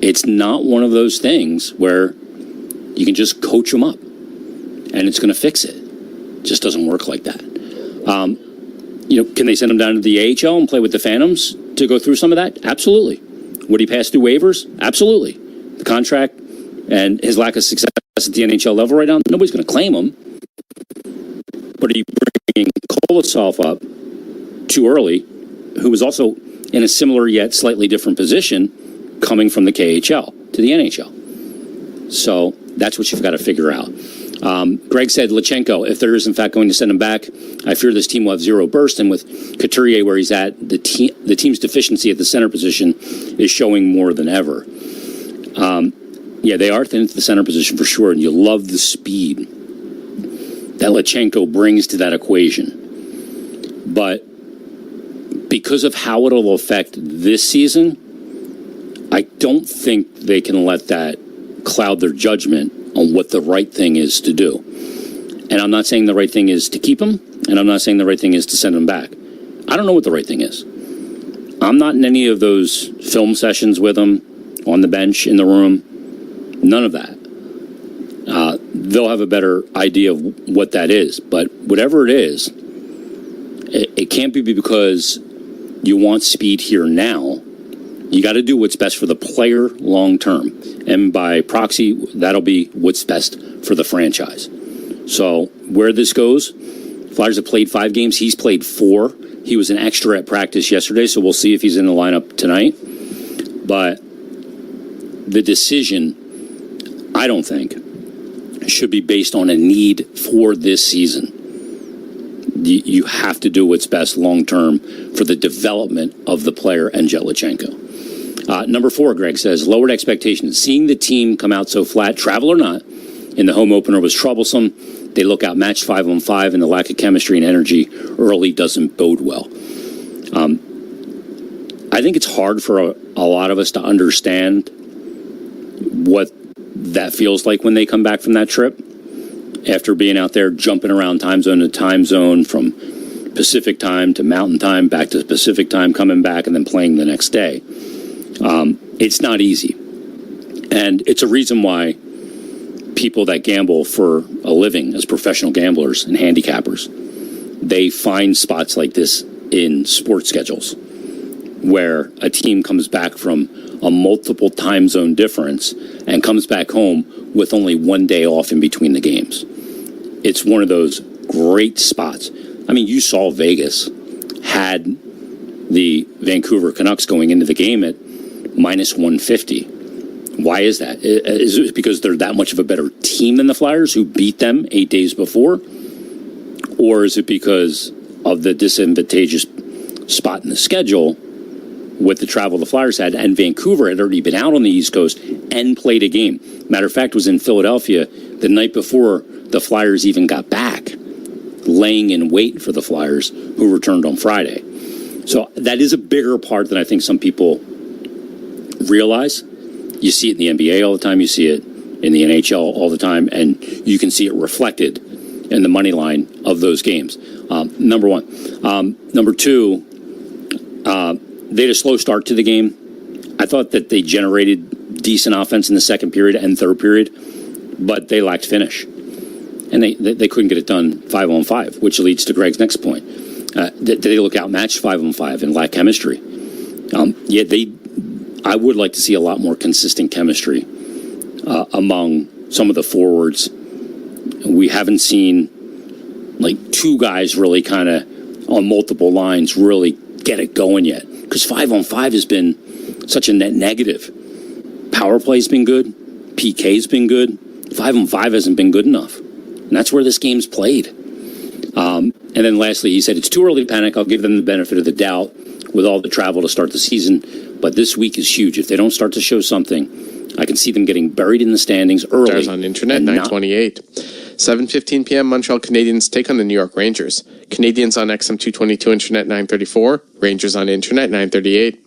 It's not one of those things where you can just coach them up and it's going to fix it. It just doesn't work like that. Can they send him down to the AHL and play with the Phantoms to go through some of that? Absolutely. Would he pass through waivers? Absolutely. The contract and his lack of success at the NHL level right now, nobody's going to claim him. But are you bringing Kolosov up too early, who was also in a similar yet slightly different position coming from the KHL to the NHL? So that's what you've got to figure out. Greg said, Lachenko, if there is in fact going to send him back, I fear this team will have zero burst. And with Couturier where he's at, the team's deficiency at the center position is showing more than ever. Yeah, they are thin at the center position for sure, and you love the speed that Lachenko brings to that equation. But because of how it'll affect this season, I don't think they can let that cloud their judgment on what the right thing is to do. And I'm not saying the right thing is to keep him, and I'm not saying the right thing is to send him back. I don't know what the right thing is. I'm not in any of those film sessions with him, on the bench, in the room. None of that. They'll have a better idea of what that is. But whatever it is, it can't be because you want speed here now. You got to do what's best for the player long term. And by proxy, that'll be what's best for the franchise. So where this goes, Flyers have played 5 games. He's played 4. He was an extra at practice yesterday, so we'll see if he's in the lineup tonight. But the decision, I don't think, should be based on a need for this season. You have to do what's best long term for the development of the player and Lachenko. Number 4, Greg says, lowered expectations. Seeing the team come out so flat, travel or not, in the home opener was troublesome. They look outmatched 5-on-5, and the lack of chemistry and energy early doesn't bode well. I think it's hard for a lot of us to understand what that feels like when they come back from that trip after being out there jumping around time zone to time zone, from Pacific time to Mountain time, back to Pacific time, coming back and then playing the next day. It's not easy. And it's a reason why people that gamble for a living as professional gamblers and handicappers, they find spots like this in sports schedules where a team comes back from a multiple time zone difference and comes back home with only 1 day off in between the games. It's one of those great spots. I mean, you saw Vegas had the Vancouver Canucks going into the game at minus 150. Why is that? Is it because they're that much of a better team than the Flyers, who beat them 8 days before? Or is it because of the disadvantageous spot in the schedule with the travel the Flyers had, and Vancouver had already been out on the East Coast and played a game? Matter of fact, was in Philadelphia the night before the Flyers even got back, laying in wait for the Flyers, who returned on Friday. So that is a bigger part than I think some people realize. You see it in the NBA all the time. You see it in the NHL all the time. And you can see it reflected in the money line of those games. Number 1. Number 2, they had a slow start to the game. I thought that they generated decent offense in the second period and third period, but they lacked finish. And they couldn't get it done 5-on-5, which leads to Greg's next point. They look outmatched 5-on-5 and lack chemistry. I would like to see a lot more consistent chemistry among some of the forwards. We haven't seen like 2 guys really kind of on multiple lines really get it going yet, because 5-on-5 has been such a net negative. Power play's been good. PK's been good. 5-on-5 hasn't been good enough. And that's where this game's played. And then lastly, he said, it's too early to panic. I'll give them the benefit of the doubt with all the travel to start the season. But this week is huge. If they don't start to show something, I can see them getting buried in the standings early. Stars on internet, 9:28. 7:15 p.m. Montreal Canadiens take on the New York Rangers. Canadiens on XM 222 internet, 9:34. Rangers on internet, 9:38.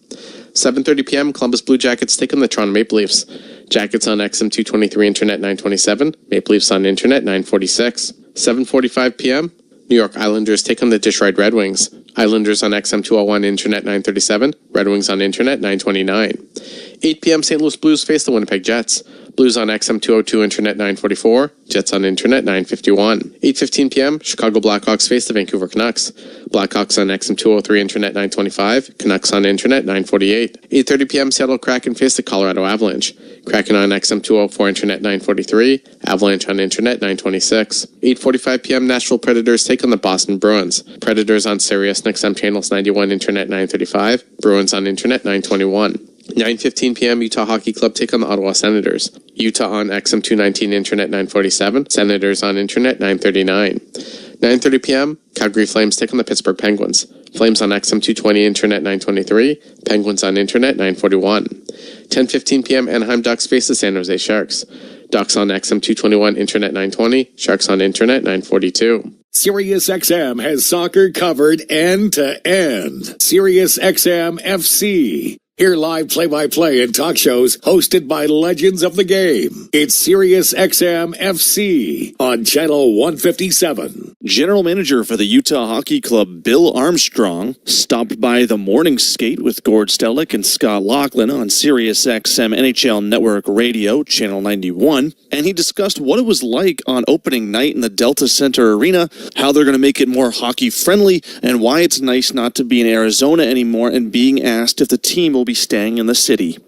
7:30 p.m. Columbus Blue Jackets take on the Toronto Maple Leafs. Jackets on XM 223 internet, 9:27. Maple Leafs on internet, 9:46. 7:45 p.m. New York Islanders take on the Detroit Red Wings. Islanders on XM 201 internet, 9:37. Red Wings on internet, 9:29. 8 p.m. St. Louis Blues face the Winnipeg Jets. Blues on XM 202, Internet 944. Jets on Internet 951. 8:15 p.m. Chicago Blackhawks face the Vancouver Canucks. Blackhawks on XM 203, Internet 925. Canucks on Internet 948. 8:30 p.m. Seattle Kraken face the Colorado Avalanche. Kraken on XM 204, Internet 943. Avalanche on Internet 926. 8:45 p.m. Nashville Predators take on the Boston Bruins. Predators on Sirius XM channels 91, Internet 935. Bruins on Internet 921. 9:15 p.m. Utah Hockey Club take on the Ottawa Senators. Utah on XM 219, Internet 947. Senators on Internet 939. 9:30 p.m. Calgary Flames take on the Pittsburgh Penguins. Flames on XM 220, Internet 923. Penguins on Internet 941. 10:15 p.m. Anaheim Ducks face the San Jose Sharks. Ducks on XM 221, Internet 920. Sharks on Internet 942. SiriusXM has soccer covered end to end. SiriusXM FC. Hear live play-by-play and talk shows hosted by legends of the game. It's SiriusXM FC on Channel 157. General Manager for the Utah Hockey Club, Bill Armstrong, stopped by the morning skate with Gord Stellick and Scott Laughlin on SiriusXM NHL Network Radio, Channel 91, and he discussed what it was like on opening night in the Delta Center Arena, how they're going to make it more hockey-friendly, and why it's nice not to be in Arizona anymore and being asked if the team will be staying in the city.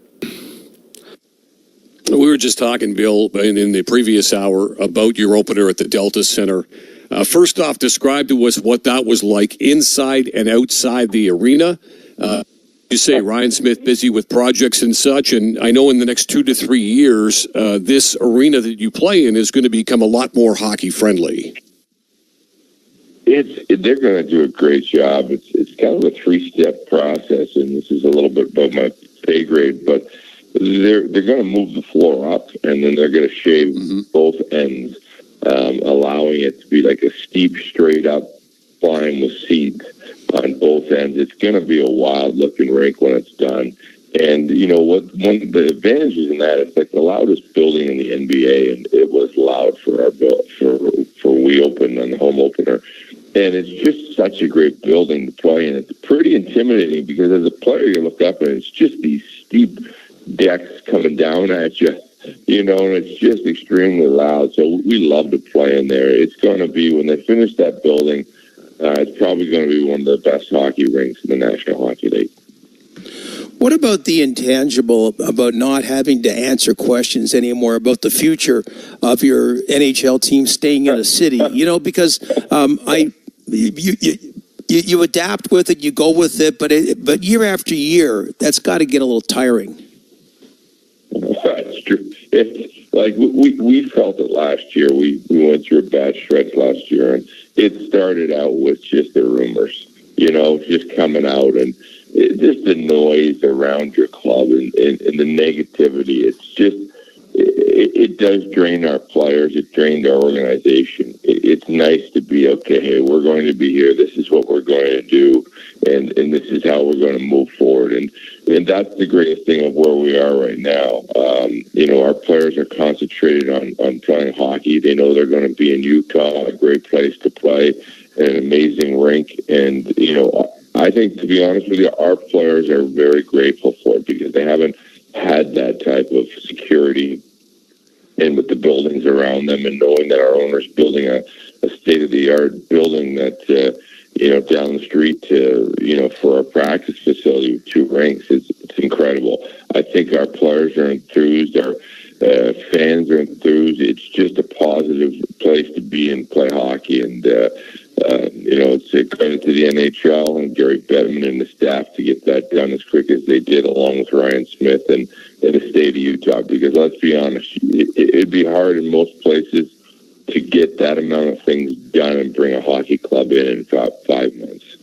We were just talking, Bill, in the previous hour about your opener at the Delta Center. First off, describe to us what that was like inside and outside the arena. You say Ryan Smith busy with projects and such, and I know in the next 2 to 3 years, this arena that you play in is going to become a lot more hockey friendly. They're going to do a great job. It's kind of a 3-step process, and this is a little bit above my pay grade, but they're going to move the floor up, and then they're going to shave both ends, allowing it to be like a steep, straight up climb with seats on both ends. It's going to be a wild-looking rink when it's done. And you know what? One of the advantages in that, it's like the loudest building in the NBA, and it was loud for our for we opened on the home opener. And it's just such a great building to play in. It's pretty intimidating because as a player, you look up and it's just these steep decks coming down at you, you know, and it's just extremely loud. So we love to play in there. It's going to be, when they finish that building, it's probably going to be one of the best hockey rinks in the National Hockey League. What about the intangible, about not having to answer questions anymore about the future of your NHL team staying in a city? You know, because you adapt with it, you go with it, but year after year, that's got to get a little tiring. That's true. Like we felt it last year. We went through a bad stretch last year, and it started out with just the rumors, you know, just coming out, and just the noise around your club and the negativity. It's just, it does drain our players. It drained our organization. It's nice to be, okay, hey, we're going to be here. This is what we're going to do. And this is how we're going to move forward. And that's the greatest thing of where we are right now. You know, our players are concentrated on playing hockey. They know they're going to be in Utah, a great place to play, an amazing rink. And, you know, I think, to be honest with you, our players are very grateful for it because they haven't had that type of security, and with the buildings around them, and knowing that our owner's building a state-of-the-art building that, you know, down the street to, you know, for our practice facility with 2 rinks, it's incredible. I think our players are enthused, our fans are enthused. It's just a positive place to be and play hockey, and you know, it's a credit to the NHL and Gary Bettman and the staff to get that done as quick as they did, along with Ryan Smith and the state of Utah, because let's be honest, it'd be hard in most places to get that amount of things done and bring a hockey club in about 5 months.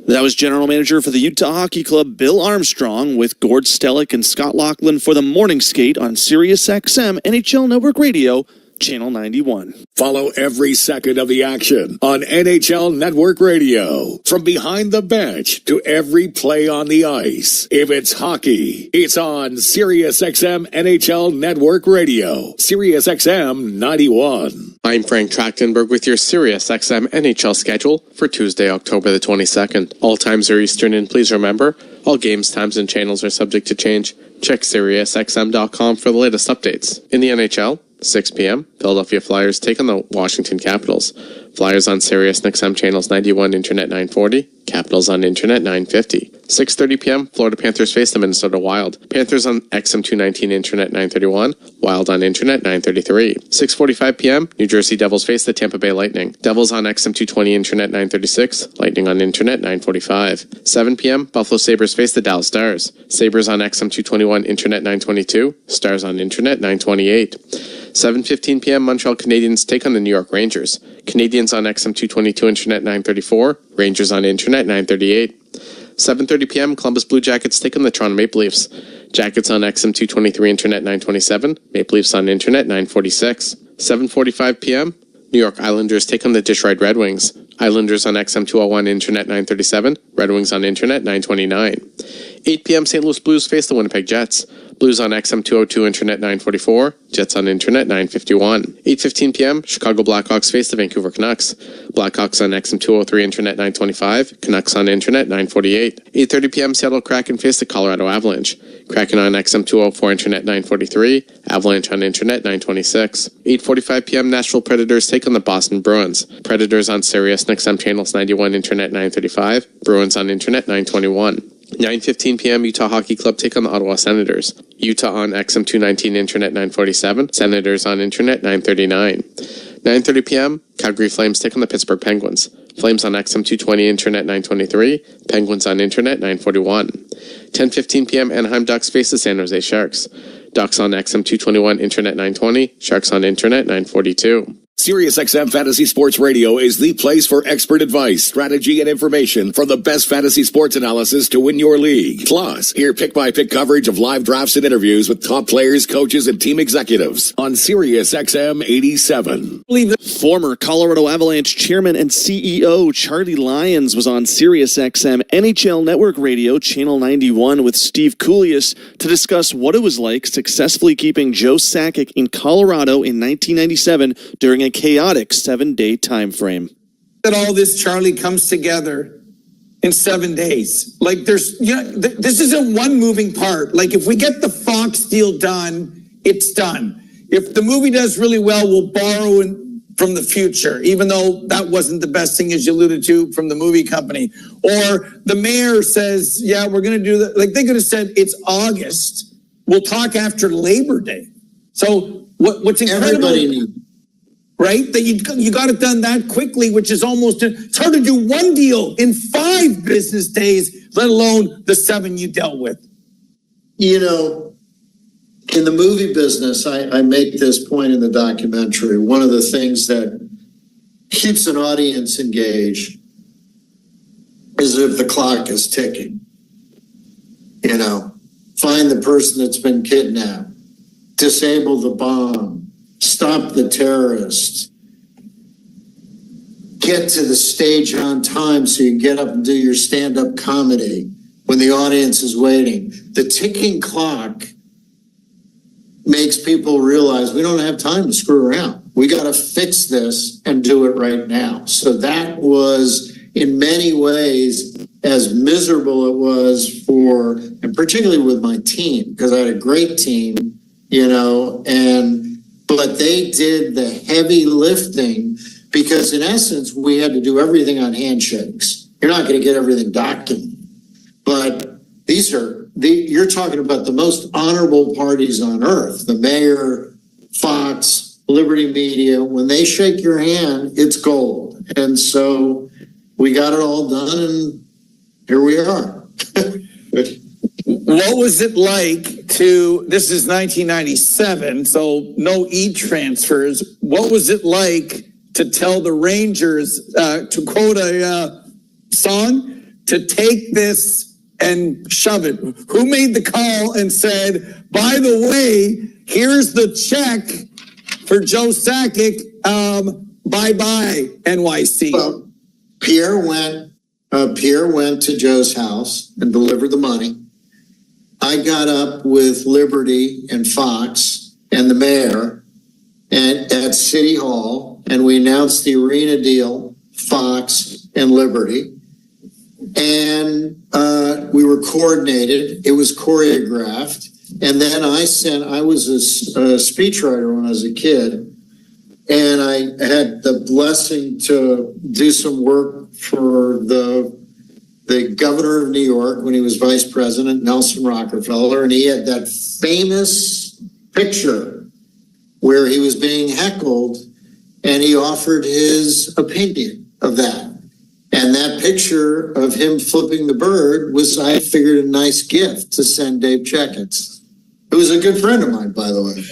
That was General Manager for the Utah Hockey Club, Bill Armstrong, with Gord Stellick and Scott Laughlin for the morning skate on SiriusXM NHL Network Radio, Channel 91. Follow every second of the action on NHL Network Radio. From behind the bench to every play on the ice. If it's hockey, it's on SiriusXM NHL Network Radio. SiriusXM 91. I'm Frank Trachtenberg with your Sirius XM NHL schedule for Tuesday, October the 22nd. All times are Eastern, and please remember, all games, times, and channels are subject to change. Check SiriusXM.com for the latest updates. In the NHL, 6 p.m., Philadelphia Flyers take on the Washington Capitals. Flyers on Sirius XM channels 91, Internet 940, Capitals on Internet 950. 6:30 p.m., Florida Panthers face the Minnesota Wild. Panthers on XM 219, Internet 931, Wild on Internet 933. 6:45 p.m., New Jersey Devils face the Tampa Bay Lightning. Devils on XM 220, Internet 936, Lightning on Internet 945. 7 p.m., Buffalo Sabres face the Dallas Stars. Sabres on XM 221, Internet 922, Stars on Internet 928. 7:15 p.m., Montreal Canadiens take on the New York Rangers. Canadiens on XM 222, Internet 934, Rangers on Internet 938. 7:30 p.m., Columbus Blue Jackets take on the Toronto Maple Leafs. Jackets on XM 223, Internet 927, Maple Leafs on Internet 946. 7:45 p.m., New York Islanders take on the Detroit Red Wings. Islanders on XM 201, Internet 937, Red Wings on Internet 929. 8 p.m., St. Louis Blues face the Winnipeg Jets. Blues on XM 202, Internet 944, Jets on Internet 951. 8:15 p.m., Chicago Blackhawks face the Vancouver Canucks. Blackhawks on XM 203, Internet 925, Canucks on Internet 948. 8:30 p.m., Seattle Kraken face the Colorado Avalanche. Kraken on XM 204, Internet 943, Avalanche on Internet 926. 8:45 p.m., Nashville Predators take on the Boston Bruins. Predators on Sirius XM channels 91, Internet 935, Bruins on Internet 921. 9:15 p.m., Utah Hockey Club take on the Ottawa Senators. Utah on XM 219, Internet 947, Senators on Internet 939. 9:30 p.m., Calgary Flames take on the Pittsburgh Penguins. Flames on XM 220, Internet 923, Penguins on Internet 941. 10:15 p.m., Anaheim Ducks face the San Jose Sharks. Ducks on XM 221, Internet 920, Sharks on Internet 942. SiriusXM Fantasy Sports Radio is the place for expert advice, strategy, and information for the best fantasy sports analysis to win your league. Plus, hear pick-by-pick coverage of live drafts and interviews with top players, coaches, and team executives on SiriusXM 87. Former Colorado Avalanche chairman and CEO Charlie Lyons was on SiriusXM NHL Network Radio, Channel 91, with Steve Koulias to discuss what it was like successfully keeping Joe Sakic in Colorado in 1997 during a chaotic 7-day time frame. That all this, Charlie, comes together in 7 days. Like there's, this isn't one moving part. Like if we get the Fox deal done, it's done. If the movie does really well, we'll borrow from the future, even though that wasn't the best thing, as you alluded to, from the movie company. Or the mayor says, yeah, we're going to do that. Like they could have said, it's August. We'll talk after Labor Day. So what's incredible... Everybody knew. Right? That you got it done that quickly, which is almost, it's hard to do one deal in 5 business days, let alone the 7 you dealt with. You know, in the movie business, I make this point in the documentary. One of the things that keeps an audience engaged is if the clock is ticking. You know, find the person that's been kidnapped, disable the bomb, stop the terrorists, get to the stage on time so you can get up and do your stand-up comedy when the audience is waiting. The ticking clock makes people realize we don't have time to screw around. We got to fix this and do it right now. So that was, in many ways, as miserable it was for, and particularly with my team, because I had a great team, you know, but they did the heavy lifting because in essence, we had to do everything on handshakes. You're not going to get everything documented, but you're talking about the most honorable parties on earth, the mayor, Fox, Liberty Media. When they shake your hand, it's gold. And so we got it all done and here we are. What was it like to, this is 1997, so no e-transfers. What was it like to tell the Rangers, to quote a song, to take this and shove it? Who made the call and said, by the way, here's the check for Joe Sakic, bye-bye, NYC? Well, Pierre went to Joe's house and delivered the money. I got up with Liberty and Fox and the mayor at City Hall and we announced the arena deal, Fox and Liberty. And we were coordinated. It was choreographed. And then I was a speechwriter when I was a kid. And I had the blessing to do some work for the governor of New York when he was vice president, Nelson Rockefeller. And he had that famous picture where he was being heckled and he offered his opinion of that. And that picture of him flipping the bird was, I figured, a nice gift to send Dave Checketts, who was a good friend of mine, by the way.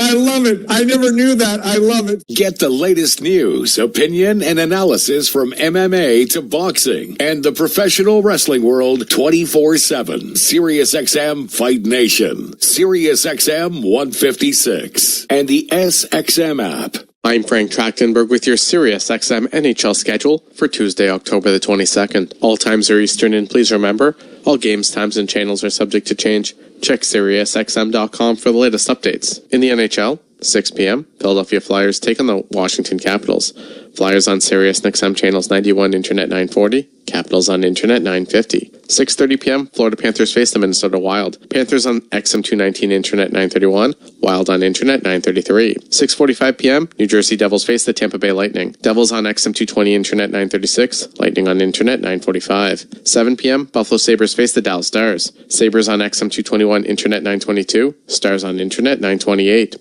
I love it. I never knew that. I love it. Get the latest news, opinion, and analysis from MMA to boxing and the professional wrestling world 24/7. SiriusXM Fight Nation, SiriusXM 156, and the SXM app. I'm Frank Trachtenberg with your SiriusXM NHL schedule for Tuesday, October the 22nd. All times are Eastern, and please remember, all games, times, and channels are subject to change. Check SiriusXM.com for the latest updates. In the NHL, 6 p.m., Philadelphia Flyers take on the Washington Capitals. Flyers on Sirius and XM channels 91, Internet 940. Capitals on Internet 950. 6:30 p.m., Florida Panthers face the Minnesota Wild. Panthers on XM 219, Internet 931. Wild on Internet 933. 6:45 p.m., New Jersey Devils face the Tampa Bay Lightning. Devils on XM 220, Internet 936. Lightning on Internet 945. 7 p.m., Buffalo Sabres face the Dallas Stars. Sabres on XM 221, Internet 922. Stars on Internet 928.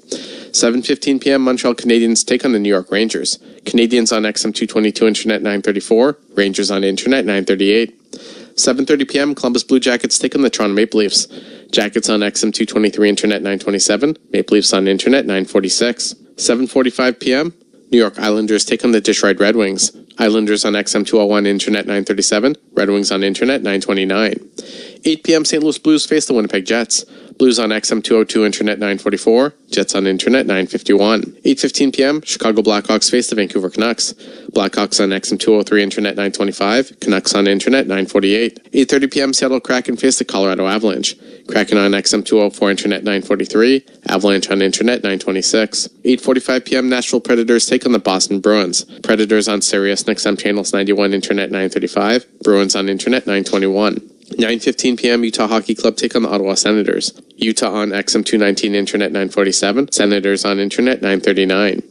7:15 p.m., Montreal Canadiens take on the New York Rangers. Canadiens on XM 222, Internet 934. Rangers on Internet 938. 7:30 p.m., Columbus Blue Jackets take on the Toronto Maple Leafs. Jackets on XM 223, Internet 927. Maple Leafs on Internet 946. 7:45 p.m., New York Islanders take on the Dish Ride Red Wings. Islanders on XM 201, Internet 937. Red Wings on Internet 929. 8 p.m., St. Louis Blues face the Winnipeg Jets. Blues on XM 202, Internet 944. Jets on Internet 951. 8:15 p.m., Chicago Blackhawks face the Vancouver Canucks. Blackhawks on XM 203, Internet 925. Canucks on Internet 948. 8:30 p.m., Seattle Kraken face the Colorado Avalanche. Kraken on XM 204, Internet 943. Avalanche on Internet 926. 8:45 p.m., Nashville Predators take on the Boston Bruins. Predators on Sirius and XM channels 91, Internet 935. Bruins on Internet 921. 9:15 p.m., Utah Hockey Club take on the Ottawa Senators. Utah on XM 219, Internet 947. Senators on Internet 939.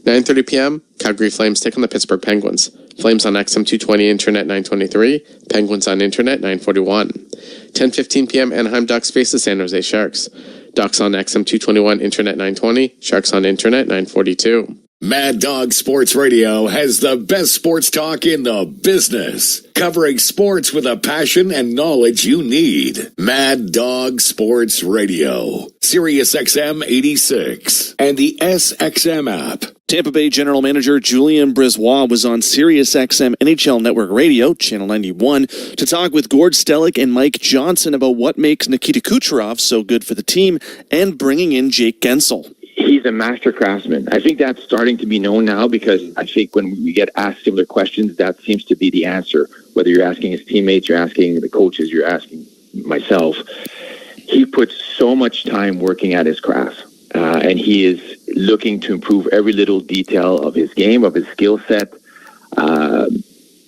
9:30 p.m., Calgary Flames take on the Pittsburgh Penguins. Flames on XM 220, Internet 923. Penguins on Internet 941. 10:15 p.m., Anaheim Ducks face the San Jose Sharks. Ducks on XM 221, Internet 920. Sharks on Internet 942. Mad Dog Sports Radio has the best sports talk in the business, covering sports with a passion and knowledge you need. Mad Dog Sports Radio, SiriusXM 86, and the SXM app. Tampa Bay General Manager Julien Brisebois was on SiriusXM NHL Network Radio, Channel 91, to talk with Gord Stellick and Mike Johnson about what makes Nikita Kucherov so good for the team and bringing in Jake Gensel. He's a master craftsman. I think that's starting to be known now because I think when we get asked similar questions, that seems to be the answer. Whether you're asking his teammates, you're asking the coaches, you're asking myself. He puts so much time working at his craft, and he is looking to improve every little detail of his game, of his skill set.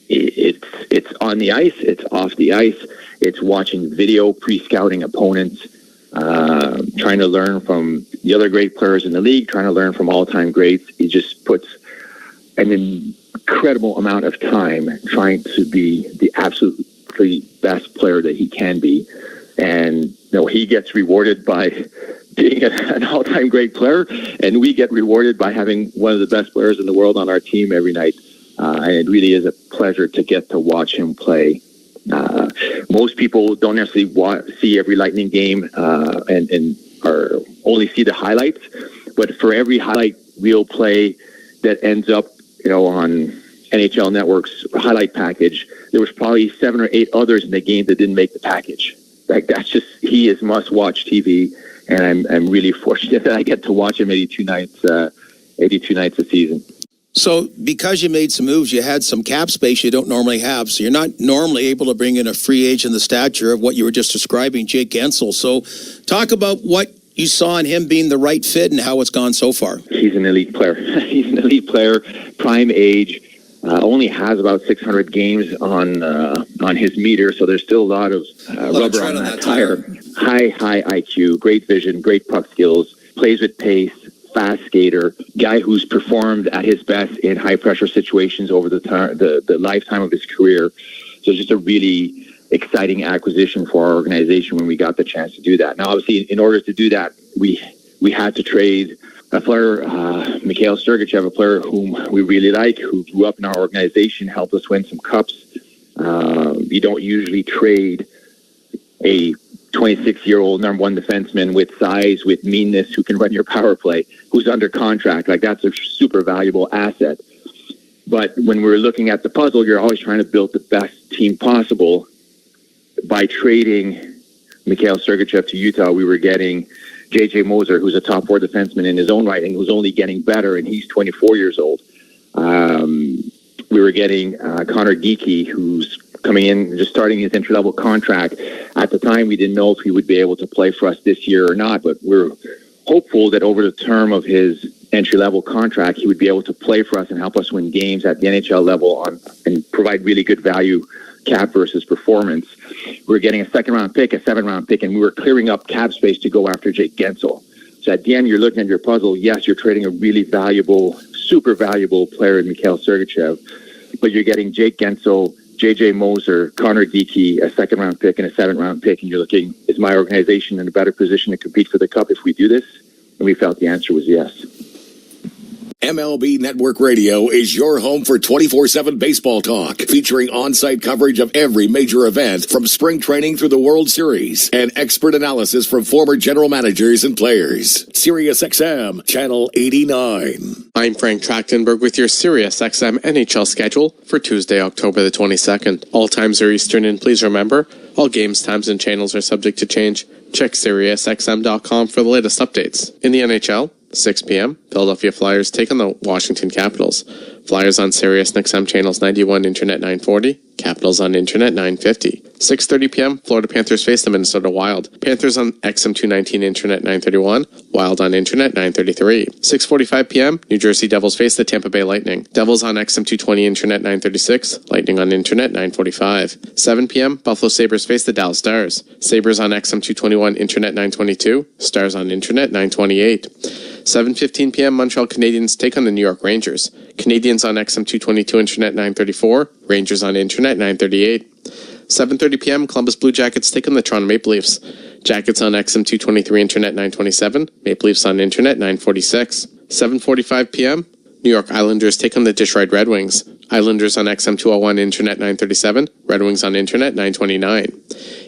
It's on the ice, it's off the ice, it's watching video, pre-scouting opponents, trying to learn from the other great players in the league, trying to learn from all-time greats. He just puts an incredible amount of time trying to be the absolutely best player that he can be. And he gets rewarded by being an all-time great player, and we get rewarded by having one of the best players in the world on our team every night. And it really is a pleasure to get to watch him play. Most people don't necessarily see every Lightning game or only see the highlights, but for every highlight reel play that ends up, on NHL Network's highlight package, there was probably 7 or 8 others in the game that didn't make the package. He is must-watch TV, and I'm really fortunate that I get to watch him 82 nights a season. So because you made some moves, you had some cap space you don't normally have. So you're not normally able to bring in a free agent the stature of what you were just describing, Jake Gensel. So talk about what you saw in him being the right fit and how it's gone so far? He's an elite player. He's an elite player, prime age. Only has about 600 games on his meter, so there's still a lot of rubber on that tire. High IQ, great vision, great puck skills, plays with pace, fast skater, guy who's performed at his best in high pressure situations over the lifetime of his career. So it's just a really exciting acquisition for our organization when we got the chance to do that. Now, obviously, in order to do that, we had to trade a player, Mikhail Sergachev, a player whom we really like, who grew up in our organization, helped us win some cups. You don't usually trade a 26-year-old number one defenseman with size, with meanness, who can run your power play, who's under contract. Like, that's a super valuable asset. But when we're looking at the puzzle, you're always trying to build the best team possible. By trading Mikhail Sergachev to Utah, we were getting J.J. Moser, who's a top four defenseman in his own right, and who's only getting better, and he's 24 years old. We were getting Connor Geekie, who's coming in, just starting his entry-level contract. At the time, we didn't know if he would be able to play for us this year or not, but we're hopeful that over the term of his entry-level contract, he would be able to play for us and help us win games at the NHL level and provide really good value cap versus performance. We were getting a second-round pick, a seventh-round pick, and we were clearing up cap space to go after Jake Gensel. So at the end, you're looking at your puzzle. Yes, you're trading a really valuable, super valuable player in Mikhail Sergachev, but you're getting Jake Gensel, J.J. Moser, Connor Geekie, a second-round pick, and a seventh-round pick, and you're looking, is my organization in a better position to compete for the Cup if we do this? And we felt the answer was yes. MLB Network Radio is your home for 24/7 baseball talk, featuring on-site coverage of every major event from spring training through the World Series and expert analysis from former general managers and players. SiriusXM, Channel 89. I'm Frank Trachtenberg with your SiriusXM NHL schedule for Tuesday, October the 22nd. All times are Eastern, and please remember, all games, times, and channels are subject to change. Check SiriusXM.com for the latest updates. In the NHL, 6 p.m., Philadelphia Flyers take on the Washington Capitals. Flyers on Sirius XM channels 91, Internet 940. Capitals on Internet 950. 6:30 p.m., Florida Panthers face the Minnesota Wild. Panthers on XM 219, Internet 931. Wild on Internet 933. 6:45 p.m., New Jersey Devils face the Tampa Bay Lightning. Devils on XM 220, Internet 936. Lightning on Internet 945. 7 p.m., Buffalo Sabres face the Dallas Stars. Sabres on XM 221, Internet 922. Stars on Internet 928. 7:15 p.m., Montreal Canadiens take on the New York Rangers. Canadiens on XM 222, Internet 934. Rangers on Internet 938. 7:30 p.m., Columbus Blue Jackets take on the Toronto Maple Leafs. Jackets on XM 223, Internet 927. Maple Leafs on Internet 946. 7:45 p.m., New York Islanders take on the Dish Ride Red Wings. Islanders on XM 201, Internet 937. Red Wings on Internet 929.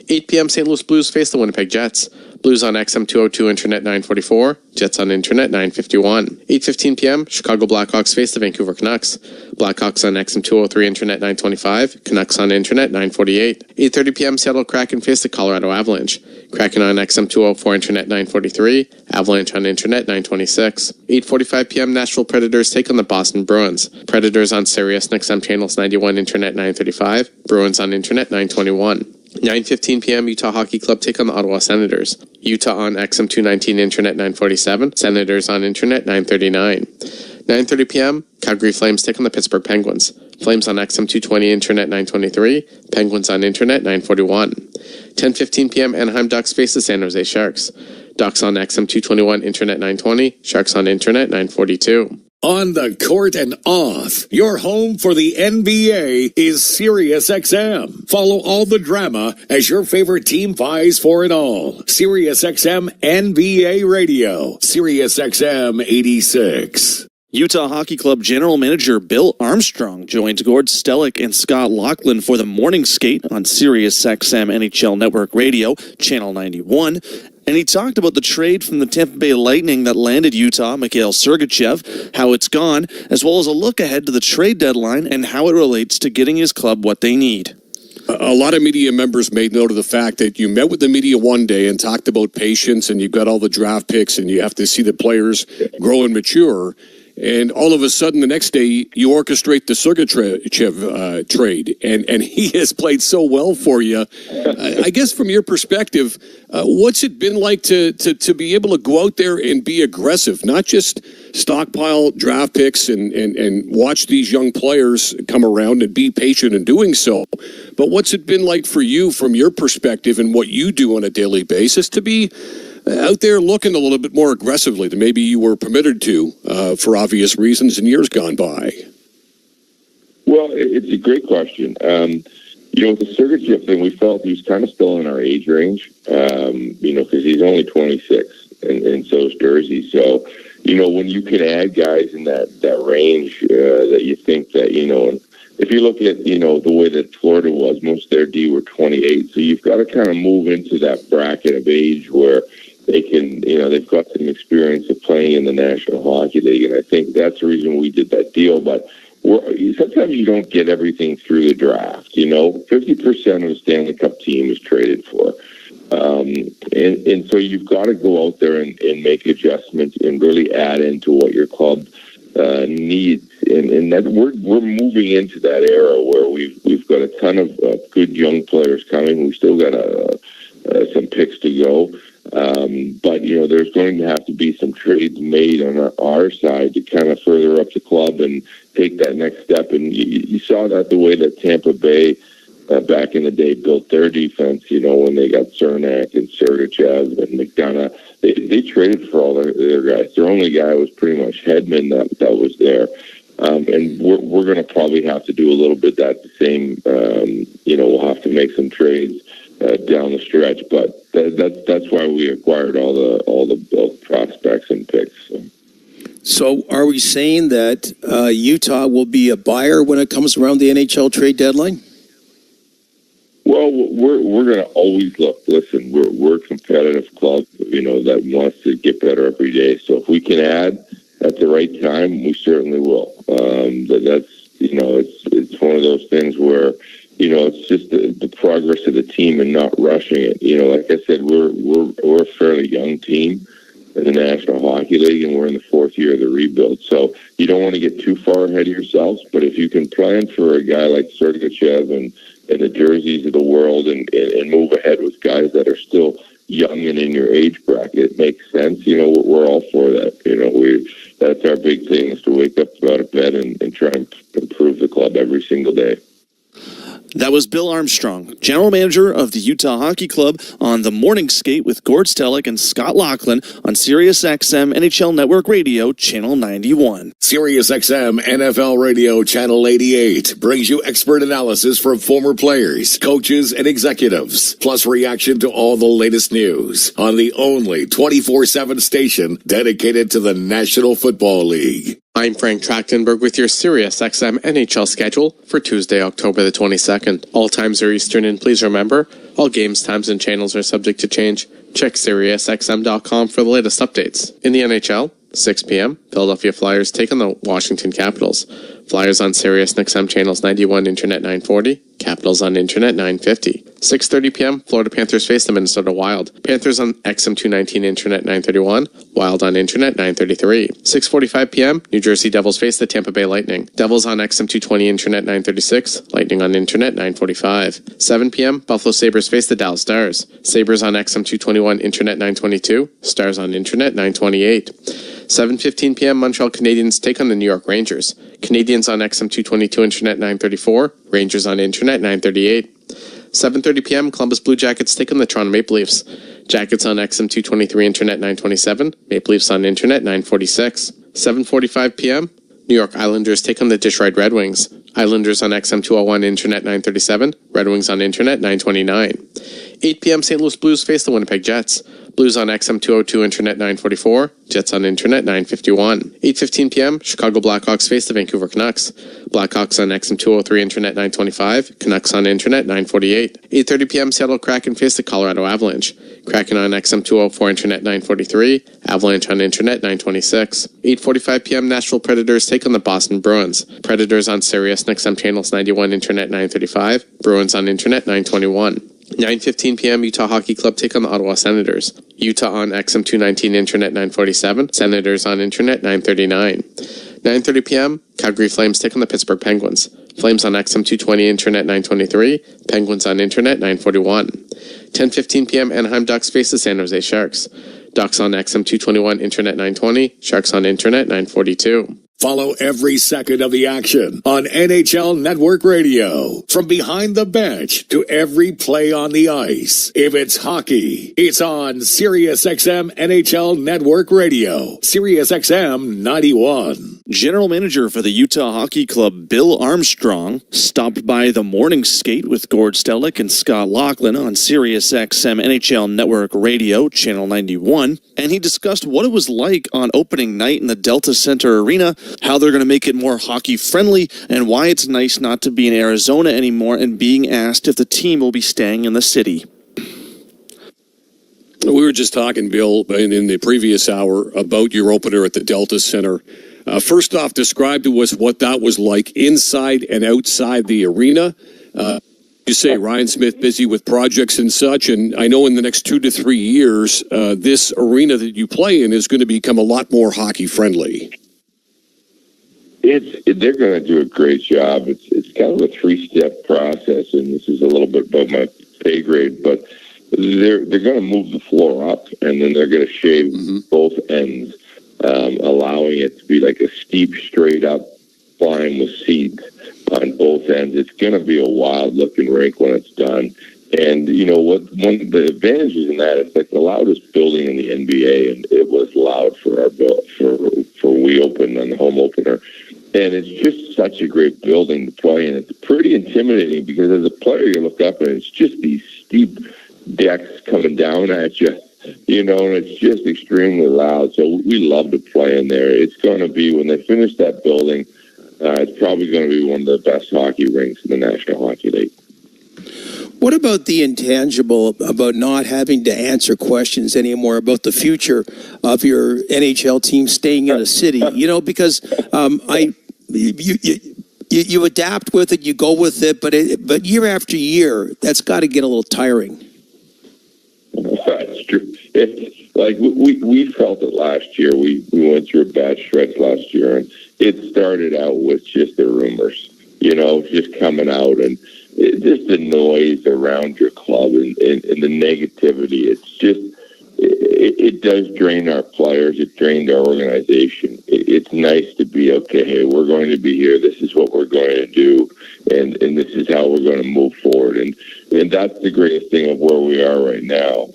8 p.m., St. Louis Blues face the Winnipeg Jets. Blues on XM 202, Internet 944. Jets on Internet 951. 8:15 p.m., Chicago Blackhawks face the Vancouver Canucks. Blackhawks on XM 203, Internet 925. Canucks on Internet 948. 8:30 p.m., Seattle Kraken face the Colorado Avalanche. Kraken on XM 204, Internet 943. Avalanche on Internet 926. 8:45 p.m., Nashville Predators take on the Boston Bruins. Predators on Sirius XM channels 91, Internet 935. Bruins on Internet 921. 9:15 p.m., Utah Hockey Club take on the Ottawa Senators. Utah on XM 219, Internet 947. Senators on Internet 939. 9:30 p.m., Calgary Flames take on the Pittsburgh Penguins. Flames on XM 220, Internet 923. Penguins on Internet 941. 10:15 p.m., Anaheim Ducks face the San Jose Sharks. Ducks on XM 221, Internet 920. Sharks on Internet 942. On the court and off, your home for the NBA is SiriusXM. Follow all the drama as your favorite team vies for it all. SiriusXM NBA Radio. SiriusXM 86. Utah Hockey Club General Manager Bill Armstrong joins Gord Stellick and Scott Laughlin for the morning skate on SiriusXM NHL Network Radio, Channel 91. And he talked about the trade from the Tampa Bay Lightning that landed Utah, Mikhail Sergachev, how it's gone, as well as a look ahead to the trade deadline and how it relates to getting his club what they need. A lot of media members made note of the fact that you met with the media one day and talked about patience, and you've got all the draft picks, and you have to see the players grow and mature. and all of a sudden the next day you orchestrate the Sergachev trade, and he has played so well for you. I guess from your perspective, what's it been like to be able to go out there and be aggressive, not just stockpile draft picks and watch these young players come around and be patient in doing so, but what's it been like for you from your perspective and what you do on a daily basis to be out there looking a little bit more aggressively than maybe you were permitted to for obvious reasons in years gone by? Well, it's a great question. With the Sergachev thing, we felt he was kind of still in our age range, because he's only 26, and so is Jersey. So, when you can add guys in that range that you think that, if you look at, the way that Florida was, most of their D were 28. So you've got to kind of move into that bracket of age where they can, they've got some experience of playing in the National Hockey League. And I think that's the reason we did that deal. But sometimes you don't get everything through the draft. 50% of the Stanley Cup team is traded for. And so you've got to go out there and make adjustments and really add into what your club needs. And that we're moving into that era where we've got a ton of good young players coming. We still got some picks to go. But, there's going to have to be some trades made on our side to kind of further up the club and take that next step. And you saw that the way that Tampa Bay back in the day built their defense, when they got Cernak and Sergachev and McDonough. They traded for all their guys. Their only guy was pretty much Hedman that was there. And we're going to probably have to do a little bit that the same. We'll have to make some trades down the stretch, but that's why we acquired all the prospects and picks. So are we saying that Utah will be a buyer when it comes around the NHL trade deadline? Well, we're going to always look. Listen, we're a competitive club, that wants to get better every day. So if we can add at the right time, we certainly will. That's it's one of those things where it's just the progress of the team and not rushing it. Like I said, we're a fairly young team in the National Hockey League, and we're in the fourth year of the rebuild. So you don't want to get too far ahead of yourselves. But if you can plan for a guy like Sergachev and the Jerseys of the world and move ahead with guys that are still young and in your age bracket, it makes sense. We're all for that. That's our big thing, is to wake up out of bed and try and improve the club every single day. That was Bill Armstrong, general manager of the Utah Hockey Club, on the morning skate with Gord Stellick and Scott Laughlin on Sirius XM NHL Network Radio, Channel 91. Sirius XM NFL Radio Channel 88 brings you expert analysis from former players, coaches, and executives, plus reaction to all the latest news on the only 24/7 station dedicated to the National Football League. I'm Frank Trachtenberg with your Sirius XM NHL schedule for Tuesday, October the 22nd. All times are Eastern, and please remember, all games, times, and channels are subject to change. Check SiriusXM.com for the latest updates. In the NHL, 6 p.m., Philadelphia Flyers take on the Washington Capitals. Flyers on Sirius XM channels 91, Internet 940, Capitals on Internet 950. 6:30 p.m., Florida Panthers face the Minnesota Wild. Panthers on XM 219, Internet 931, Wild on Internet 933. 6:45 p.m., New Jersey Devils face the Tampa Bay Lightning. Devils on XM 220, Internet 936, Lightning on Internet 945. 7 p.m., Buffalo Sabres face the Dallas Stars. Sabres on XM 221, Internet 922, Stars on Internet 928. 7:15 p.m., Montreal Canadiens take on the New York Rangers. Canadiens on XM 222, Internet 934, Rangers on Internet 938. 7:30 p.m., Columbus Blue Jackets take on the Toronto Maple Leafs. Jackets on XM 223, Internet 927, Maple Leafs on Internet 946. 7:45 p.m., New York Islanders take on the Dish Ride Red Wings. Islanders on XM 201, Internet 937, Red Wings on Internet 929. 8 p.m., St. Louis Blues face the Winnipeg Jets. Blues on XM 202, Internet 944, Jets on Internet 951. 8:15 p.m., Chicago Blackhawks face the Vancouver Canucks. Blackhawks on XM 203, Internet 925, Canucks on Internet 948. 8:30 p.m., Seattle Kraken face the Colorado Avalanche. Kraken on XM 204, Internet 943, Avalanche on Internet 926. 8:45 p.m., Nashville Predators take on the Boston Bruins. Predators on Sirius XM channels 91, Internet 935, Bruins on Internet 921. 9:15 p.m., Utah Hockey Club take on the Ottawa Senators. Utah on XM 219, Internet 947, Senators on Internet 939. 9:30 p.m., Calgary Flames take on the Pittsburgh Penguins. Flames on XM 220 Internet 923, Penguins on Internet 941. 10:15 p.m., Anaheim Ducks face the San Jose Sharks. Ducks on XM 221 Internet 920, Sharks on Internet 942. Follow every second of the action on NHL Network Radio. From behind the bench to every play on the ice. If it's hockey, it's on SiriusXM NHL Network Radio. SiriusXM 91. General manager for the Utah Hockey Club, Bill Armstrong, stopped by the morning skate with Gord Stellick and Scott Laughlin on SiriusXM NHL Network Radio, Channel 91, and he discussed what it was like on opening night in the Delta Center Arena, how they're going to make it more hockey-friendly, and why it's nice not to be in Arizona anymore, and being asked if the team will be staying in the city. We were just talking, Bill, in the previous hour about your opener at the Delta Center. First off, describe to us what that was like inside and outside the arena. You say Ryan Smith busy with projects and such, and I know in the next 2 to 3 years, this arena that you play in is going to become a lot more hockey-friendly. They're going to do a great job. It's kind of a 3-step process, and this is a little bit above my pay grade, but they're going to move the floor up, and then they're going to shave both ends, allowing it to be like a steep, straight up climb with seats on both ends. It's going to be a wild-looking rink when it's done. And you know what? One of the advantages in that, it's like the loudest building in the NBA, and it was loud for we opened on the home opener. And it's just such a great building to play in. It's pretty intimidating because as a player, you look up and it's just these steep decks coming down at you, you know, and it's just extremely loud. So we love to play in there. It's going to be, when they finish that building, it's probably going to be one of the best hockey rinks in the National Hockey League. What about the intangible about not having to answer questions anymore about the future of your NHL team staying in a city? You know, because you adapt with it, you go with it, but year after year, that's got to get a little tiring. That's true. It's like we felt it last year. We went through a bad stretch last year, and it started out with just the rumors, you know, just coming out, and just the noise around your club and the negativity. It's just, it does drain our players. It drained our organization. It's nice to be, okay, hey, we're going to be here. This is what we're going to do. And this is how we're going to move forward. And that's the greatest thing of where we are right now.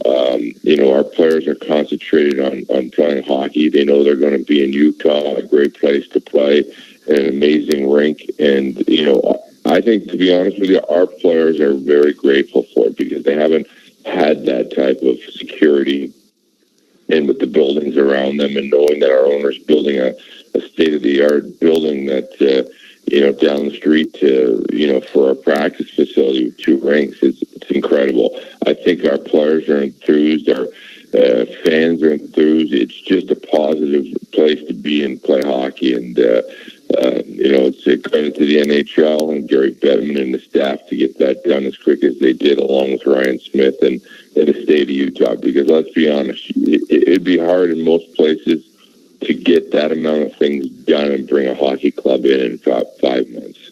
You know, our players are concentrated on playing hockey. They know they're going to be in Utah, a great place to play, an amazing rink. And, you know, I think, to be honest with you, our players are very grateful for it because they haven't had that type of security and with the buildings around them, and knowing that our owner's building a state-of-the-art building that, you know, down the street to, you know, for our practice facility with 2 rinks, it's incredible. I think our players are enthused, our fans are enthused. It's just a positive place to be and play hockey, and you know, it's a credit to the NHL and Gary Bettman and the staff to get that done as quick as they did, along with Ryan Smith and the state of Utah, because let's be honest, it'd be hard in most places to get that amount of things done and bring a hockey club in 5 months.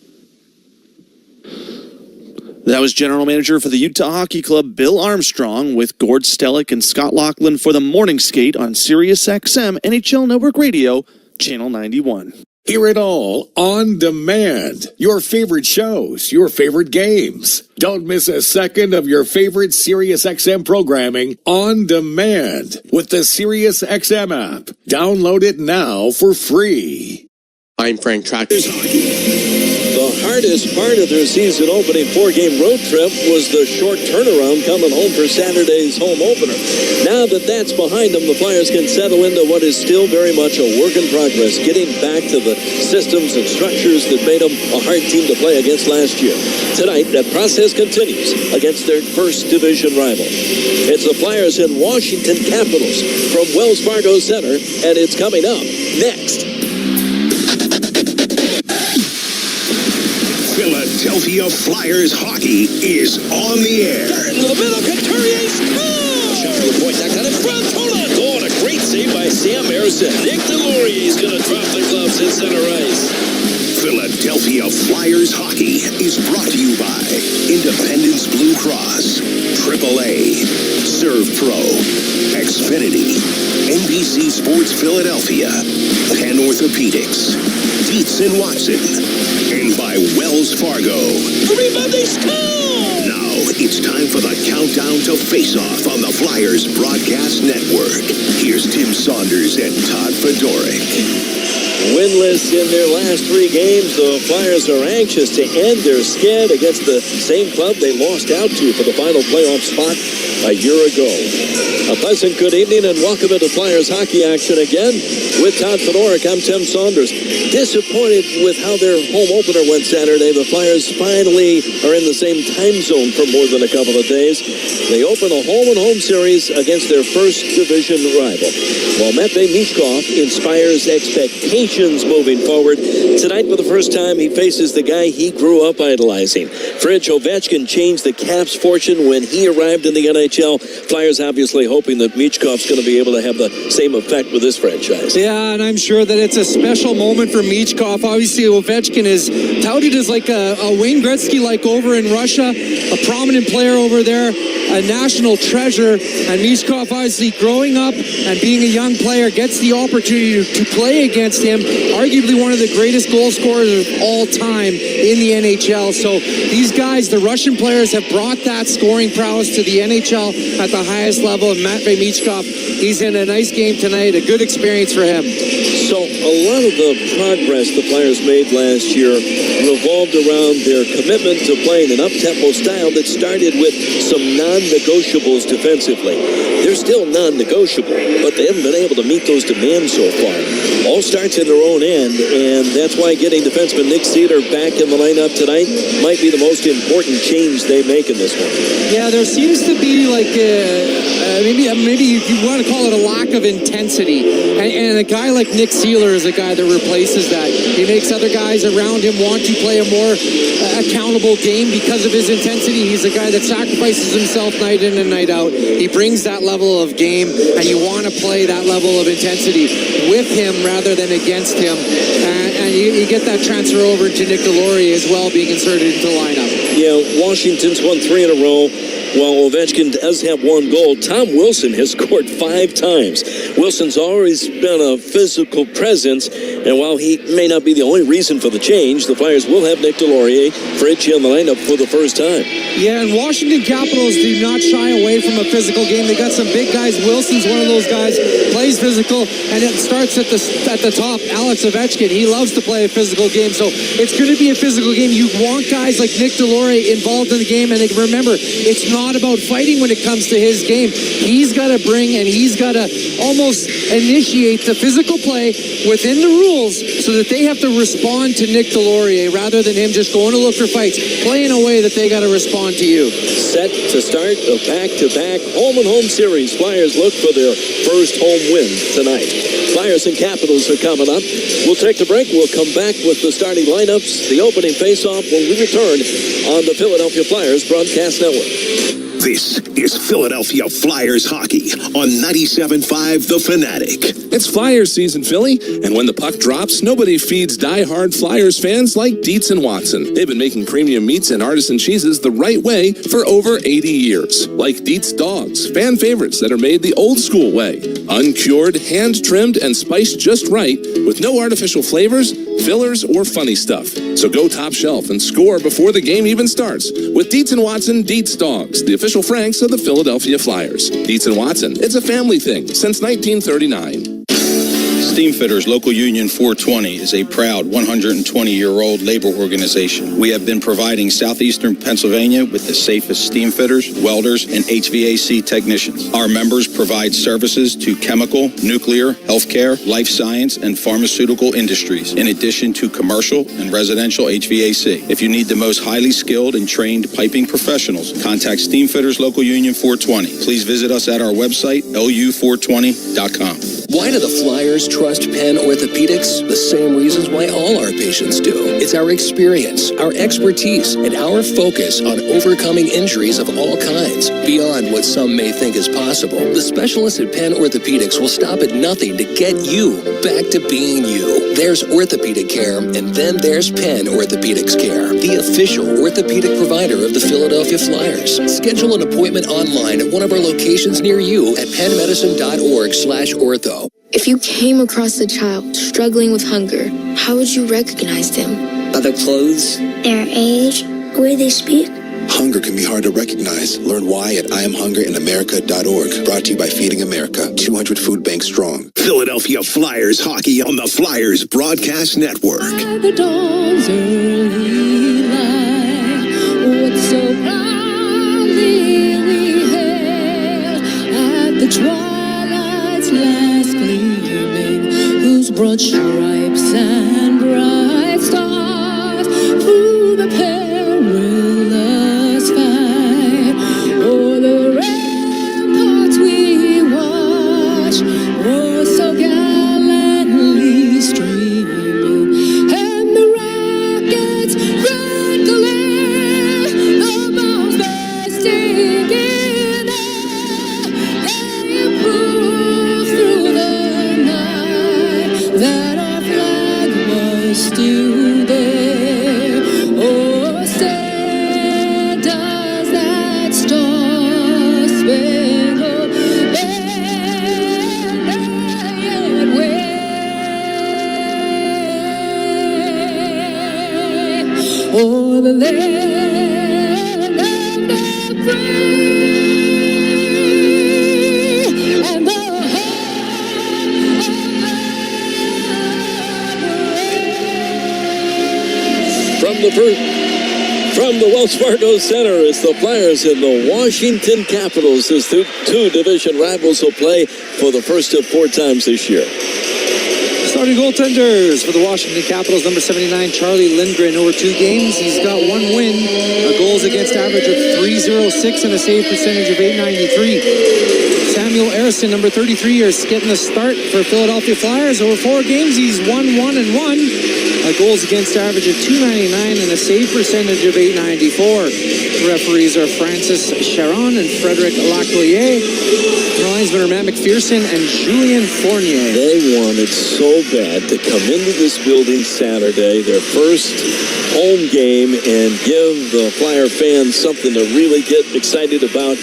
That was General Manager for the Utah Hockey Club, Bill Armstrong, with Gord Stellick and Scott Laughlin for the morning skate on SiriusXM NHL Network Radio, Channel 91. Hear it all on demand. Your favorite shows, your favorite games. Don't miss a second of your favorite SiriusXM programming on demand with the SiriusXM app. Download it now for free. I'm Frank Tractor. The hardest part of their season opening 4-game road trip was the short turnaround coming home for Saturday's home opener. Now that that's behind them, the Flyers can settle into what is still very much a work in progress, getting back to the systems and structures that made them a hard team to play against last year. Tonight, that process continues against their first division rival. It's the Flyers and Washington Capitals from Wells Fargo Center, and it's coming up next. Philadelphia Flyers hockey is on the air. Into the middle, Couturier scores! Shot from the point, that got it. Front, hold on. Oh, and a great save by Sam Harrison. Nick Delorier is going to drop the gloves at center ice. Philadelphia Flyers hockey is brought to you by Independence Blue Cross, AAA, Serve Pro, Xfinity, NBC Sports Philadelphia, Penn Orthopedics, Dietz & Watson, and by Wells Fargo. Everybody score! Now it's time for the countdown to face-off on the Flyers Broadcast Network. Here's Tim Saunders and Todd Fedoruk. Winless in their last 3 games, the Flyers are anxious to end their skid against the same club they lost out to for the final playoff spot a year ago. A pleasant good evening and welcome into Flyers hockey action again. With Todd Fedoruk, I'm Tim Saunders. Disappointed with how their home opener went Saturday. The Flyers finally are in the same time zone for more than a couple of days. They open a home-and-home series against their first division rival. While Matvei Michkov inspires expectations moving forward, tonight for the first time he faces the guy he grew up idolizing. Fridge Ovechkin changed the Caps' fortune when he arrived in the NHL. Flyers obviously hoping that Michkov's going to be able to have the same effect with this franchise. Yeah, and I'm sure that it's a special moment for Michkov. Obviously, Ovechkin is touted as like a Wayne Gretzky-like over in Russia, a prominent player over there, a national treasure. And Michkov, obviously, growing up and being a young player, gets the opportunity to play against him, arguably one of the greatest goal scorers of all time in the NHL. So these guys, the Russian players, have brought that scoring prowess to the NHL at the highest level. And Matvei Michkov, he's in a nice game tonight, a good experience for him. So a lot of the progress the Flyers made last year revolved around their commitment to playing an up-tempo style that started with some non-negotiables defensively. They're still non-negotiable, but they haven't been able to meet those demands so far. All starts in their own end, and that's why getting defenseman Nick Seeler back in the lineup tonight might be the most important change they make in this one. Yeah, there seems to be like maybe you want to call it a lack of intensity, and a guy like Nick Seeler is a guy that replaces that. He makes other guys around him want to play a more accountable game because of his intensity. He's a guy that sacrifices himself night in and night out. He brings that level of game, and you want to play that level of intensity with him rather than against him. And you get that transfer over to Nick Delorier as well, being inserted into the lineup. Yeah, Washington's won 3 in a row. While Ovechkin does have 1 goal, Tom Wilson has scored 5 times. Wilson's always been a physical presence, and while he may not be the only reason for the change, the Flyers will have Nick Delorier Fridge in the lineup for the first time. Yeah, and Washington Capitals do not shy away from a physical game. They got some big guys. Wilson's one of those guys, plays physical, and it starts at the top. Alex Ovechkin, he loves to play a physical game, so it's going to be a physical game. You want guys like Nick Delorier involved in the game, and remember, it's not about fighting when it comes to his game. He's got to bring and he's got to almost initiate the physical play within the rules so that they have to respond to Nick Delorier rather than him just going to look for fights. Play in a way that they got to respond to you. Set to start a back-to-back home-and-home series. Flyers look for their first home win tonight. Flyers and Capitals are coming up. We'll take the break. We'll come back with the starting lineups, the opening face-off when we return on the Philadelphia Flyers Broadcast Network. This is Philadelphia Flyers hockey on 97.5 The Fanatic. It's Flyers season, Philly, and when the puck drops, nobody feeds die-hard Flyers fans like Dietz & Watson. They've been making premium meats and artisan cheeses the right way for over 80 years. Like Dietz Dogs, fan favorites that are made the old-school way. Uncured, hand-trimmed, and spiced just right with no artificial flavors, fillers, or funny stuff. So go top shelf and score before the game even starts with Dietz & Watson Dietz Dogs, the official Franks of the Philadelphia Flyers. Dietz & Watson, it's a family thing since 1939. Steamfitters Local Union 420 is a proud 120-year-old labor organization. We have been providing southeastern Pennsylvania with the safest steamfitters, welders, and HVAC technicians. Our members provide services to chemical, nuclear, healthcare, life science, and pharmaceutical industries, in addition to commercial and residential HVAC. If you need the most highly skilled and trained piping professionals, contact Steamfitters Local Union 420. Please visit us at our website, lu420.com. Why do the Flyers trust Penn Orthopedics? The same reasons why all our patients do. It's our experience, our expertise, and our focus on overcoming injuries of all kinds, beyond what some may think is possible. The specialists at Penn Orthopedics will stop at nothing to get you back to being you. There's orthopedic care, and then there's Penn Orthopedics Care, the official orthopedic provider of the Philadelphia Flyers. Schedule an appointment online at one of our locations near you at pennmedicine.org/ortho. If you came across a child struggling with hunger, how would you recognize them? By their clothes, Their age, the way they speak. Hunger can be hard to recognize. Learn why at IamHungerInAmerica.org. Brought to you by Feeding America. 200 food banks strong. Philadelphia Flyers hockey on the Flyers Broadcast Network. The dawn's early light, what so proudly we hailed at the twilight's last gleaming, whose broad stripes and bright stars through the perilous fight o'er the ramparts we watched was so gallantly streaming, and the rockets' red glare, the bombs bursting in air, they proved through the night that our flag was still there. Oh, say does that star-spangled banner wave o'er the land of the free and the From the Wells Fargo Center, it's the Flyers and the Washington Capitals as the two division rivals will play for the first of 4 times this year. Starting goaltenders for the Washington Capitals, number 79, Charlie Lindgren. Over 2 games, he's got 1 win, a goals against average of .306 and a save percentage of .893. Samuel Ersson, number 33, is getting the start for Philadelphia Flyers. Over 4 games, he's 1-1-1. A goals against average of .299 and a save percentage of .894. The referees are Francis Charon and Frederic Lacroix. The linesmen are Matt McPherson and Julien Fournier. They wanted so bad to come into this building Saturday, their first home game, and give the Flyer fans something to really get excited about.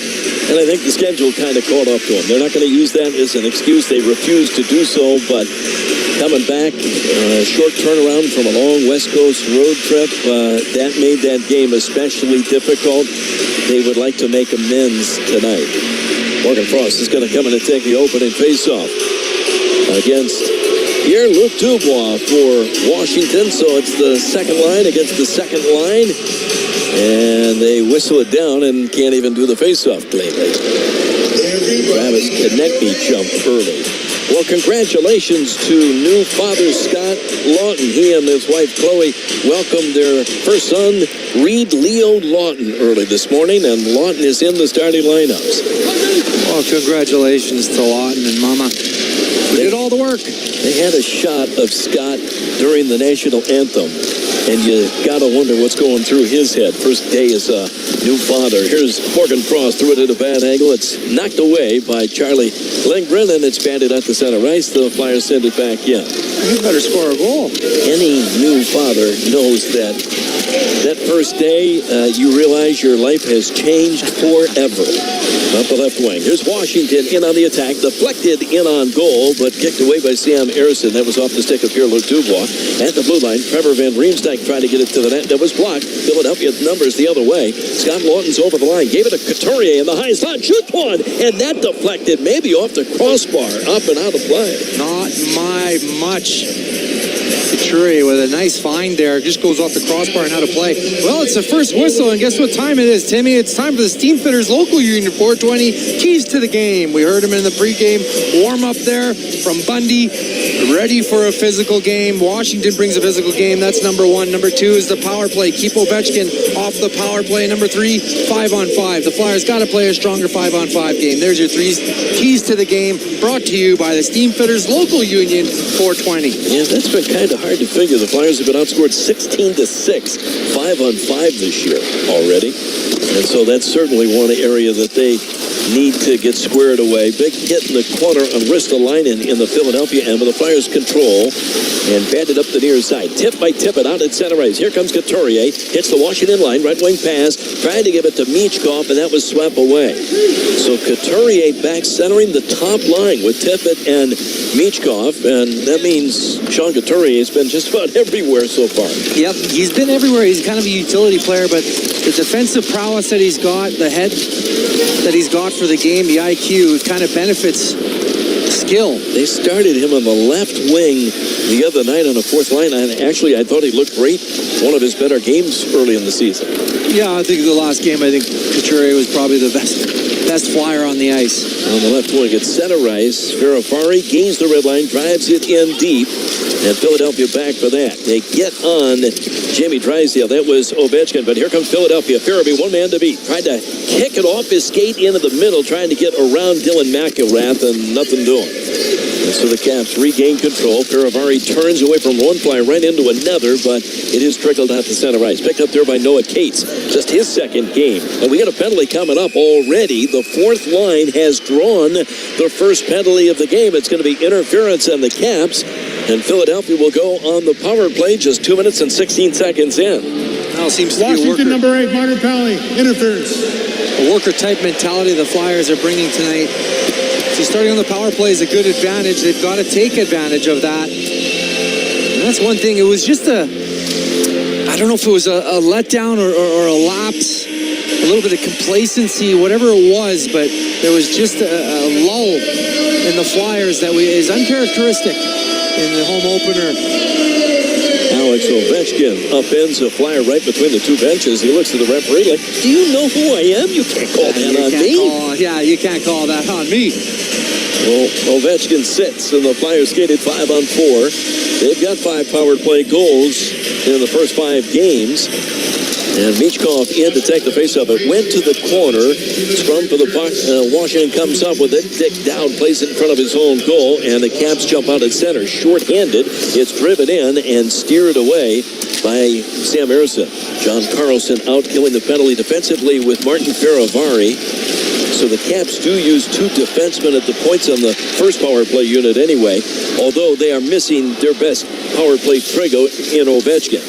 And I think the schedule kind of caught up to them. They're not going to use that as an excuse. They refuse to do so, but coming back, short turnaround from a long West Coast road trip, that made that game especially difficult. They would like to make amends tonight. Morgan Frost is going to come in and take the opening faceoff against Pierre-Luc Dubois for Washington. So it's the second line against the second line. And they whistle it down and can't even do the faceoff cleanly. Travis Konechny jumped early. Well, congratulations to new father Scott Lawton. He and his wife Chloe welcomed their first son, Reed Leo Lawton, early this morning, and Lawton is in the starting lineups. Well, congratulations to Lawton and Mama. They did all the work. They had a shot of Scott during the national anthem, and you got to wonder what's going through his head. First day as a new father. Here's Morgan Frost, threw it at a bad angle. It's knocked away by Charlie Lindgren, and it's batted at the center ice. The Flyers send it back in. He better score a goal. Any new father knows that first day, you realize your life has changed forever. Up the left wing. Here's Washington in on the attack. Deflected in on goal, but kicked away by Sam Ersson. That was off the stick of Pierre-Luc Dubois. At the blue line, Trevor Van Riemsdyk tried to get it to the net. That was blocked. Philadelphia's numbers the other way. Scott Lawton's over the line. Gave it to Couturier in the high slot. Shoots one. And that deflected maybe off the crossbar. Up and out of play. Not my much. Couturier with a nice find there. Just goes off the crossbar and out of play. Well, it's the first whistle, and guess what time it is, Timmy? It's time for the Steamfitters Local Union 420 keys to the game. We heard him in the pregame warm-up there from Bundy. Ready for a physical game. Washington brings a physical game. That's number one. Number two is the power play. Keep Ovechkin off the power play. Number three, 5-on-5. The Flyers got to play a stronger 5-on-5 game. There's your three keys to the game, brought to you by the Steamfitters Local Union 420. Yeah, that's been kind of hard to figure. The Flyers have been outscored 16-6, 5-on-5 this year already. And so that's certainly one area that they need to get squared away. Big hit in the corner on Ristolainen in the Philadelphia end, but the Flyers control and batted up the near side. Tip by Tippett out at center ice. Here comes Couturier. Hits the Washington line. Right wing pass. Tried to give it to Michkov, and that was swept away. So Couturier back centering the top line with Tippett and Michkov, and that means Sean Couturier has been just about everywhere so far. Yep, he's been everywhere. He's kind of a utility player, but the defensive prowess that he's got, the head that he's got for the game, the IQ, kind of benefits skill. They started him on the left wing the other night on the fourth line, and actually I thought he looked great. One of his better games early in the season. Yeah, I think the last game, I think Couturier was probably the best Flyer on the ice. On the left wing at center ice, Ferrafari gains the red line, drives it in deep, and Philadelphia back for that. They get on Jamie Drysdale. That was Ovechkin, but here comes Philadelphia. Farabee, one man to beat. Tried to kick it off his skate into the middle, trying to get around Dylan McIlrath, and nothing doing. And so the Caps regain control. Ferrafari turns away from one Flyer right into another, but it is trickled out to center ice. Picked up there by Noah Cates. Just his second game. And we got a penalty coming up already. The fourth line has drawn the first penalty of the game. It's going to be interference on the Caps. And Philadelphia will go on the power play just 2 minutes and 16 seconds in. Now seems to be a worker. Number 8, Martin Pelly, interference. A worker-type mentality the Flyers are bringing tonight. So starting on the power play is a good advantage. They've got to take advantage of that. And that's one thing. It was just I don't know if it was a letdown or a lapse, a little bit of complacency, whatever it was, but there was just a lull in the Flyers that is uncharacteristic in the home opener. Alex Ovechkin upends a Flyer right between the two benches. He looks at the referee like, do you know who I am? You can't call that on me. You can't call that on me. Well, Ovechkin sits, and the Flyers skated 5-on-4. They've got 5 power play goals in the first 5 games. And Michkov in to take the faceoff. It went to the corner. Scrum for the puck. Washington comes up with it. Dick Dowd plays it in front of his own goal. And the Caps jump out at center. Short-handed. It's driven in and steered away by Sam Ersson. John Carlson out killing the penalty defensively with Martin Ferravari. So the Caps do use 2 defensemen at the points on the first power play unit anyway. Although they are missing their best power play trigger in Ovechkin.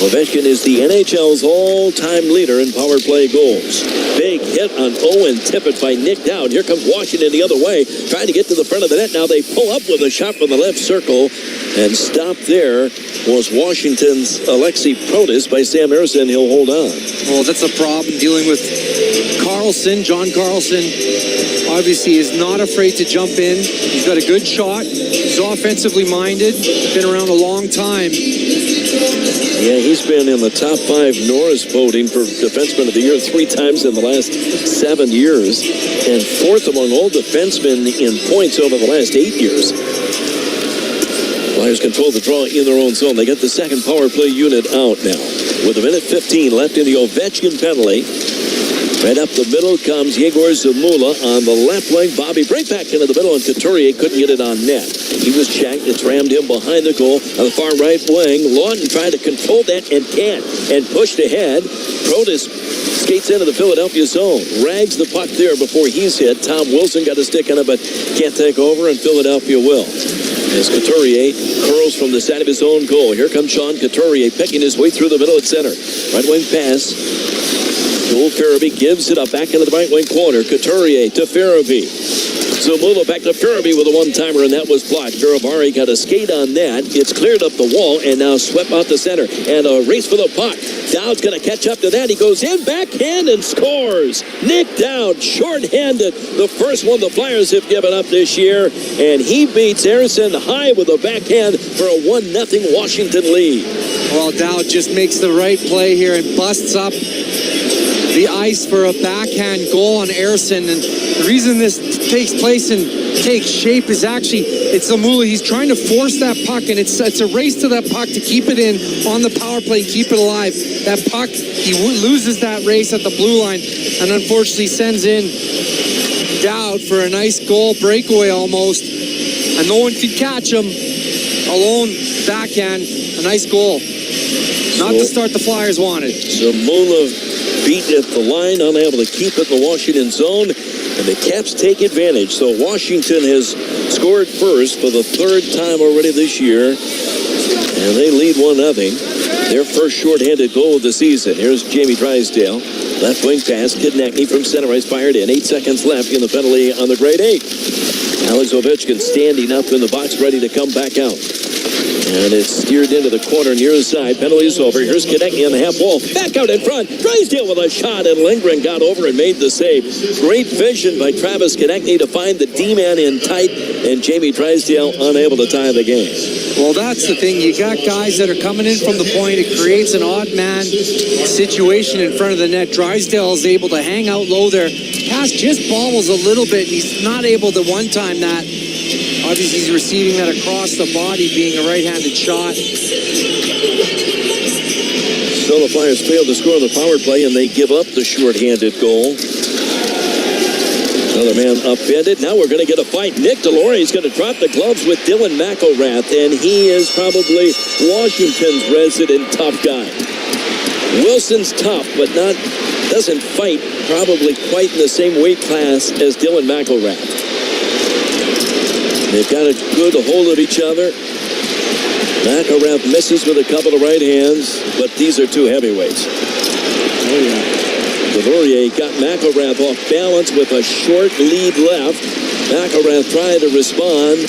Ovechkin is the NHL's all-time leader in power play goals. Big hit on Owen Tippett by Nick Dowd. Here comes Washington the other way, trying to get to the front of the net. Now they pull up with a shot from the left circle, and stopped there was Washington's Alexei Protas by Sam Ersson. He'll hold on. Well, that's a problem dealing with Carlson. John Carlson obviously is not afraid to jump in. He's got a good shot. He's offensively minded. Been around a long time. Yeah, he's been in the top 5 Norris voting for Defenseman of the Year 3 times in the last 7 years, and 4th among all defensemen in points over the last 8 years. Flyers control the draw in their own zone. They got the second power play unit out now. With 1:15 left in the Ovechkin penalty. Right up the middle comes Yegor Zamula on the left wing. Bobby right back into the middle, and Couturier couldn't get it on net. He was checked. It's rammed him behind the goal on the far right wing. Lawton tried to control that and can't, and pushed ahead. Protas skates into the Philadelphia zone. Rags the puck there before he's hit. Tom Wilson got a stick on it, but can't take over, and Philadelphia will. As Couturier curls from the side of his own goal. Here comes Sean Couturier picking his way through the middle at center. Right wing pass. Joel Farabee gives it up back into the right wing corner. Couturier to Farabee. Zamula back to Faraby with a one-timer, and that was blocked. Garibari got a skate on that. It's cleared up the wall and now swept out the center. And a race for the puck. Dowd's going to catch up to that. He goes in, backhand, and scores. Nick Dowd, short-handed. The first one the Flyers have given up this year. And he beats Harrison high with a backhand for a 1-0 Washington lead. Well, Dowd just makes the right play here and busts up the ice for a backhand goal on Harrison. And the reason this takes place and takes shape is actually it's Zamula. He's trying to force that puck, and it's a race to that puck to keep it in on the power play and keep it alive. That puck, he loses that race at the blue line and unfortunately sends in Dowd for a nice goal breakaway almost, and no one could catch him. Alone backhand, a nice goal. Not the start the Flyers wanted. Zamula beat at the line, unable to keep it in the Washington zone, and the Caps take advantage. So Washington has scored first for the third time already this year, and they lead 1-0. Their first shorthanded goal of the season. Here's Jamie Drysdale. Left wing pass, Konechny from center ice fired in. 8 seconds left in the penalty on the grade 8. Alex Ovechkin standing up in the box, ready to come back out. And it's steered into the corner near the side. Penalty is over. Here's Konechny on the half wall. Back out in front. Drysdale with a shot, and Lindgren got over and made the save. Great vision by Travis Konechny to find the D-man in tight, and Jamie Drysdale unable to tie the game. Well, that's the thing. You got guys that are coming in from the point. It creates an odd man situation in front of the net. Drysdale is able to hang out low there. Pass just bobbles a little bit. He's not able to one-time that. Obviously, he's receiving that across the body, being a right-handed shot. So the Flyers failed to score on the power play, and they give up the short-handed goal. Another man upended. Now we're going to get a fight. Nick Delory is going to drop the gloves with Dylan McElrath, and he is probably Washington's resident tough guy. Wilson's tough, but doesn't fight probably quite in the same weight class as Dylan McElrath. They've got a good hold of each other. McElrath misses with a couple of right hands, but these are two heavyweights. Oh, yeah. Delorier got McElrath off balance with a short lead left. McElrath tried to respond.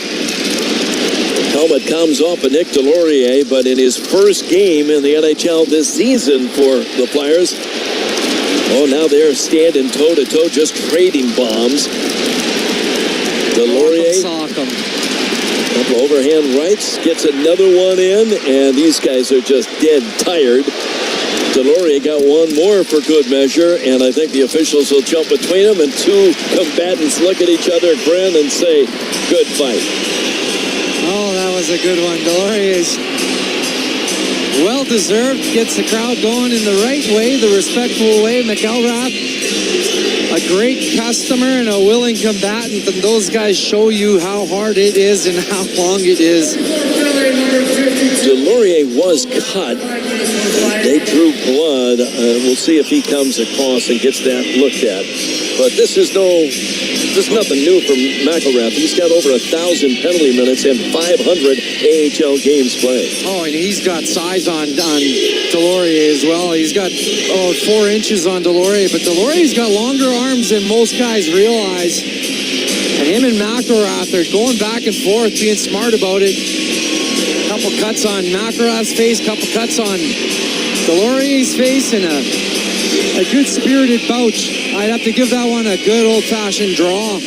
Helmet comes off of Nick Delorier, but in his first game in the NHL this season for the Flyers, now they're standing toe-to-toe, just trading bombs. Delorier, couple overhand rights, gets another one in, and these guys are just dead tired. Delorier got one more for good measure, and I think the officials will jump between them, and two combatants look at each other, grin, and say, good fight. Oh, that was a good one. Delorier's well-deserved, gets the crowd going in the right way, the respectful way. McElrath, a great customer and a willing combatant, and those guys show you how hard it is and how long it is. Delorier was cut. They drew blood. We'll see if he comes across and gets that looked at. But this is nothing new from McElrath. He's got over 1,000 penalty minutes and 500 AHL games played. Oh, and he's got size on Delorier as well. He's got 4 inches on Delorier, but Delorier's got longer arms than most guys realize. And him and McElrath are going back and forth, being smart about it. Couple cuts on McElrath's face, couple cuts on Delorier's face, and a good spirited bout. I'd have to give that one a good old-fashioned draw.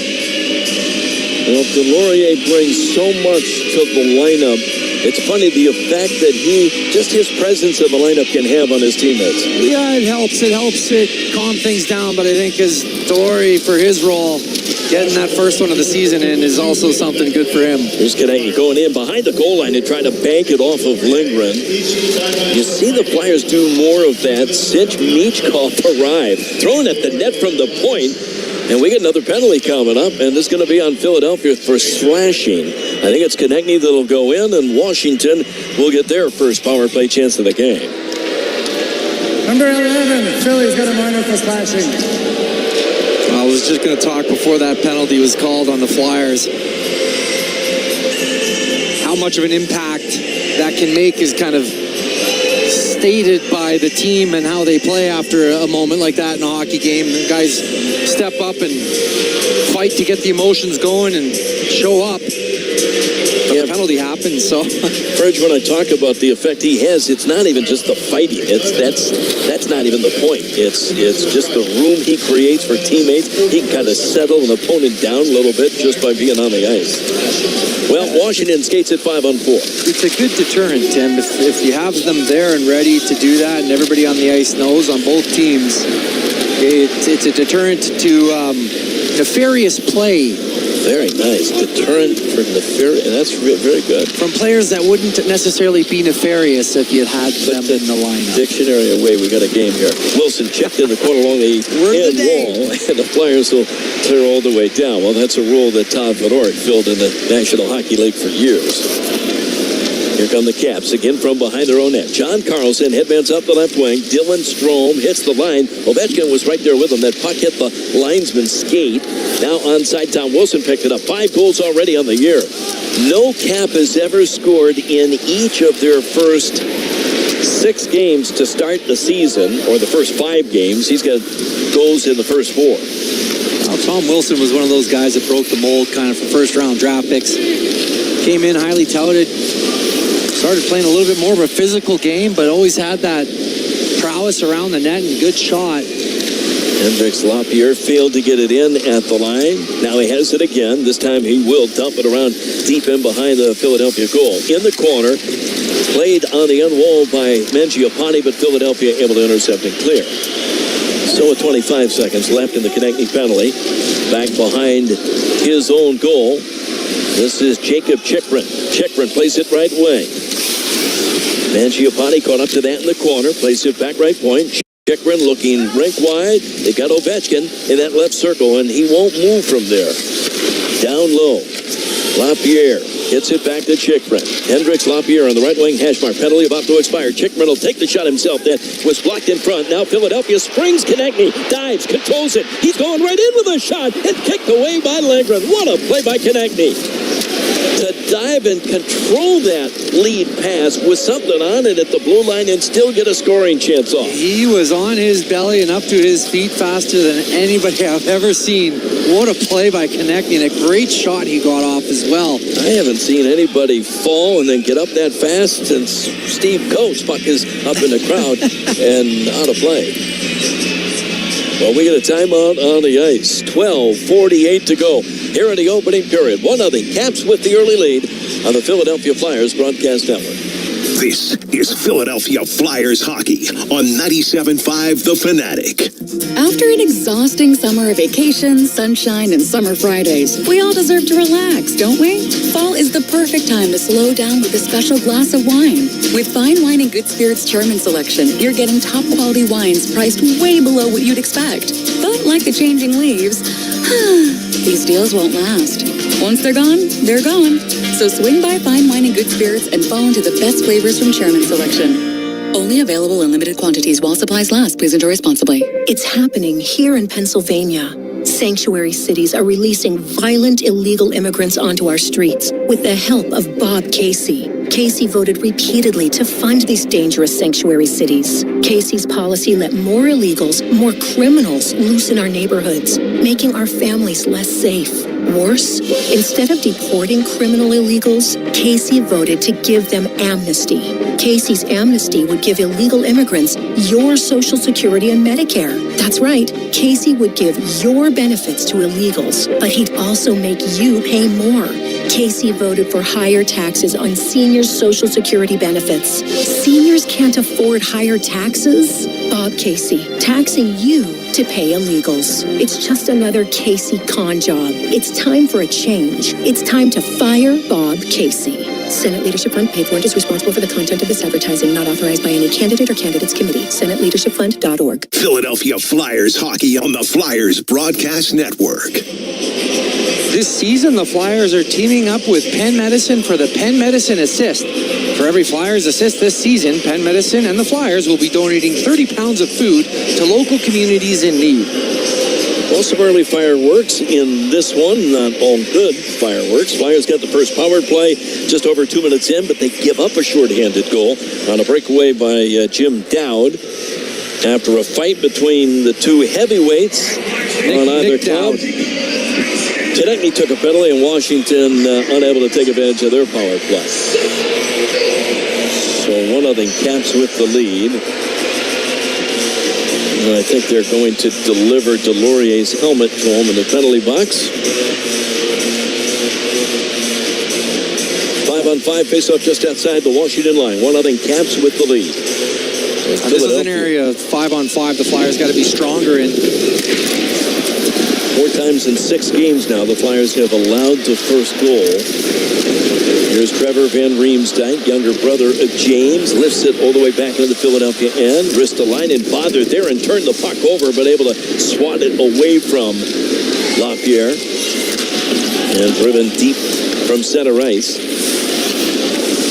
Well, Delorier brings so much to the lineup. It's funny the effect that his presence in the lineup can have on his teammates. Yeah, it helps. It helps it calm things down, but I think as Delorier, for his role, getting that first one of the season in is also something good for him. Here's Konechny going in behind the goal line to try to bank it off of Lindgren. You see the Flyers do more of that. Sinch Michkov arrived, thrown at the net from the point. And we get another penalty coming up, and this is going to be on Philadelphia for slashing. I think it's Konechny that'll go in, and Washington will get their first power play chance of the game. Number 11, Philly's got a minor for slashing. I was just going to talk before that penalty was called on the Flyers. How much of an impact that can make is kind of stated by the team and how they play after a moment like that in a hockey game. The guys step up and fight to get the emotions going and show up. But the penalty happens, so. Fridge, when I talk about the effect he has, it's not even just the fighting. That's not even the point. It's just the room he creates for teammates. He can kind of settle an opponent down a little bit just by being on the ice. Well, Washington skates at 5-on-4. It's a good deterrent, Tim. If you have them there and ready to do that, and everybody on the ice knows on both teams, it's a deterrent to nefarious play. Very nice. Deterrent for nefarious. That's very good. From players that wouldn't necessarily be nefarious if you had them in the lineup. Dictionary away. We got a game here. Wilson checked in the corner along the end wall, and the Flyers will clear all the way down. Well, that's a rule that Todd Fedoruk filled in the National Hockey League for years. Here come the Caps again from behind their own net. John Carlson headbands up the left wing. Dylan Strome hits the line. Ovechkin was right there with him. That puck hit the linesman's skate. Now onside, Tom Wilson picked it up. 5 goals already on the year. No Cap has ever scored in each of their first 6 games to start the season, or the first 5 games. He's got goals in the first 4. Well, Tom Wilson was one of those guys that broke the mold kind of for first-round draft picks. Came in highly touted. Started playing a little bit more of a physical game, but always had that prowess around the net and good shot. Hendricks Lapierre failed to get it in at the line. Now he has it again. This time he will dump it around deep in behind the Philadelphia goal. In the corner, played on the end wall by Mangiapane, but Philadelphia able to intercept and clear. So with 25 seconds left in the Konechny penalty, back behind his own goal, this is Jacob Chychrun. Chychrun plays it right wing. Mangiapane caught up to that in the corner, plays it back right point. Chychrun looking rink wide. They got Ovechkin in that left circle, and he won't move from there. Down low. Lapierre gets it back to Chychrun. Hendricks Lapierre on the right wing hash mark. Penalty about to expire. Chychrun will take the shot himself. That was blocked in front. Now Philadelphia springs Konechny. Dives, controls it. He's going right in with a shot and kicked away by Lindgren. What a play by Konechny. To dive and control that lead pass with something on it at the blue line and still get a scoring chance off. He was on his belly and up to his feet faster than anybody I've ever seen. What a play by Konechny, and a great shot he got off as well. I haven't seen anybody fall and then get up that fast since Steve Coates. Puck is up in the crowd and out of play. Well, we get a timeout on the ice. 12:48 to go here in the opening period. 1-0. Caps with the early lead on the Philadelphia Flyers broadcast network. This is Philadelphia Flyers hockey on 97.5 The Fanatic. After an exhausting summer of vacations, sunshine, and summer Fridays, we all deserve to relax, don't we? Fall is the perfect time to slow down with a special glass of wine. With Fine Wine and Good Spirits Chairman Selection, you're getting top quality wines priced way below what you'd expect. But like the changing leaves, these deals won't last. Once they're gone, they're gone. So swing by Fine Wine and Good Spirits and fall into the best flavors from Chairman Selection. Only available in limited quantities while supplies last. Please enjoy responsibly. It's happening here in Pennsylvania. Sanctuary cities are releasing violent illegal immigrants onto our streets with the help of Bob Casey. Casey voted repeatedly to fund these dangerous sanctuary cities. Casey's policy let more illegals, more criminals loose in our neighborhoods, making our families less safe. Worse, instead of deporting criminal illegals, Casey voted to give them amnesty. Casey's amnesty would give illegal immigrants your Social Security and Medicare. That's right, Casey would give your benefits to illegals, but he'd also make you pay more. Casey voted for higher taxes on seniors' Social Security benefits. Seniors can't afford higher taxes? Bob Casey, taxing you to pay illegals. It's just another Casey con job. It's time for a change. It's time to fire Bob Casey. Senate Leadership Fund paid for and is responsible for the content of this advertising, not authorized by any candidate or candidates committee. SenateLeadershipFund.org. Philadelphia Flyers hockey on the Flyers Broadcast Network. This season, the Flyers are teaming up with Penn Medicine for the Penn Medicine Assist. For every Flyers assist this season, Penn Medicine and the Flyers will be donating 30 pounds of food to local communities in need. Well, some early fireworks in this one, not all good fireworks. Flyers got the first power play just over 2 minutes in, but they give up a shorthanded goal on a breakaway by Jim Dowd after a fight between the two heavyweights on either club. Konechny took a penalty, and Washington unable to take advantage of their power play. So 1-0 Caps with the lead. And I think they're going to deliver Delorier's helmet to him in the penalty box. 5-on-5 face-off just outside the Washington line. 1-0 Caps with the lead. This is an area of 5-on-5 the Flyers got to be stronger in. 4 times in 6 games now, the Flyers have allowed the first goal. Here's Trevor Van Riemsdyk, younger brother of James, lifts it all the way back into the Philadelphia end. Ristolainen bothered there and turned the puck over, but able to swat it away from LaPierre. And driven deep from center ice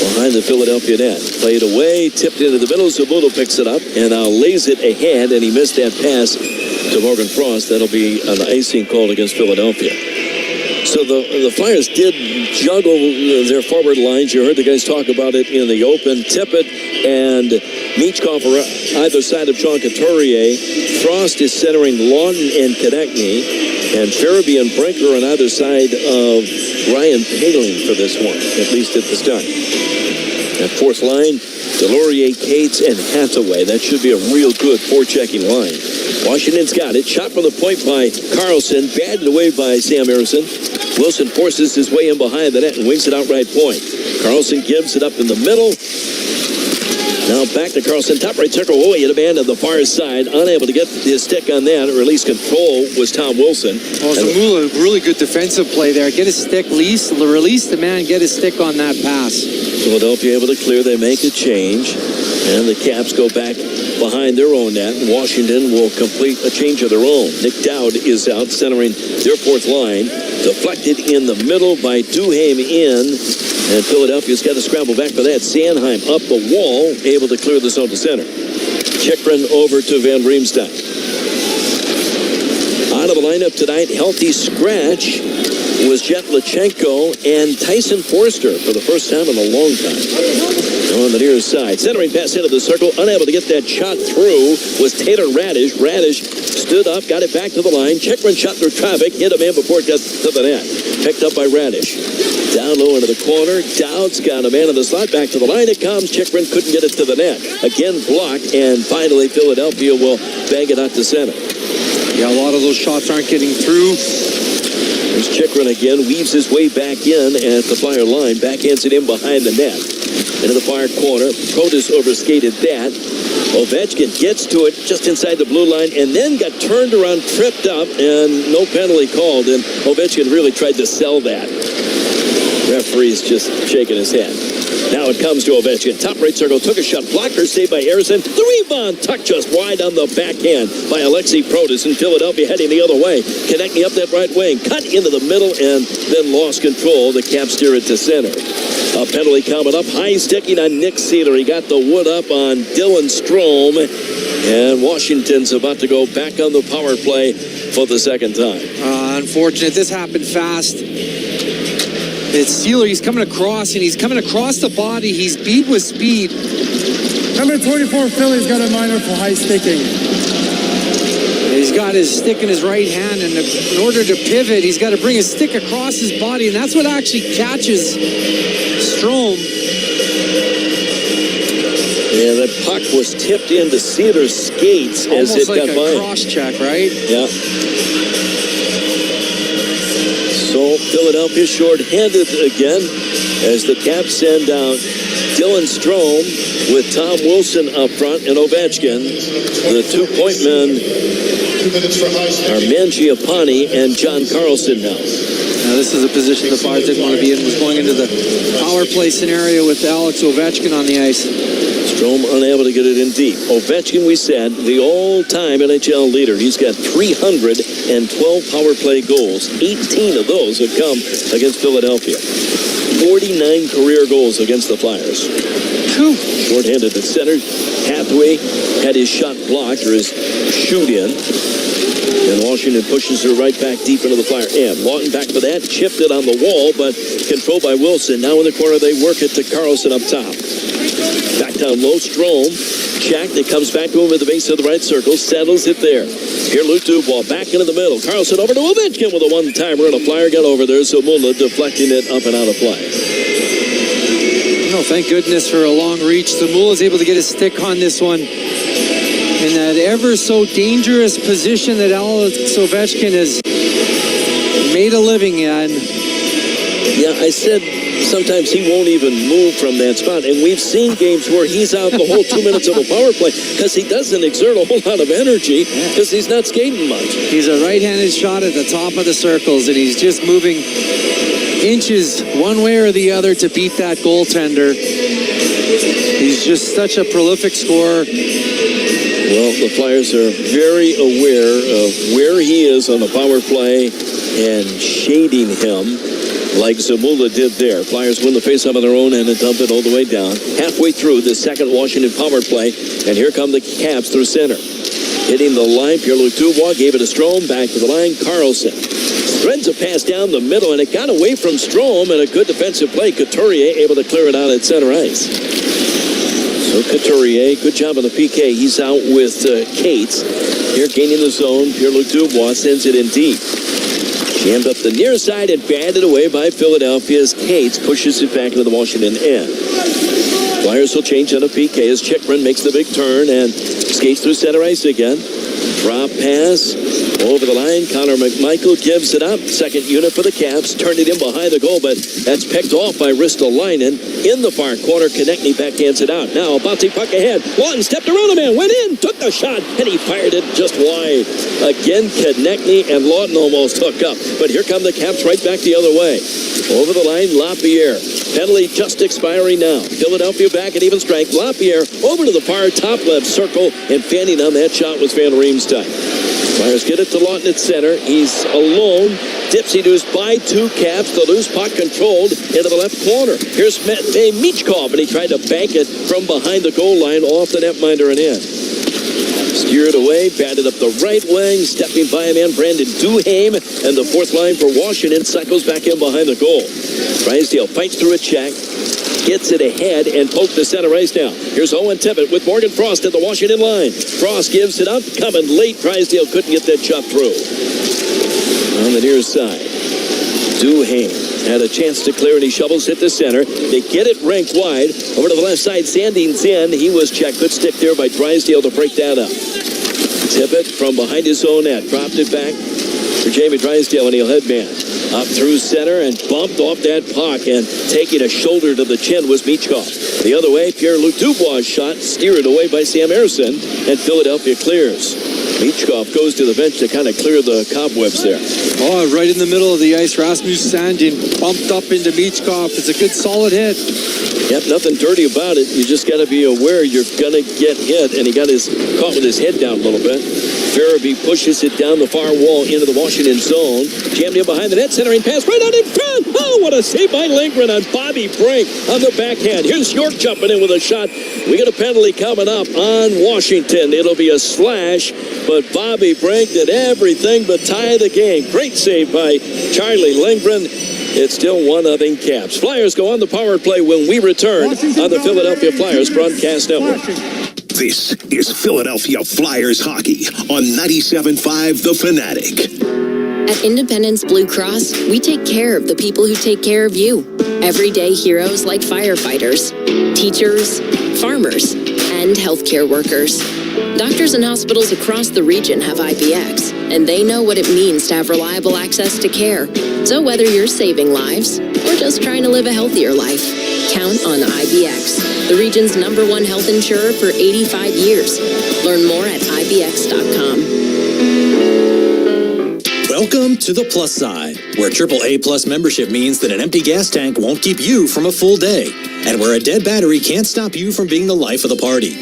behind the Philadelphia net. Played away, tipped into the middle. Zabuto picks it up and now lays it ahead, and he missed that pass to Morgan Frost. That'll be an icing called against Philadelphia. So the Flyers did juggle their forward lines. You heard the guys talk about it in the open. Tippett and Michkov are either side of John Couturier. Frost is centering Lawton and Konechny. And Farabee and Brinker on either side of Ryan Poehling for this one, at least at the start. That fourth line, Delorier, Cates, and Hathaway. That should be a real good forechecking line. Washington's got it. Shot from the point by Carlson. Batted away by Sam Ersson. Wilson forces his way in behind the net and wings it out right point. Carlson gives it up in the middle. Now back to Carlson. Top right circle. Oh, he hit a man on the far side. Unable to get his stick on that, or at least control, was Tom Wilson. Well, Zamula, really good defensive play there. Get his stick, release the man, get his stick on that pass. Philadelphia able to clear. They make a change. And the Caps go back behind their own net. Washington will complete a change of their own. Nick Dowd is out, centering their fourth line. Deflected in the middle by Duhaime in. And Philadelphia's got to scramble back for that. Sanheim up the wall, able to clear the zone to center. Chychrun over to Van Riemsdyk. Out of the lineup tonight, healthy scratch was Jet Lachenko and Tyson Forster for the first time in a long time. On the near side, centering pass into the circle, unable to get that shot through was Taylor Radish. Radish stood up, got it back to the line. Chychrun shot through traffic, hit a man before it got to the net. Picked up by Radish. Down low into the corner. Dowd's got a man in the slot. Back to the line it comes. Chychrun couldn't get it to the net. Again blocked, and finally Philadelphia will bang it out to center. Yeah, a lot of those shots aren't getting through. There's Chychrun again, weaves his way back in at the Flyer line. Backhands it in behind the net. Into the far corner. Protas overskated that. Ovechkin gets to it just inside the blue line and then got turned around, tripped up, and no penalty called. And Ovechkin really tried to sell that. Referee's just shaking his head. Now it comes to Ovechkin. Top right circle, took a shot, blocker saved by Ersson. The rebound tucked just wide on the backhand by Alexei Protas, and Philadelphia heading the other way. Connecting up that right wing, cut into the middle, and then lost control. The Caps steer it to center. A penalty coming up, high sticking on Nick Seeler. He got the wood up on Dylan Strome, and Washington's about to go back on the power play for the second time. Unfortunate. This happened fast. It's Seeler. He's coming across, and he's coming across the body. He's beat with speed. Number 24, Philly's got a minor for high sticking. He's got his stick in his right hand, and in order to pivot, he's got to bring his stick across his body, and that's what actually catches Strome. Yeah, that puck was tipped into Seeler's skates as it got by. Almost like a cross-check, right? Yeah. So Philadelphia short-handed again as the Caps send out Dylan Strome with Tom Wilson up front and Ovechkin. The 2-point men are Mangiapane and John Carlson now. Now this is a position the Flyers didn't want to be in. Was going into the power play scenario with Alex Ovechkin on the ice. Strome unable to get it in deep. Ovechkin, we said, the all-time NHL leader. He's got 312 power play goals. 18 of those have come against Philadelphia. 49 career goals against the Flyers. Short-handed at center. Hathaway had his shot blocked, or his shoot in. And Washington pushes her right back deep into the Flyer end. Lawton back for that, chipped it on the wall, but controlled by Wilson. Now in the corner, they work it to Carlson up top. Back down low, Strome. Check. It comes back to him at the base of the right circle. Settles it there. Pierre-Luc Dubois back into the middle. Carlson over to Ovechkin with a one-timer, and a Flyer got over there. So Mulla deflecting it up and out of play. Oh, thank goodness for a long reach. Zamula is able to get his stick on this one. In that ever so dangerous position that Alex Ovechkin has made a living in. Yeah, I said sometimes he won't even move from that spot. And we've seen games where he's out the whole 2 minutes of a power play because he doesn't exert a whole lot of energy because he's not skating much. He's a right-handed shot at the top of the circles, and he's just moving inches one way or the other to beat that goaltender. He's just such a prolific scorer. Well, the Flyers are very aware of where he is on the power play and shading him like Zamula did there. Flyers win the faceoff on their own end and dump it all the way down. Halfway through the second Washington power play, and here come the Caps through center. Hitting the line, Pierre-Luc Dubois gave it to Strome, back to the line, Carlson. Threads a pass down the middle, and it got away from Strome, and a good defensive play. Couturier able to clear it out at center ice. So Couturier, good job on the PK. He's out with Cates. Here gaining the zone, Pierre-Luc Dubois sends it in deep. Jammed up the near side and batted away by Philadelphia's Cates. Pushes it back into the Washington end. Flyers will change on a PK as Chickman makes the big turn and skates through center ice again. Drop pass over the line. Connor McMichael gives it up. Second unit for the Caps. Turned it in behind the goal, but that's picked off by Ristolainen. In the far corner, Konechny backhands it out. Now a bouncy puck ahead. Lawton stepped around a man, went in, took the shot, and he fired it just wide. Again, Konechny and Lawton almost hook up. But here come the Caps right back the other way. Over the line, Lapierre. Penalty just expiring now. Philadelphia back at even strength. Lapierre over to the far top left circle, and fanning on that shot was Van Riemsdyk. Flyers get it to Lawton at center. He's alone. Dipsy-doos by two Caps. The loose puck controlled into the left corner. Here's Matvei Michkov, and he tried to bank it from behind the goal line off the netminder and in. Steered away, batted up the right wing, stepping by a man, Brandon Duhaime, and the fourth line for Washington cycles back in behind the goal. Drysdale fights through a check, gets it ahead, and poked the center ice down. Here's Owen Tippett with Morgan Frost at the Washington line. Frost gives it up, coming late. Drysdale couldn't get that shot through. On the near side, Duhaime had a chance to clear, and he shovels it to center. They get it ranked wide. Over to the left side, Sandin's in. He was checked. Good stick there by Drysdale to break that up. Tippett from behind his own net. Dropped it back for Jamie Drysdale, and he'll headman. Up through center and bumped off that puck, and taking a shoulder to the chin was Michkov. The other way, Pierre-Luc Dubois' shot steered away by Sam Ersson, and Philadelphia clears. Michkov goes to the bench to kind of clear the cobwebs there. Oh, right in the middle of the ice, Rasmus Sandin bumped up into Michkov. It's a good solid hit. Yep, nothing dirty about it. You just got to be aware you're going to get hit, and he got caught with his head down a little bit. Farabee pushes it down the far wall into the Washington zone. Jammed in behind the net, centering pass right out in front. Oh, what a save by Lindgren on Bobby Brink on the backhand. Here's York jumping in with a shot. We got a penalty coming up on Washington. It'll be a slash, but Bobby Brink did everything but tie the game. Great save by Charlie Lindgren. It's still 1-0 Caps. Flyers go on the power play when we return on the Philadelphia Flyers broadcast network. This is Philadelphia Flyers hockey on 97.5 The Fanatic. At Independence Blue Cross, we take care of the people who take care of you. Everyday heroes like firefighters, teachers, farmers, and healthcare workers. Doctors and hospitals across the region have IBX, and they know what it means to have reliable access to care. So whether you're saving lives or just trying to live a healthier life, count on IBX, the region's #1 health insurer for 85 years. Learn more at IBX.com. Welcome to the plus side, where AAA Plus membership means that an empty gas tank won't keep you from a full day, and where a dead battery can't stop you from being the life of the party.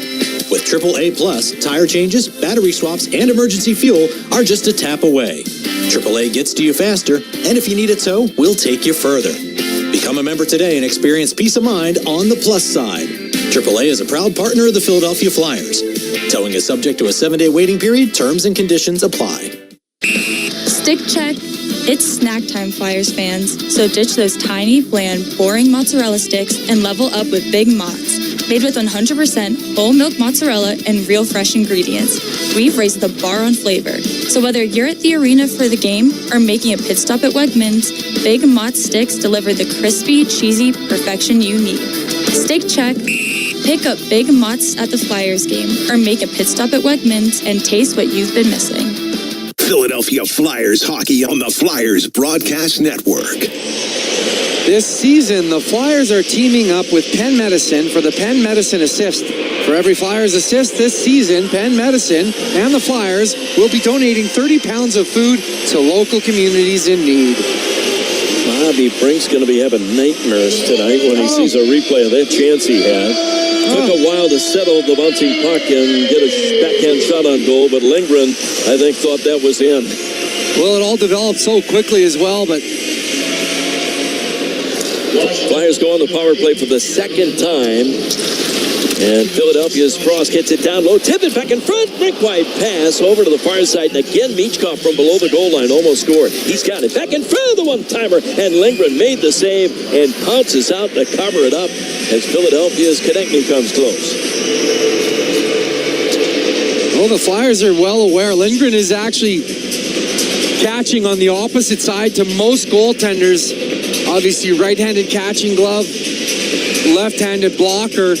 With AAA Plus, tire changes, battery swaps, and emergency fuel are just a tap away. AAA gets to you faster, and if you need a tow, we'll take you further. Become a member today and experience peace of mind on the plus side. AAA is a proud partner of the Philadelphia Flyers. Towing is subject to a 7-day waiting period. Terms and conditions apply. Stick check. It's snack time, Flyers fans. So ditch those tiny, bland, boring mozzarella sticks and level up with Big Mozz. Made with 100% whole milk mozzarella and real fresh ingredients. We've raised the bar on flavor. So whether you're at the arena for the game or making a pit stop at Wegmans, Big Mozz sticks deliver the crispy, cheesy perfection you need. Stick check. Pick up Big Mozz at the Flyers game or make a pit stop at Wegmans and taste what you've been missing. Philadelphia Flyers hockey on the Flyers Broadcast Network. This season, the Flyers are teaming up with Penn Medicine for the Penn Medicine Assist. For every Flyers assist this season, Penn Medicine and the Flyers will be donating 30 pounds of food to local communities in need. Bobby Brink's going to be having nightmares tonight when he sees a replay of that chance he had. Took a while to settle the bouncing puck and get a backhand shot on goal, but Lindgren, I think, thought that was in. Well, it all developed so quickly as well, but... Flyers go on the power play for the second time. And Philadelphia's Frost gets it down low. Tippett back in front. Rink wide pass over to the far side. And again, Michkov from below the goal line almost scored. He's got it back in front of the one-timer. And Lindgren made the save and pounces out to cover it up as Philadelphia's Konechny comes close. Well, the Flyers are well aware. Lindgren is actually catching on the opposite side to most goaltenders. Obviously, right-handed catching glove, left-handed blocker.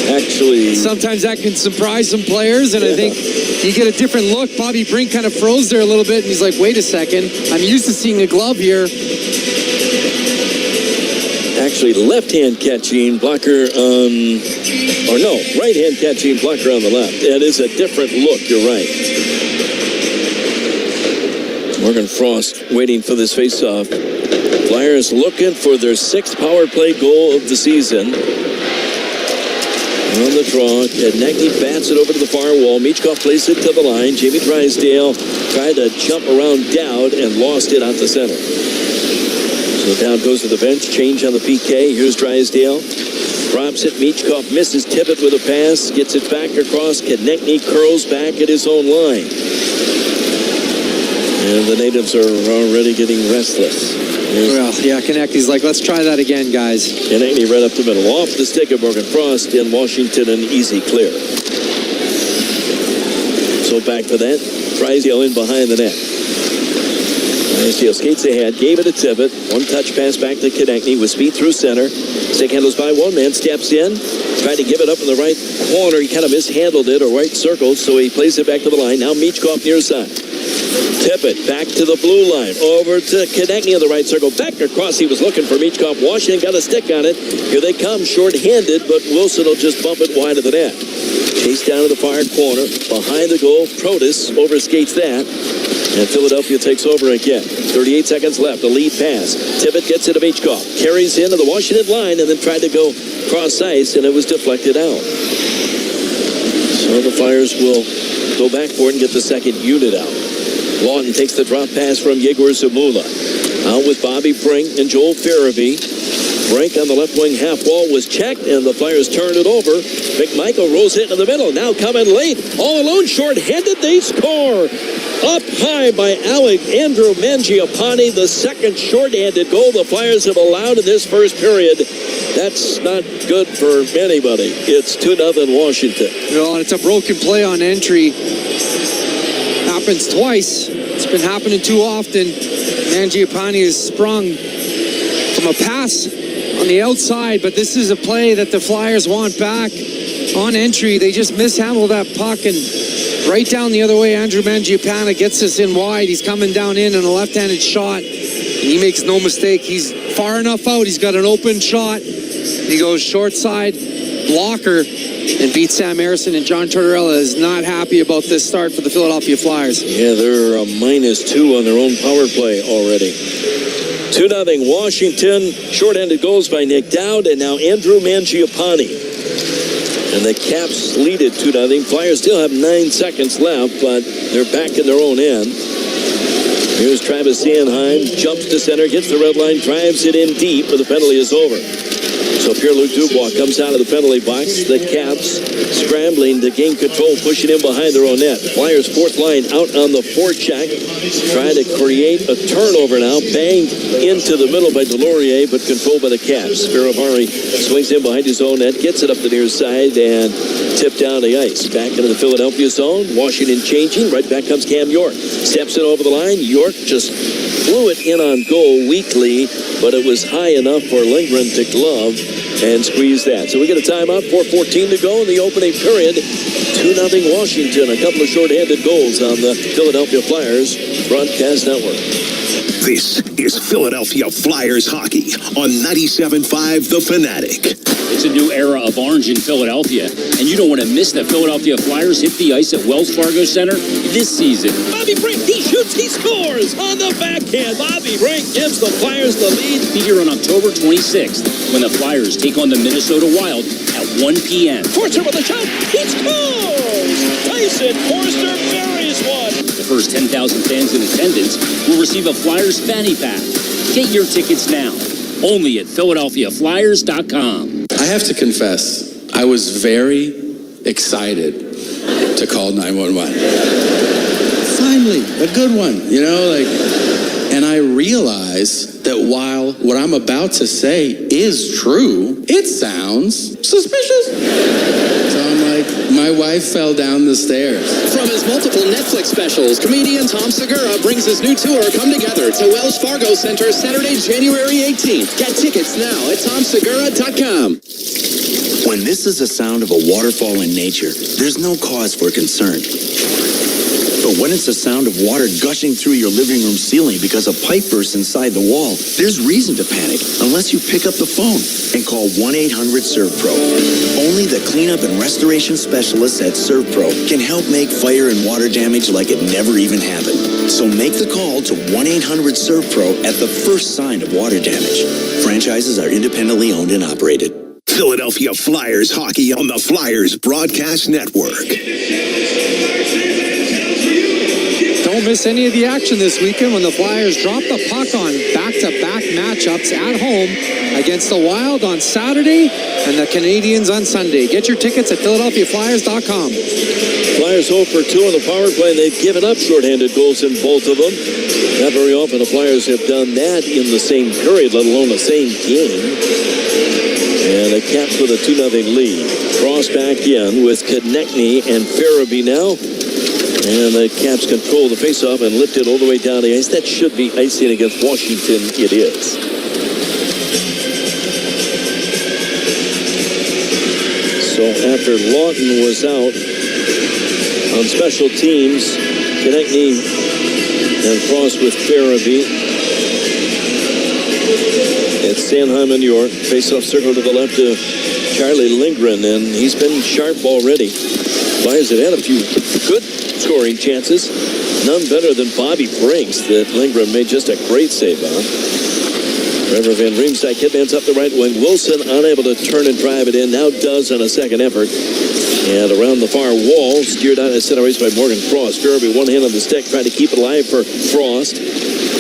Actually, sometimes that can surprise some players, and I think you get a different look. Bobby Brink kind of froze there a little bit, and he's like, wait a second, I'm used to seeing a glove here. Actually, left-hand catching blocker right-hand catching blocker on the left. It is a different look, you're right. Morgan Frost waiting for this face-off. Flyers looking for their 6th power play goal of the season. On the draw, Konechny bats it over to the far wall. Michkov plays it to the line. Jamie Drysdale tried to jump around Dowd and lost it out the center. So Dowd goes to the bench. Change on the PK. Here's Drysdale. Drops it. Michkov misses Tippett with a pass. Gets it back across. Konechny curls back at his own line. And the natives are already getting restless. Konechny's like, let's try that again, guys. Konechny right up the middle. Off the stick of Morgan Frost in Washington, an easy clear. So back for that. Drysdale in behind the net. Drysdale skates ahead, gave it to Tippett. One-touch pass back to Konechny with speed through center. Stick handles by one man, steps in. Tried to give it up in the right corner. He kind of mishandled it, or right circle, so he plays it back to the line. Now Michkov near side. Tippett back to the blue line. Over to Konechny in the right circle. Back across. He was looking for Michkov. Washington got a stick on it. Here they come, short-handed, but Wilson will just bump it wide of the net. Chase down to the far corner. Behind the goal, Protas overskates that. And Philadelphia takes over again. 38 seconds left. A lead pass. Tippett gets it to Michkov. Carries into the Washington line and then tried to go cross ice, and it was deflected out. So the Flyers will go back for it and get the second unit out. Lawton takes the drop pass from Yegor Zamula. Out with Bobby Brink and Joel Farabee. Brink on the left wing half wall was checked, and the Flyers turned it over. McMichael rolls it into the middle. Now coming late. All alone, short-handed. They score. Up high by Andrew Mangiapane. The second short-handed goal the Flyers have allowed in this first period. That's not good for anybody. It's 2-0 Washington. And it's a broken play on entry. Happens twice. It's been happening too often. Mangiapane is sprung from a pass on the outside, but this is a play that the Flyers want back on entry. They just mishandled that puck, and right down the other way, Andrew Mangiapane gets us in wide. He's coming down in on a left-handed shot, and he makes no mistake. He's far enough out. He's got an open shot. He goes short side, blocker, and beats Sam Harrison, and John Tortorella is not happy about this start for the Philadelphia Flyers. Yeah, they're a -2 on their own power play already. 2-0 Washington. Short-handed goals by Nick Dowd, and now Andrew Mangiapane. And the Caps lead it 2-0. Flyers still have 9 seconds left, but they're back in their own end. Here's Travis Sanheim, jumps to center, gets the red line, drives it in deep, but the penalty is over. So Pierre-Luc Dubois comes out of the penalty box. The Caps scrambling to gain control, pushing in behind their own net. Flyers fourth line out on the forecheck, trying to create a turnover now. Banged into the middle by Delorier, but controlled by the Caps. Spiravari swings in behind his own net, gets it up the near side, and tipped down the ice. Back into the Philadelphia zone. Washington changing. Right back comes Cam York. Steps it over the line. York just flew it in on goal weakly, but it was high enough for Lindgren to glove and squeeze that. So we get a timeout, 4:14 to go in the opening period. 2-0 Washington. A couple of shorthanded goals on the Philadelphia Flyers broadcast network. This is Philadelphia Flyers hockey on 97.5 The Fanatic. It's a new era of orange in Philadelphia, and you don't want to miss the Philadelphia Flyers hit the ice at Wells Fargo Center this season. Bobby Brink, he shoots, he scores on the backhand. Bobby Brink gives the Flyers the lead. Be here on October 26th when the Flyers take on the Minnesota Wild at 1 p.m. Forster with a shot, he scores! Tyson Forster buries one. The first 10,000 fans in attendance will receive a Flyers fanny pack. Get your tickets now, only at PhiladelphiaFlyers.com. I have to confess, I was very excited to call 911. Finally, a good one, and I realized that while what I'm about to say is true, it sounds suspicious. So I'm like, my wife fell down the stairs. From his multiple Netflix specials, comedian Tom Segura brings his new tour, Come Together, to Wells Fargo Center Saturday, January 18th. Get tickets now at TomSegura.com. When this is the sound of a waterfall in nature, there's no cause for concern. But when it's the sound of water gushing through your living room ceiling because a pipe burst inside the wall, there's reason to panic unless you pick up the phone and call 1-800-SERVPRO. Only the cleanup and restoration specialists at ServPro can help make fire and water damage like it never even happened. So make the call to 1-800-SERVPRO at the first sign of water damage. Franchises are independently owned and operated. Philadelphia Flyers hockey on the Flyers Broadcast Network. Don't miss any of the action this weekend when the Flyers drop the puck on back-to-back matchups at home against the Wild on Saturday and the Canadiens on Sunday. Get your tickets at PhiladelphiaFlyers.com. Flyers 0 for 2 on the power play, and they've given up shorthanded goals in both of them. Not very often the Flyers have done that in the same period, let alone the same game. And the Caps with a 2-0 lead. Cross back in with Konechny and Farabee now. And the Caps control the faceoff and lift it all the way down the ice. That should be icing against Washington. It is. So after Lawton was out on special teams, Konechny and Cross with Farabee. It's Sanheim and York. Faceoff circle to the left of Charlie Lindgren, and he's been sharp already. Flyers have had a few good scoring chances. None better than Bobby Brinks that Lindgren made just a great save on. Trevor Van Riemsdyk hitman's up the right wing. Wilson unable to turn and drive it in. Now does on a second effort. And around the far wall, steered out of center ice by Morgan Frost. Farabee one hand on the stick, trying to keep it alive for Frost.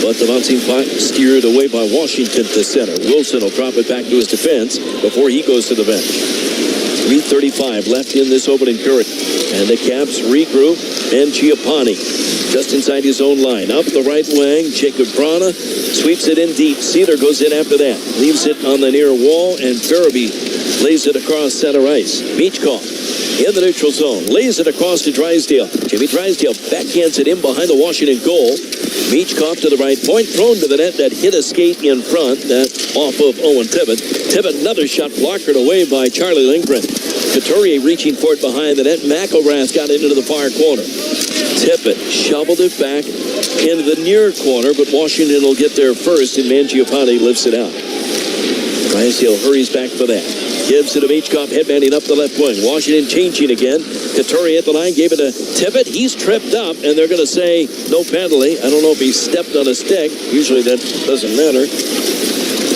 But the bouncing puck steered away by Washington to center. Wilson will drop it back to his defense before he goes to the bench. 3:35 left in this opening period. And the Caps regroup, and Chiappani just inside his own line. Up the right wing, Jacob Brana sweeps it in deep. Sealer goes in after that. Leaves it on the near wall, and Farabee lays it across center ice. Michkov in the neutral zone. Lays it across to Drysdale. Jimmy Drysdale backhands it in behind the Washington goal. Michkov to the right point, thrown to the net. That hit a skate in front. That off of Owen Tippett. Tippett, another shot blocked away by Charlie Lindgren. Couturier reaching for it behind the net. McElrath got into the far corner. Tippett shoveled it back into the near corner, but Washington will get there first, and Mangiapane lifts it out. Drysdale hurries back for that. Gives it to Michkov, headbanding up the left wing. Washington changing again. Couturier at the line, gave it to Tippett. He's tripped up, and they're going to say no penalty. I don't know if he stepped on a stick. Usually that doesn't matter.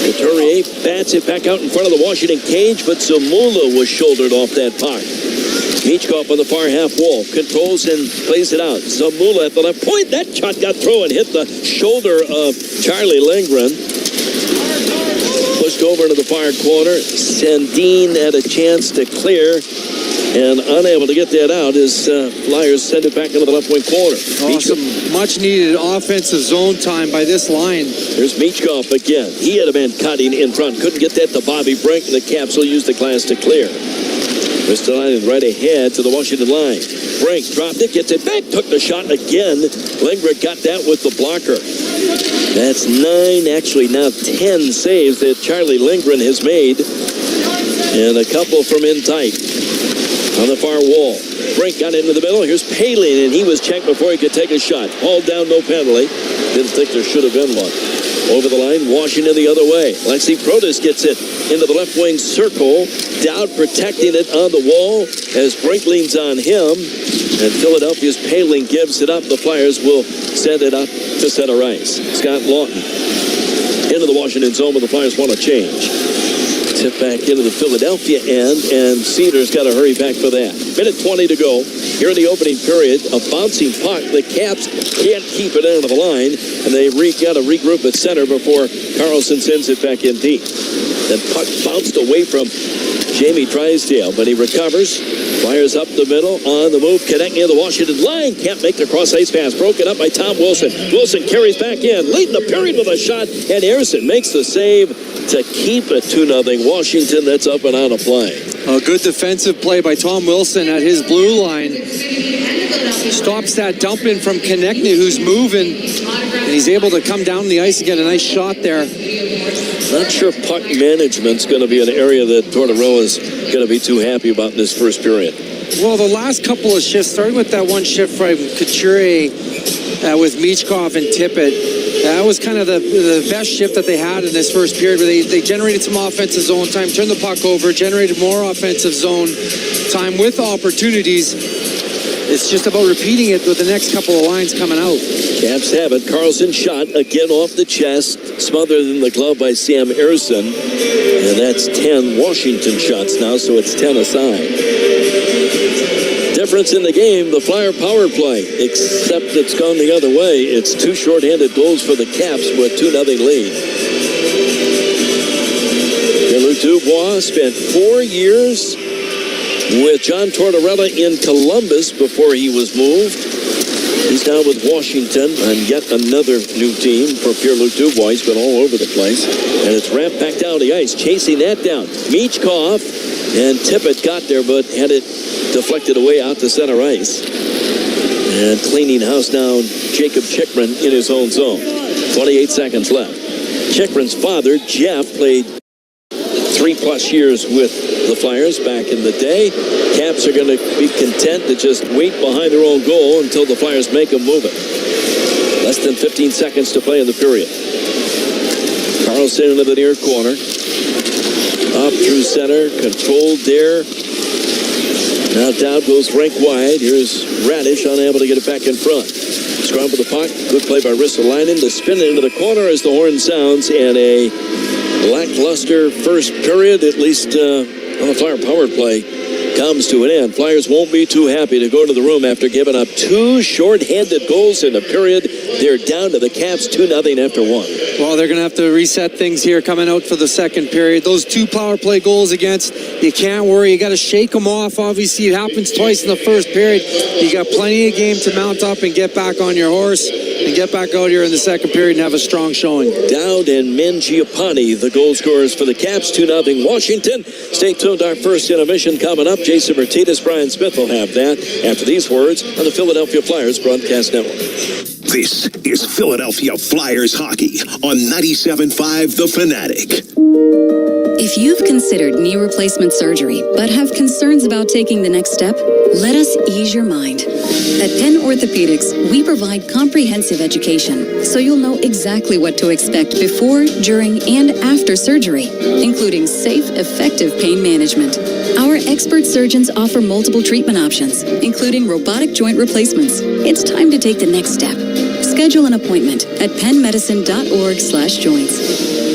Couturier bats it back out in front of the Washington cage, but Zamula was shouldered off that puck. Michkov on the far half wall, controls and plays it out. Zamula at the left point. That shot got through and hit the shoulder of Charlie Lindgren. Was knocked over into the far corner. Sandin had a chance to clear and unable to get that out as Flyers send it back into the left wing corner. Some much-needed offensive zone time by this line. Here's Michkov again. He had a man cutting in front. Couldn't get that to Bobby Brink, and the Caps will use the glass to clear. Ristolainen right ahead to the Washington line. Brink dropped it, gets it back, took the shot again. Lindgren got that with the blocker. That's 9, actually now 10 saves that Charlie Lindgren has made. And a couple from in tight. On the far wall. Brink got into the middle. Here's Palin, and he was checked before he could take a shot. Hauled down, no penalty. Didn't think there should have been one. Over the line, Washington the other way. Lexi Protas gets it into the left wing circle. Dowd protecting it on the wall as Brink leans on him. And Philadelphia's Palin gives it up. The Flyers will send it up to center ice. Scott Lawton into the Washington zone, but the Flyers want to change. Tip back into the Philadelphia end, and Cedars got to hurry back for that. Minute 20 to go. Here in the opening period, a bouncing puck. The Caps can't keep it into the line, and they got to regroup at center before Carlson sends it back in deep. That puck bounced away from Jamie Drysdale, but he recovers. Flyers up the middle, on the move, connecting to the Washington line. Can't make the cross-ice pass. Broken up by Tom Wilson. Wilson carries back in, leading the period with a shot, and Ersson makes the save to keep it 2-0 Washington. That's up and out of play. A good defensive play by Tom Wilson at his blue line. Stops that dump in from Konechny, who's moving, and he's able to come down the ice and get a nice shot there. Not sure puck management's going to be an area that Tortorella's going to be too happy about in this first period. Well, the last couple of shifts, starting with that one shift from Couture with Michkov and Tippett, that was kind of the best shift that they had in this first period, where they generated some offensive zone time, turned the puck over, generated more offensive zone time with opportunities. It's just about repeating it with the next couple of lines coming out. Caps have it. Carlson shot again off the chest, smothered in the glove by Sam Ersson. And that's 10 Washington shots now, so it's 10 aside. Difference in the game, the Flyer power play, except it's gone the other way. It's 2 shorthanded goals for the Caps with 2-0 lead. Pierre-Luc Dubois spent 4 years with John Tortorella in Columbus before he was moved. He's now with Washington on yet another new team for Pierre-Luc Dubois. He's been all over the place. And it's ramped back down the ice, chasing that down. Michkov and Tippett got there, but had it deflected away out to center ice. And cleaning house now, Jacob Chikrin in his own zone. 28 seconds left. Chikrin's father, Jeff, played 3+ years with the Flyers back in the day. Caps are going to be content to just wait behind their own goal until the Flyers make them move it. Less than 15 seconds to play in the period. Carlson into the near corner. Up through center, controlled there. Now Dowd goes rink wide. Here's Radish, unable to get it back in front. Scrum for the puck. Good play by Ristolainen to spin it into the corner as the horn sounds, and a lackluster first period, at least on the Flyer power play, comes to an end. Flyers won't be too happy to go to the room after giving up 2 short-handed goals in the period. They're down to the Caps 2-0 after 1. Well, they're going to have to reset things here coming out for the second period. Those 2 power play goals against, you can't worry. You got to shake them off. Obviously, it happens twice in the first period. You got plenty of game to mount up and get back on your horse and get back out here in the second period and have a strong showing. Dowd and Mangiapane, the goal scorers for the Caps, 2-0 Washington. Stay tuned. Our first intermission coming up. Jason Martinez, Brian Smith will have that after these words on the Philadelphia Flyers Broadcast Network. This is Philadelphia Flyers hockey on 97.5 The Fanatic. If you've considered knee replacement surgery but have concerns about taking the next step, let us ease your mind. At Penn Orthopedics, we provide comprehensive education, so you'll know exactly what to expect before, during, and after surgery, including safe, effective pain management. Our expert surgeons offer multiple treatment options, including robotic joint replacements. It's time to take the next step. Schedule an appointment at pennmedicine.org/joints.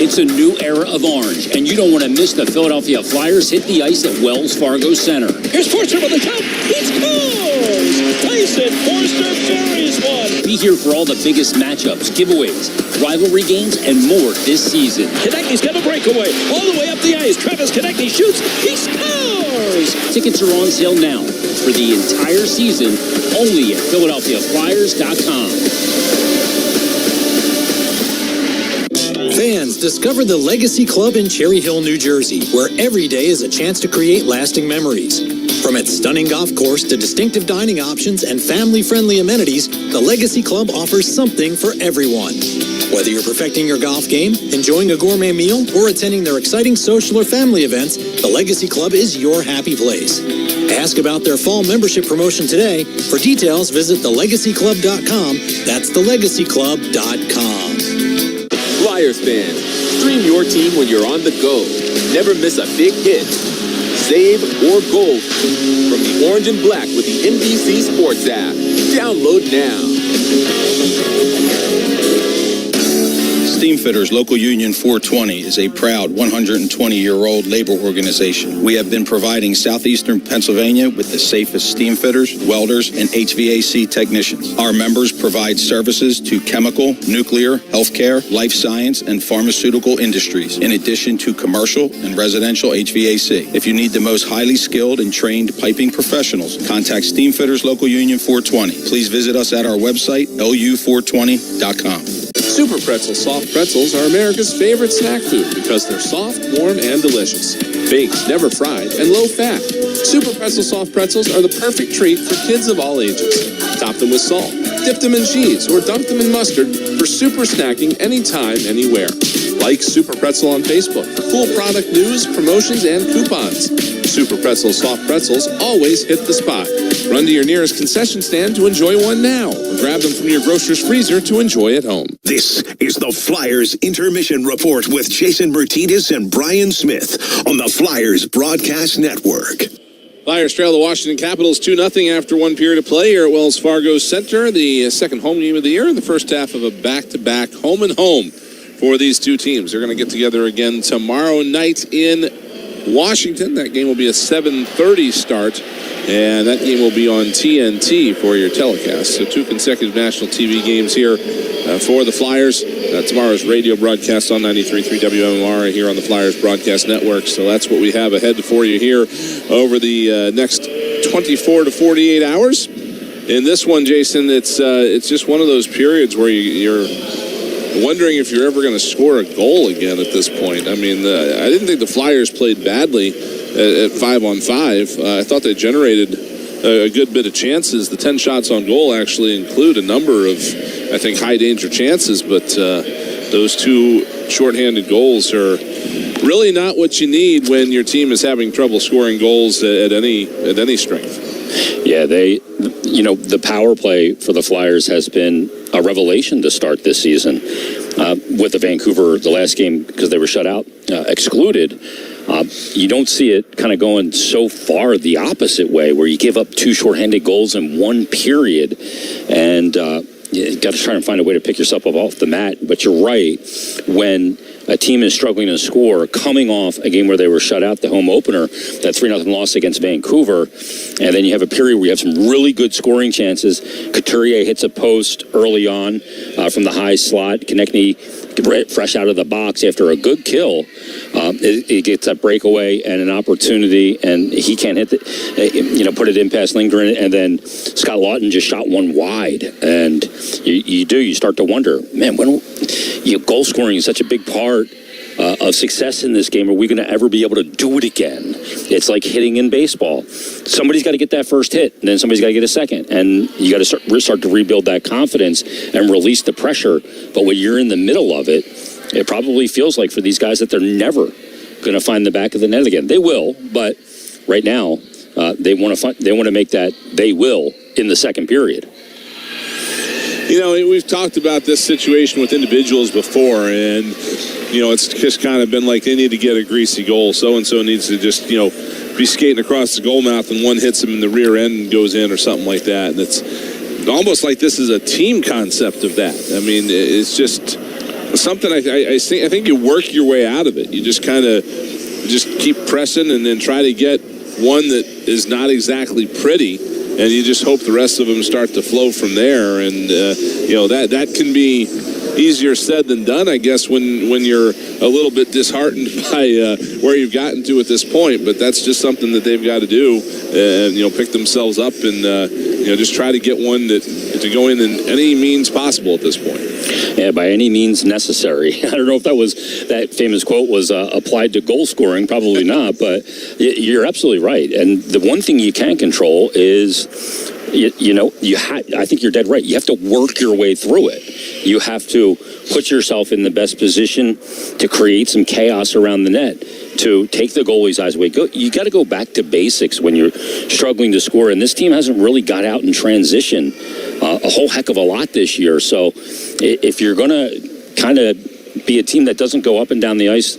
It's a new era of orange, and you don't want to miss the Philadelphia Flyers hit the ice at Wells Fargo Center. Here's Forster with the top. He scores! Tyson Forster buries one. Be here for all the biggest matchups, giveaways, rivalry games, and more this season. Konechny's got a breakaway all the way up the ice. Travis Konechny shoots. He scores! Tickets are on sale now for the entire season, only at PhiladelphiaFlyers.com. Fans, discover the Legacy Club in Cherry Hill, New Jersey, where every day is a chance to create lasting memories. From its stunning golf course to distinctive dining options and family-friendly amenities, the Legacy Club offers something for everyone. Whether you're perfecting your golf game, enjoying a gourmet meal, or attending their exciting social or family events, the Legacy Club is your happy place. Ask about their fall membership promotion today. For details, visit thelegacyclub.com. That's thelegacyclub.com. Flyers fans, stream your team when you're on the go. Never miss a big hit, save, or goal from the Orange and Black with the NBC Sports app. Download now. Steamfitters Local Union 420 is a proud 120-year-old labor organization. We have been providing southeastern Pennsylvania with the safest steamfitters, welders, and HVAC technicians. Our members provide services to chemical, nuclear, healthcare, life science, and pharmaceutical industries, in addition to commercial and residential HVAC. If you need the most highly skilled and trained piping professionals, contact Steamfitters Local Union 420. Please visit us at our website, lu420.com. Super Pretzel soft pretzels are America's favorite snack food because they're soft, warm, and delicious. Baked, never fried, and low fat. Super Pretzel soft pretzels are the perfect treat for kids of all ages. Top them with salt, dip them in cheese, or dunk them in mustard for super snacking anytime, anywhere. Like Super Pretzel on Facebook for cool product news, promotions, and coupons. Super Pretzel soft pretzels always hit the spot. Run to your nearest concession stand to enjoy one now, or grab them from your grocer's freezer to enjoy at home. This is the Flyers Intermission Report with Jason Martinez and Brian Smith on the Flyers Broadcast Network. Flyers trail the Washington Capitals 2-0 after one period of play here at Wells Fargo Center. The second home game of the year in the first half of a back-to-back home and home for these two teams. They're going to get together again tomorrow night in Washington. That game will be a 7:30 start, and that game will be on TNT for your telecast. So two consecutive national TV games here for the Flyers. Tomorrow's radio broadcast on 93.3 WMMR here on the Flyers Broadcast Network. So that's what we have ahead for you here over the next 24 to 48 hours. In this one, Jason, it's just one of those periods where you're wondering if you're ever going to score a goal again at this point. I mean, I didn't think the Flyers played badly at 5-on-5. I thought they generated a good bit of chances. The 10 shots on goal actually include a number of, I think, high-danger chances, but those two shorthanded goals are really not what you need when your team is having trouble scoring goals at any strength. Yeah, the power play for the Flyers has been a revelation to start this season. With the Vancouver, the last game, because they were shut out, excluded, you don't see it kind of going so far the opposite way, where you give up two shorthanded goals in one period, and you got to try and find a way to pick yourself up off the mat. But you're right, when a team is struggling to score, coming off a game where they were shut out, the home opener, that 3-0 loss against Vancouver, and then you have a period where you have some really good scoring chances. Couturier hits a post early on from the high slot. Konechny, fresh out of the box after a good kill, it gets a breakaway and an opportunity, and he can't hit put it in past Lindgren, and then Scott Lawton just shot one wide, and you start to wonder, man, when goal scoring is such a big part of success in this game. Are we going to ever be able to do it again? It's like hitting in baseball. Somebody's got to get that first hit, and then somebody's got to get a second, and you got to start to rebuild that confidence and release the pressure. But when you're in the middle of it, it probably feels like for these guys that they're never going to find the back of the net again. They will, but right now they want to make that they will in the second period. You know, we've talked about this situation with individuals before, and, it's just kind of been like they need to get a greasy goal. So-and-so needs to just, be skating across the goal mouth, and one hits him in the rear end and goes in or something like that. And it's almost like this is a team concept of that. I mean, it's just something I think you work your way out of it. You just kind of keep pressing and then try to get one that is not exactly pretty, and you just hope the rest of them start to flow from there. And that can be easier said than done, I guess, when you're a little bit disheartened by where you've gotten to at this point. But that's just something that they've got to do, and pick themselves up and just try to get one to go in any means possible at this point. Yeah, by any means necessary. I don't know if that famous quote was applied to goal scoring. Probably not, but you're absolutely right. And the one thing you can control is, I think you're dead right. You have to work your way through it. You have to put yourself in the best position to create some chaos around the net, to take the goalie's eyes away. You got to go back to basics when you're struggling to score. And this team hasn't really got out in transition a whole heck of a lot this year. So if you're going to kind of be a team that doesn't go up and down the ice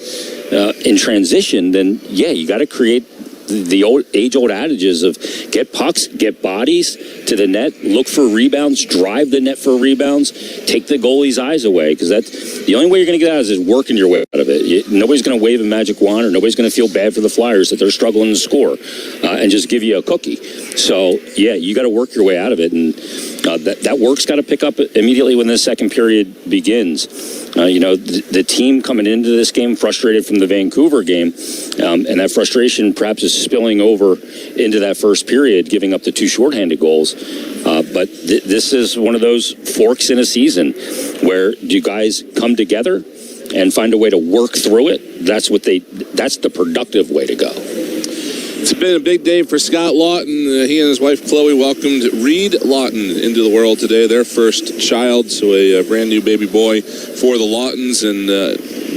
in transition, then, you got to create the age-old adages of get pucks, get bodies to the net, look for rebounds, drive the net for rebounds, take the goalie's eyes away, because that's the only way you're going to get out is working your way out of it. Nobody's going to wave a magic wand, or nobody's going to feel bad for the Flyers that they're struggling to score and just give you a cookie. So, you got to work your way out of it, and that work's got to pick up immediately when the second period begins. The team coming into this game frustrated from the Vancouver game, and that frustration perhaps is spilling over into that first period, giving up the two shorthanded goals. But this is one of those forks in a season where you guys come together and find a way to work through it. That's the productive way to go. It's been a big day for Scott Lawton. He and his wife Chloe welcomed Reed Lawton into the world today, their first child, so a brand new baby boy for the Lawtons. And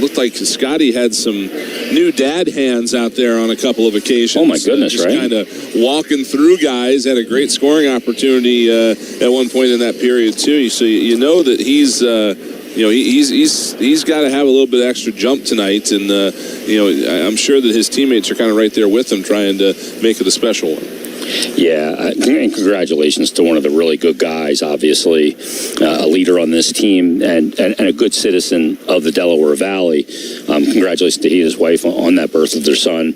looked like Scotty had some new dad hands out there on a couple of occasions. Oh my goodness, just right? Kind of walking through guys. Had a great scoring opportunity at one point in that period too. So you know that he's got to have a little bit extra jump tonight, and I'm sure that his teammates are kind of right there with him, trying to make it a special one. Yeah, and congratulations to one of the really good guys, obviously, a leader on this team and a good citizen of the Delaware Valley. Congratulations to he and his wife on that birth of their son.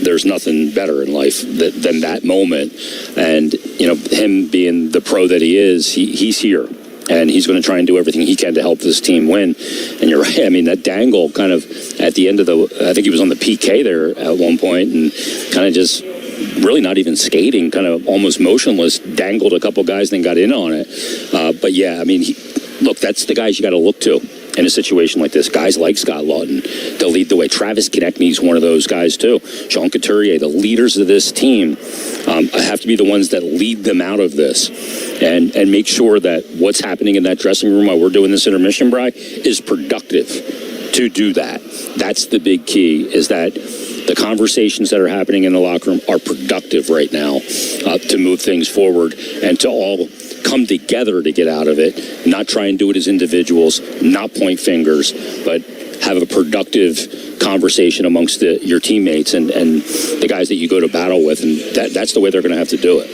There's nothing better in life than that moment. And, him being the pro that he is, he's here. And he's going to try and do everything he can to help this team win. And you're right. I mean, that dangle kind of at the end of I think he was on the PK there at one point and kind of just really not even skating, kind of almost motionless, dangled a couple guys, then got in on it. But yeah, I mean, look, that's the guys you got to look to in a situation like this. Guys like Scott Lawton to lead the way. Travis Konechny's one of those guys too. Sean Couturier, the leaders of this team, have to be the ones that lead them out of this and make sure that what's happening in that dressing room while we're doing this intermission, Bri, is productive to do that. That's the big key, is that the conversations that are happening in the locker room are productive right now to move things forward and to all come together to get out of it, not try and do it as individuals, not point fingers, but have a productive conversation amongst your teammates and the guys that you go to battle with, and that's the way they're going to have to do it.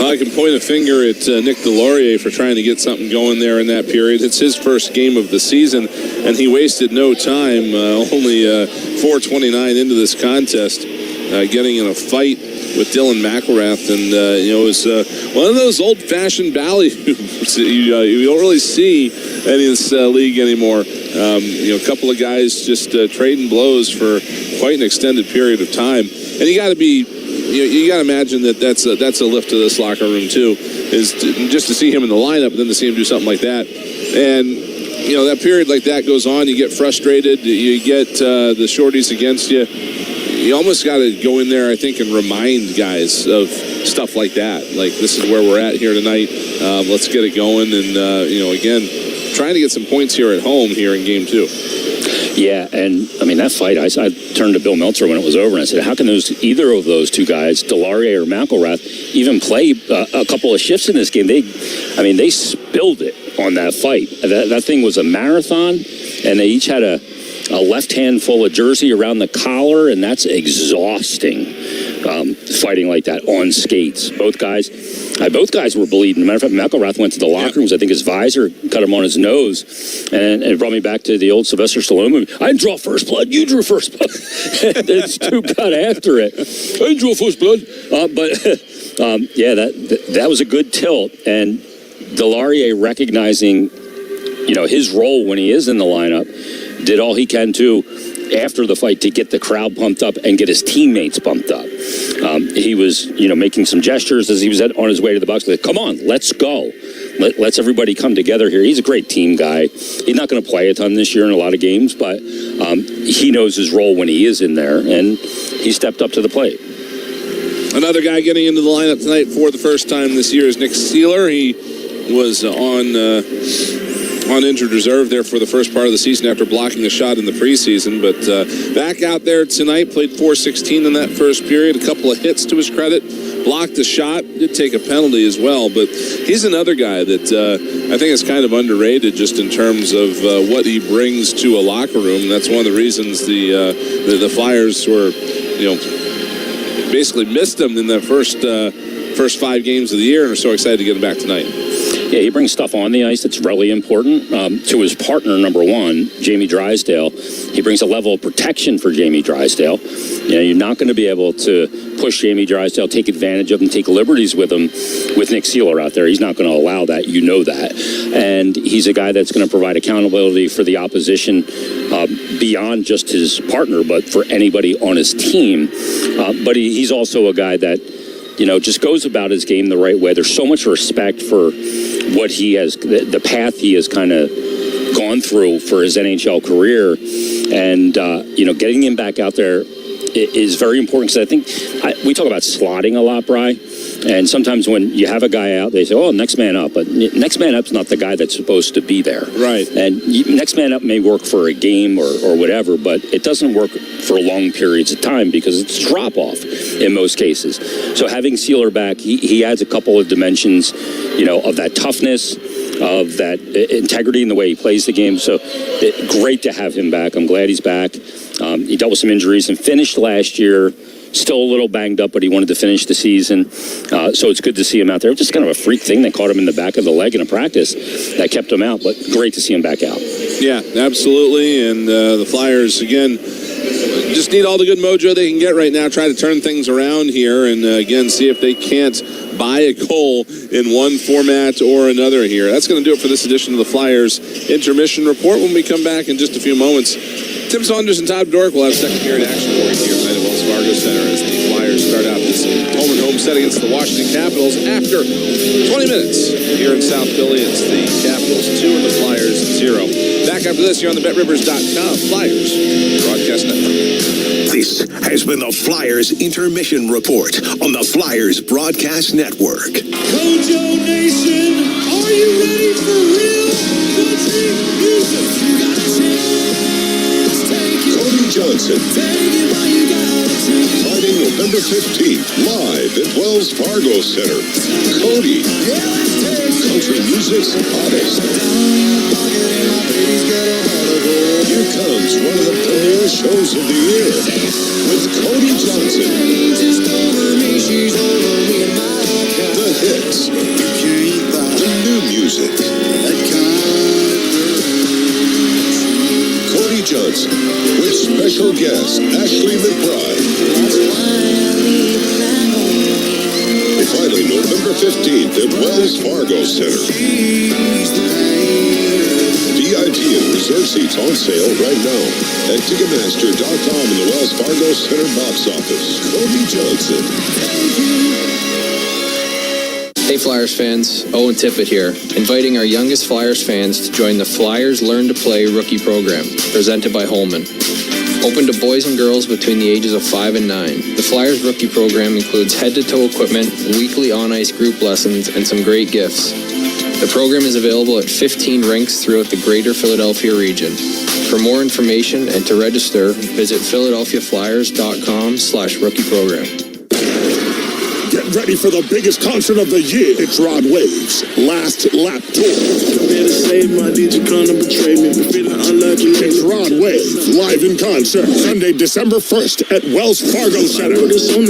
I can point a finger at Nick Delorier for trying to get something going there in that period. It's his first game of the season, and he wasted no time, only 4:29 into this contest, getting in a fight with Dylan McElrath, and it was one of those old-fashioned ballyhoos you don't really see in this league anymore. A couple of guys just trading blows for quite an extended period of time, and you got to be, you got to imagine that's a lift to this locker room too, is just to see him in the lineup and then to see him do something like that, and. That period like that goes on, you get frustrated, you get the shorties against you. You almost got to go in there, I think, and remind guys of stuff like that. Like, this is where we're at here tonight. Let's get it going. And, again, trying to get some points here at home here in Game 2. Yeah, and, I mean, that fight, I turned to Bill Meltzer when it was over, and I said, how can either of those two guys, Delorier or McElrath, even play a couple of shifts in this game? They spilled it on that fight. That thing was a marathon, and they each had a left hand full of jersey around the collar, and that's exhausting. fighting like that on skates. Both guys were bleeding. Matter of fact, McElrath went to the locker rooms. I think his visor cut him on his nose, and it brought me back to the old Sylvester Stallone movie. I didn't draw first blood. You drew first blood. And it's two cut after it. I didn't draw first blood. That was a good tilt, and Delarier recognizing, his role when he is in the lineup, did all he can to after the fight to get the crowd pumped up and get his teammates pumped up. He was, making some gestures as he was on his way to the box. Like, come on, let's go. Let's everybody come together here. He's a great team guy. He's not going to play a ton this year in a lot of games, but he knows his role when he is in there, and he stepped up to the plate. Another guy getting into the lineup tonight for the first time this year is Nick Seeler. He was on injured reserve there for the first part of the season after blocking a shot in the preseason, but back out there tonight, played .416 in that first period, a couple of hits to his credit, blocked a shot, did take a penalty as well, but he's another guy that I think is kind of underrated just in terms of what he brings to a locker room. That's one of the reasons the Flyers were, basically missed him in the first 5 games of the year and are so excited to get him back tonight. Yeah, he brings stuff on the ice that's really important to his partner, number one, Jamie Drysdale. He brings a level of protection for Jamie Drysdale. You're not going to be able to push Jamie Drysdale, take advantage of him, take liberties with him with Nick Seeler out there. He's not going to allow that. You know that. And he's a guy that's going to provide accountability for the opposition beyond just his partner, but for anybody on his team. But he's also a guy that, just goes about his game the right way. There's so much respect for what he has, the path he has kind of gone through for his NHL career. And, getting him back out there is very important because I think we talk about slotting a lot, Bri. And sometimes when you have a guy out, they say, oh, next man up. But next man up's not the guy that's supposed to be there. Right. And next man up may work for a game or whatever, but it doesn't work for long periods of time because it's drop-off in most cases. So having Seeler back, he adds a couple of dimensions, of that toughness, of that integrity in the way he plays the game. So great to have him back. I'm glad he's back. He dealt with some injuries and finished last year. Still a little banged up, but he wanted to finish the season. So it's good to see him out there. Just kind of a freak thing. They caught him in the back of the leg in a practice that kept him out, but great to see him back out. Yeah, absolutely. And the Flyers, again, just need all the good mojo they can get right now. Try to turn things around here and, again, see if they can't buy a goal in one format or another here. That's going to do it for this edition of the Flyers Intermission Report. When we come back in just a few moments, Tim Saunders and Todd Dork will have second period action for you here tonight at Wells Fargo Center as the Flyers start out this home set against the Washington Capitals. After 20 minutes here in South Philly, it's the Capitals 2 and the Flyers 0. Back after this here on the BetRivers.com Flyers Broadcast Network. This has been the Flyers Intermission Report on the Flyers Broadcast Network. Kojo Nation, are you ready for real country music? You got a chance, take it. Cody Johnson. Take it while you got a chance. Friday, November 15th, live at Wells Fargo Center. Cody. Yeah, let's take it. Country music's hottest. Here comes one of the premier shows of the year with Cody Johnson. The hits, the new music. Cody Johnson with special guest Ashley McBride. Friday, November 15th at Wells Fargo Center. VIP and reserve seats on sale right now at Ticketmaster.com in the Wells Fargo Center box office. Cody Johnson. Hey Flyers fans, Owen Tippett here, inviting our youngest Flyers fans to join the Flyers Learn to Play rookie program, presented by Holman. Open to boys and girls between the ages of 5 and 9. The Flyers rookie program includes head-to-toe equipment, weekly on-ice group lessons, and some great gifts. The program is available at 15 rinks throughout the greater Philadelphia region. For more information and to register, visit PhiladelphiaFlyers.com/rookie program. Get Get ready for the biggest concert of the year. It's Rod Wave's Last Lap Tour. It's Rod Wave live in concert Sunday, December 1st at Wells Fargo Center. Also,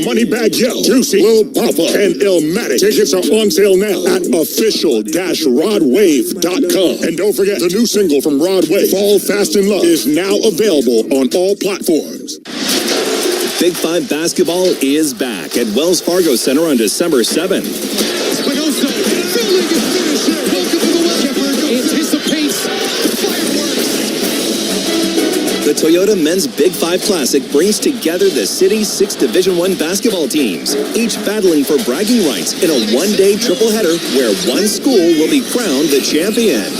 Moneybag Yo, Juicy, Lil Papa, and Illmatic. Tickets are on sale now at official-rodwave.com. And don't forget, the new single from Rod Wave, Fall Fast in Love, is now available on all platforms. Big 5 basketball is back at Wells Fargo Center on December 7th. Spinoza, filling his finisher. Welcome to the Wells. Anticipates fireworks. The Toyota Men's Big 5 Classic brings together the city's 6 Division I basketball teams, each battling for bragging rights in a one-day triple header where one school will be crowned the champion.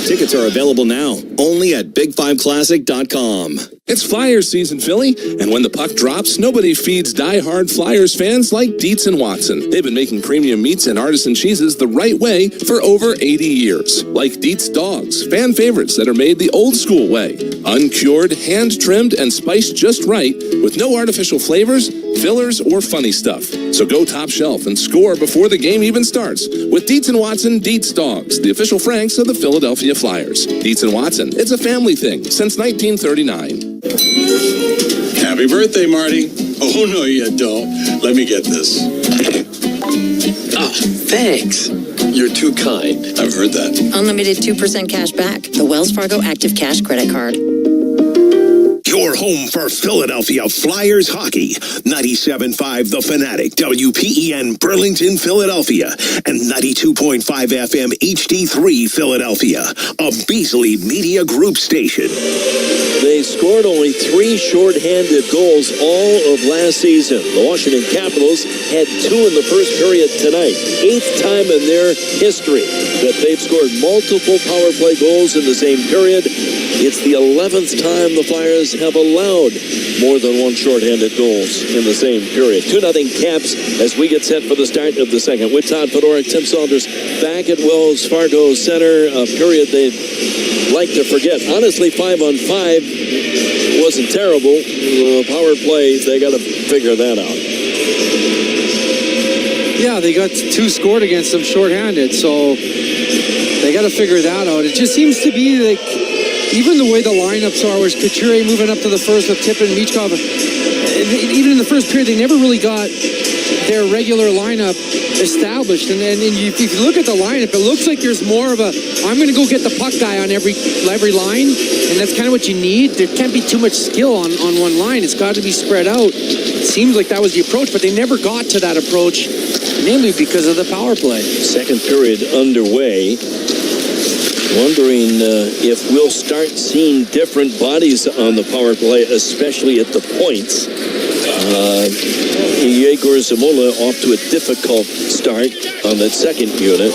Tickets are available now, only at big5classic.com. It's Flyers season, Philly, and when the puck drops, nobody feeds die-hard Flyers fans like Dietz & Watson. They've been making premium meats and artisan cheeses the right way for over 80 years. Like Dietz Dogs, fan favorites that are made the old-school way. Uncured, hand-trimmed, and spiced just right, with no artificial flavors, fillers, or funny stuff. So go top shelf and score before the game even starts with Dietz & Watson Dietz Dogs, the official Franks of the Philadelphia Flyers. Dietz & Watson, it's a family thing since 1939. Happy birthday, Marty. Oh, no, you don't. Let me get this. Ah, thanks. You're too kind. I've heard that. Unlimited 2% cash back. The Wells Fargo Active Cash Credit Card. Your home for Philadelphia Flyers hockey. 97.5 The Fanatic, WPEN Burlington, Philadelphia, and 92.5 FM HD3 Philadelphia, a Beasley Media Group station. They scored only 3 shorthanded goals all of last season. The Washington Capitals had 2 in the first period tonight. 8th time in their history that they've scored multiple power play goals in the same period. It's the 11th time the Flyers have allowed more than 1 shorthanded goals in the same period. 2-0 Caps as we get set for the start of the second. With Todd Fedoruk, Tim Saunders back at Wells Fargo Center, a period they'd like to forget. Honestly, 5-on-5 wasn't terrible. Power play, they got to figure that out. Yeah, they got 2 scored against them shorthanded, so they got to figure that out. It just seems to be like, even the way the lineups are, where Couture moving up to the first with Tippett and Michkov, even in the first period, they never really got their regular lineup established. And if you look at the lineup, it looks like there's more of a, I'm going to go get the puck guy on every line, and that's kind of what you need. There can't be too much skill on one line. It's got to be spread out. It seems like that was the approach, but they never got to that approach, mainly because of the power play. Second period underway. Wondering if we'll start seeing different bodies on the power play, especially at the points. Yegor Zamola off to a difficult start on that second unit.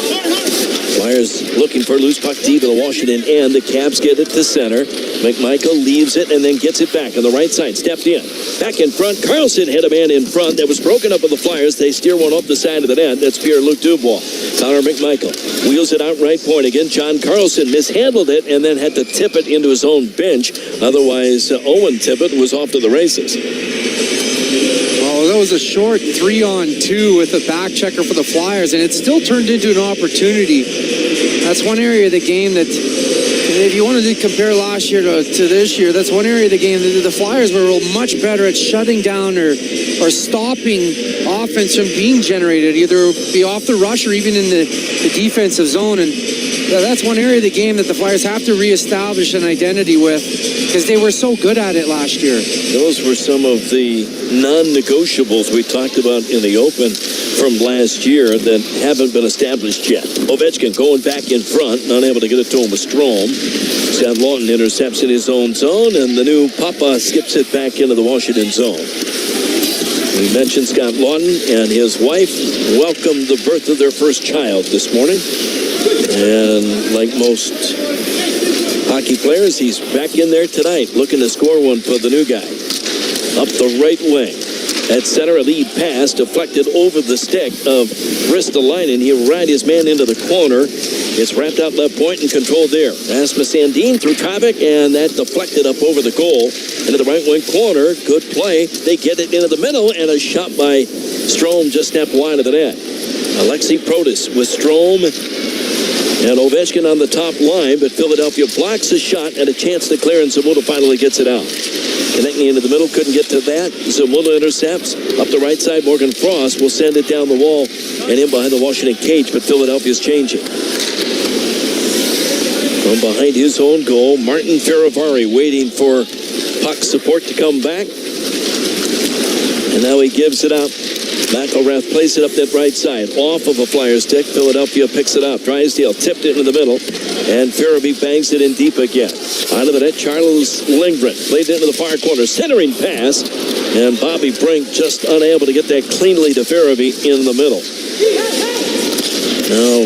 Flyers looking for loose puck deep in the Washington end. The Caps get it to center. McMichael leaves it and then gets it back on the right side. Stepped in. Back in front. Carlson had a man in front that was broken up with the Flyers. They steer one off the side of the net. That's Pierre-Luc Dubois. Connor McMichael wheels it out right point again. John Carlson mishandled it and then had to tip it into his own bench. Otherwise, Owen Tippett was off to the races. Oh, that was a short 3-on-2 with a back checker for the Flyers, and it still turned into an opportunity. That's one area of the game that, if you wanted to compare last year to this year, that's one area of the game that the Flyers were much better at shutting down or stopping offense from being generated, either be off the rush or even in the defensive zone. And that's one area of the game that the Flyers have to reestablish an identity with, because they were so good at it last year. Those were some of the non-negotiables we talked about in the open from last year that haven't been established yet. Ovechkin going back in front, not able to get it to him with Strome. Scott Lawton intercepts in his own zone, and the new Papa skips it back into the Washington zone. We mentioned Scott Lawton and his wife welcomed the birth of their first child this morning. And like most hockey players, he's back in there tonight looking to score one for the new guy. Up the right wing. At center, a lead pass deflected over the stick of Ristolainen. He'll ride his man into the corner. It's wrapped out left point and controlled there. Rasmus Sandin through traffic, and that deflected up over the goal. Into the right wing corner. Good play. They get it into the middle, and a shot by Strome just snapped wide of the net. Alexei Protas with Strome and Ovechkin on the top line, but Philadelphia blocks a shot and a chance to clear, and Zamula finally gets it out. Connecting into the middle, couldn't get to that. Zamula intercepts. Up the right side, Morgan Frost will send it down the wall and in behind the Washington cage, but Philadelphia's changing. From behind his own goal, Martin Ferravari waiting for puck support to come back. And now he gives it up. McElrath plays it up that right side. Off of a Flyer stick. Philadelphia picks it up. Drysdale tipped it into the middle. And Farabee bangs it in deep again. Out of the net, Charles Lindgren played it into the far corner. Centering pass. And Bobby Brink just unable to get that cleanly to Farabee in the middle. Now,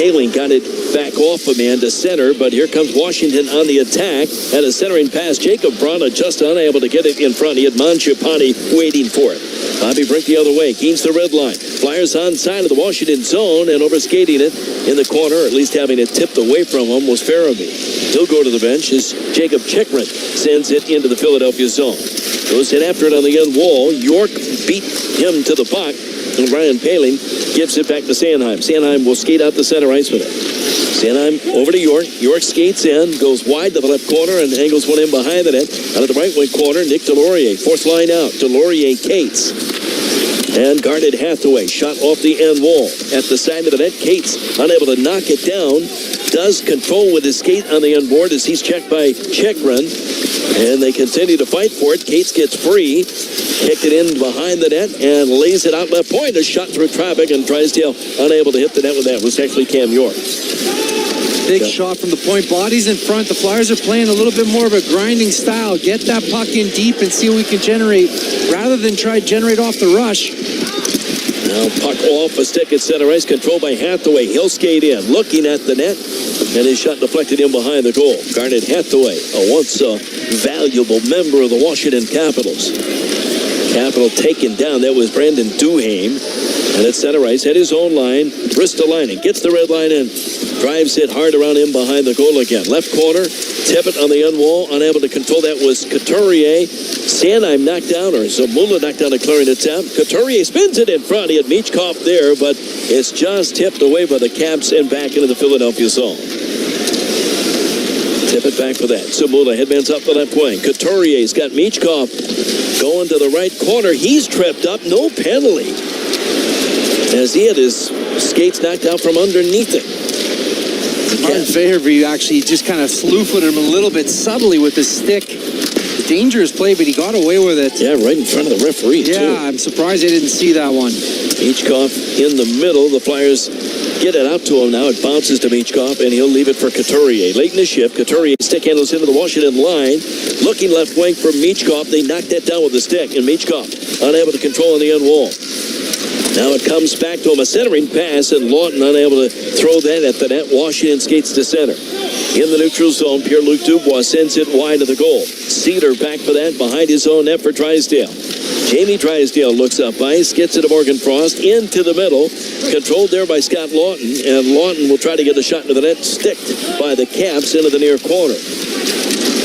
Haling got it back off a man to center, but here comes Washington on the attack. And a centering pass. Jacob Brana just unable to get it in front. He had Mangiapane waiting for it. Bobby Brink the other way, gains the red line. Flyers on side of the Washington zone, and overskating it in the corner, or at least having it tipped away from him, was Farabee. He'll go to the bench as Jacob Chikrin sends it into the Philadelphia zone. Goes in after it on the end wall. York beat him to the puck, and Ryan Poehling gives it back to Sanheim. Sanheim will skate out the center ice with it. Sanheim over to York. York skates in, goes wide to the left corner, and angles one in behind the net. Out of the right wing corner, Nick Delorier, fourth line out. Delorier Cates. And guarded Hathaway, shot off the end wall. At the side of the net, Cates unable to knock it down. Does control with his skate on the end board as he's checked by Chikrin. And they continue to fight for it. Cates gets free. Kicked it in behind the net and lays it out left point. A shot through traffic, and Drysdale unable to hit the net with that. It was actually Cam York. Big shot from the point. Bodies in front. The Flyers are playing a little bit more of a grinding style. Get that puck in deep and see what we can generate rather than try to generate off the rush. Now puck off a stick at center ice, controlled by Hathaway. He'll skate in, looking at the net, and his shot deflected in behind the goal. Garnet Hathaway, a once valuable member of the Washington Capitals. Capital taken down. That was Brandon Duhaime. And at center ice, at his own line, Ristolainen gets the red line and drives it hard around him behind the goal again. Left corner, Tippett on the end wall, unable to control. That was Couturier. Sanheim knocked down, or Zamula knocked down a clearing attempt. Couturier spins it in front. He had Michkov there, but it's just tipped away by the Caps and back into the Philadelphia zone. Tippett back for that. Zamula headbands up the left wing. Couturier's got Michkov going to the right corner. He's tripped up. No penalty, as he had his skates knocked out from underneath him. Martin Fairview actually just kind of slew-footed him a little bit subtly with his stick. Dangerous play, but he got away with it. Yeah, right in front of the referee, too. Yeah, I'm surprised I didn't see that one. Michkov in the middle. The Flyers get it out to him now. It bounces to Michkov, and he'll leave it for Couturier. Late in the shift, Couturier stick handles into the Washington line. Looking left wing for Michkov. They knocked that down with the stick, and Michkov unable to control on the end wall. Now it comes back to him, a centering pass, and Lawton unable to throw that at the net. Washington skates to center. In the neutral zone, Pierre-Luc Dubois sends it wide of the goal. Cedar back for that, behind his own net for Drysdale. Jamie Drysdale looks up ice, gets it to Morgan Frost, into the middle, controlled there by Scott Lawton, and Lawton will try to get a shot into the net, sticked by the Caps into the near corner.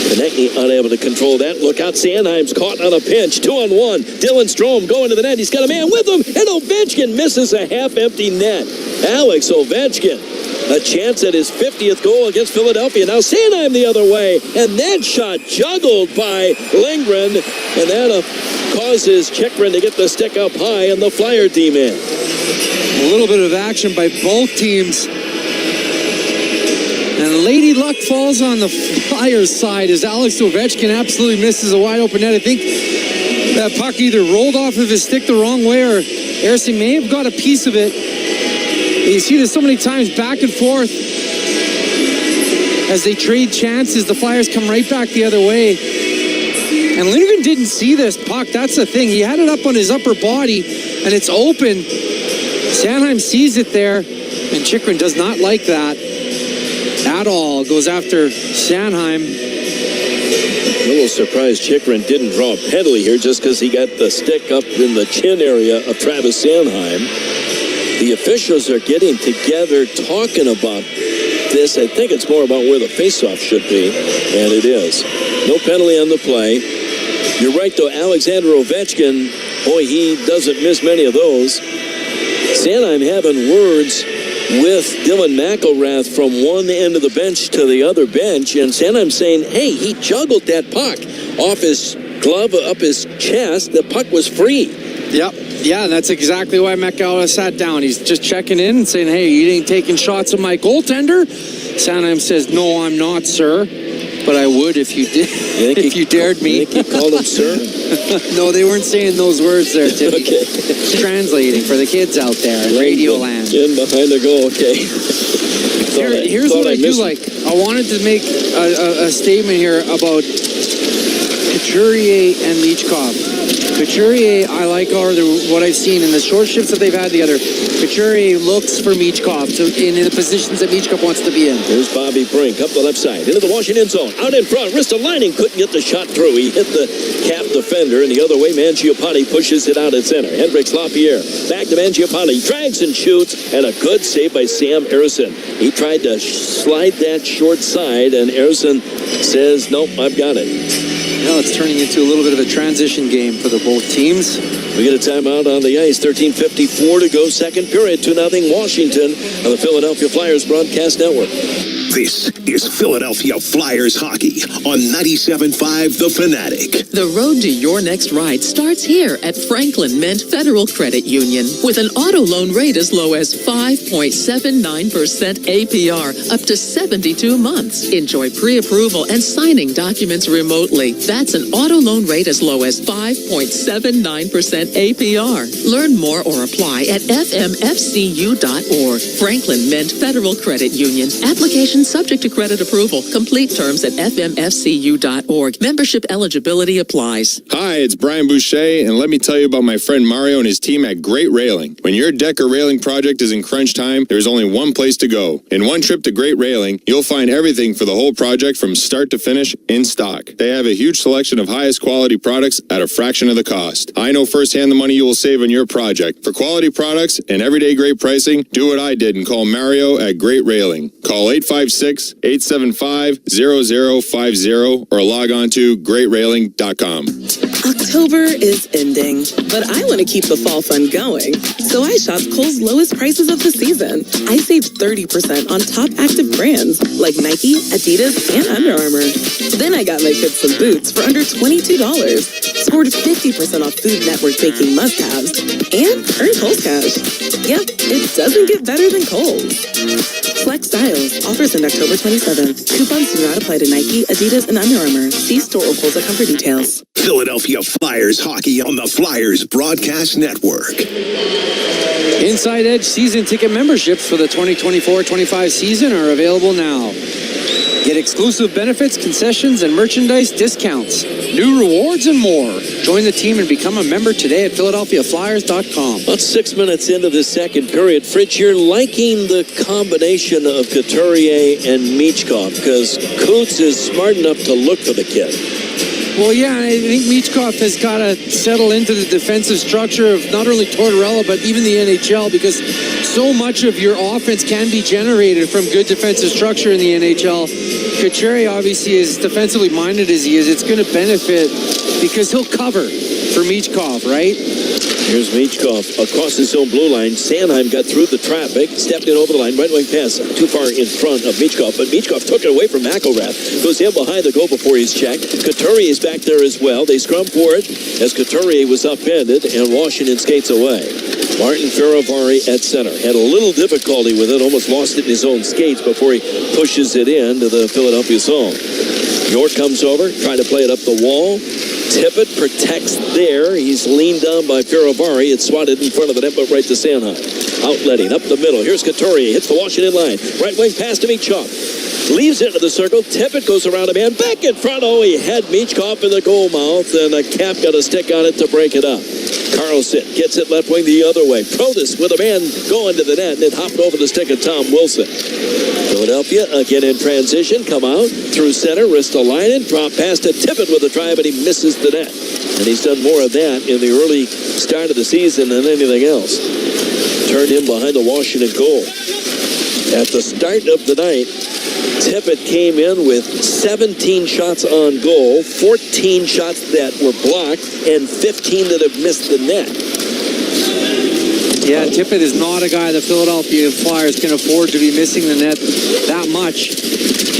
Konechny unable to control that. Look out, Sanheim's caught on a pinch. 2-on-1. Dylan Strome going to the net. He's got a man with him, and Ovechkin misses a half-empty net. Alex Ovechkin, a chance at his 50th goal against Philadelphia. Now Sanheim the other way, and that shot juggled by Lindgren, and that causes Chikrin to get the stick up high, and the Flyer D-man. A little bit of action by both teams. And Lady Luck falls on the Flyers side as Alex Ovechkin absolutely misses a wide open net. I think that puck either rolled off of his stick the wrong way, or Ersing may have got a piece of it. You see this so many times, back and forth as they trade chances. The Flyers come right back the other way. And Lindgren didn't see this puck. That's the thing. He had it up on his upper body, and it's open. Sanheim sees it there, and Chikrin does not like that at all. Goes after Sanheim. A little surprised Chikrin didn't draw a penalty here just because he got the stick up in the chin area of Travis Sanheim. the officials are getting together talking about this. I think it's more about where the faceoff should be, and it is. No penalty on the play. You're right, though. Alexander Ovechkin, boy, he doesn't miss many of those. Sanheim having words with Dylan McElrath from one end of the bench to the other bench, and Sanheim saying, hey, he juggled that puck off his glove, up his chest. The puck was free. Yep. Yeah, that's exactly why McElrath sat down. He's just checking in and saying, hey, you ain't taking shots at my goaltender? Sanheim says, no, I'm not, sir. But I would if you did. If you dared me. You called him sir? No, they weren't saying those words there, Timmy. Okay. Translating for the kids out there in Radio Land. In behind the goal, okay. Here's what I do like. I wanted to make a statement here about Couturier and Michkov. Couturier, I like what I've seen in the short shifts that they've had together. Couturier looks for Michkov in the positions that Michkov wants to be in. Here's Bobby Brink up the left side into the Washington zone. Out in front, Ristolainen couldn't get the shot through. He hit the cap defender, and the other way, Mangiapane pushes it out at center. Hendricks Lapierre back to Mangiapane, drags and shoots, and a good save by Sam Ersson. He tried to slide that short side, and Ersson says, nope, I've got it. Now it's turning into a little bit of a transition game for the both teams. We get a timeout on the ice. 13:54 to go, second period. 2-0 Washington on the Philadelphia Flyers Broadcast Network. This is Philadelphia Flyers hockey on 97.5 The Fanatic. The road to your next ride starts here at Franklin Mint Federal Credit Union with an auto loan rate as low as 5.79% APR up to 72 months. Enjoy pre-approval and signing documents remotely. That's an auto loan rate as low as 5.79% APR. Learn more or apply at fmfcu.org. Franklin Mint Federal Credit Union. Application subject to credit approval. Complete terms at fmfcu.org. Membership eligibility applies. Hi, it's Brian Boucher, and let me tell you about my friend Mario and his team at Great Railing. When your deck or railing project is in crunch time, there's only one place to go. In one trip to Great Railing, you'll find everything for the whole project from start to finish in stock. They have a huge selection of highest quality products at a fraction of the cost. I know firsthand the money you will save on your project. For quality products and everyday great pricing, do what I did and call Mario at Great Railing. Call 856-875-0050 or log on to greatrailing.com. October is ending, but I want to keep the fall fun going. So I shopped Kohl's lowest prices of the season. I saved 30% on top active brands like Nike, Adidas, and Under Armour. Then I got my kids some boots for under $22. Scored 50% off Food Network baking must-haves, and earned Kohl's cash. Yep, it doesn't get better than Kohl's. Flex Styles offers end October 27th. Coupons do not apply to Nike, Adidas, and Under Armour. See store or Kohl's.com for details. Philadelphia Flyers hockey on the Flyers Broadcast Network. Inside Edge season ticket memberships for the 2024-25 season are available now. Get exclusive benefits, concessions, and merchandise discounts, new rewards, and more. Join the team and become a member today at PhiladelphiaFlyers.com. About 6 minutes into the second period, Fritz, you're liking the combination of Couturier and Michkov because Coots is smart enough to look for the kid. Well, yeah, I think Michkov has got to settle into the defensive structure of not only Tortorella, but even the NHL, because so much of your offense can be generated from good defensive structure in the NHL. Couturier, obviously, as defensively minded as he is, it's going to benefit because he'll cover for Michkov, right? Here's Michkov across his own blue line. Sanheim got through the traffic, stepped in over the line, right wing pass too far in front of Michkov, but Michkov took it away from McElrath. Goes in behind the goal before he's checked. Couturier is back there as well. They scrum for it as Couturier was upended, and Washington skates away. Martin Faravari at center. Had a little difficulty with it, almost lost it in his own skates before he pushes it in to the Philadelphia zone. York comes over, trying to play it up the wall. Tippett protects there. He's leaned down by Faravari. It's swatted in front of the net, but right to Sanheim. Outletting up the middle. Here's Couturier. Hits the Washington line. Right wing pass to Michkov. Leaves it into the circle. Tippett goes around a man. Back in front. Oh, he had Michkov in the goal mouth, and a cap got a stick on it to break it up. Carlson gets it left wing the other way. Protas with a man going to the net, and it hopped over the stick of Tom Wilson. Philadelphia again in transition. Come out through center. Ristolainen. Drop pass to Tippett with a try, but he misses the net. And he's done more of that in the early start of the season than anything else. turned in behind the Washington goal. At the start of the night, Tippett came in with 17 shots on goal, 14 shots that were blocked, and 15 that have missed the net. Yeah, Tippett is not a guy the Philadelphia Flyers can afford to be missing the net that much.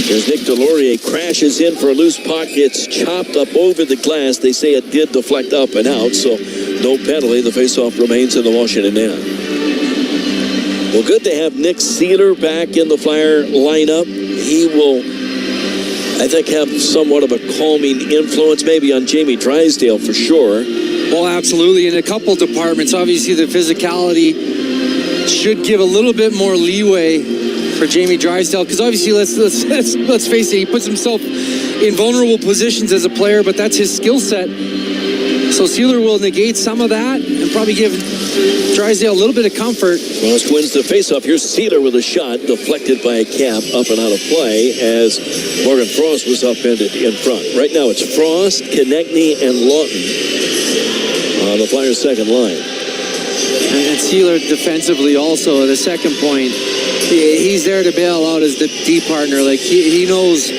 As Nick Delorier crashes in for a loose puck, it's chopped up over the glass. They say it did deflect up and out, so no penalty. The faceoff remains in the Washington net. Well, good to have Nick Seeler back in the Flyer lineup. He will, I think, have somewhat of a calming influence, maybe on Jamie Drysdale for sure. Well, absolutely. In a couple departments, obviously the physicality should give a little bit more leeway for Jamie Drysdale, because obviously let's face it, he puts himself in vulnerable positions as a player, but that's his skill set. So Seeler will negate some of that and probably give Drysdale a little bit of comfort. Frost wins the faceoff. Here's Seeler with a shot deflected by a cap, up and out of play as Morgan Frost was upended in front. Right now it's Frost, Konechny, and Lawton on the Flyers' second line. And Seeler defensively also, the second point, he's there to bail out as the D partner. Like he knows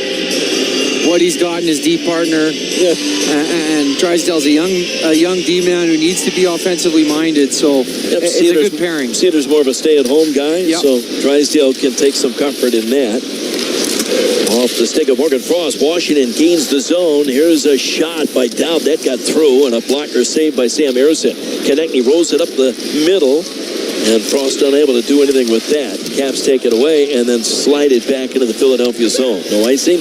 what he's got in his D partner. Yeah. And Drysdale's a young D man who needs to be offensively minded. So it's a good pairing. Seeler's more of a stay-at-home guy, yep. So Drysdale can take some comfort in that. Off the stick of Morgan Frost, Washington gains the zone. Here's a shot by Dowd. That got through, and a blocker saved by Sam Ersson. Konechny rolls it up the middle, and Frost unable to do anything with that. Caps take it away, and then slide it back into the Philadelphia zone. No icing.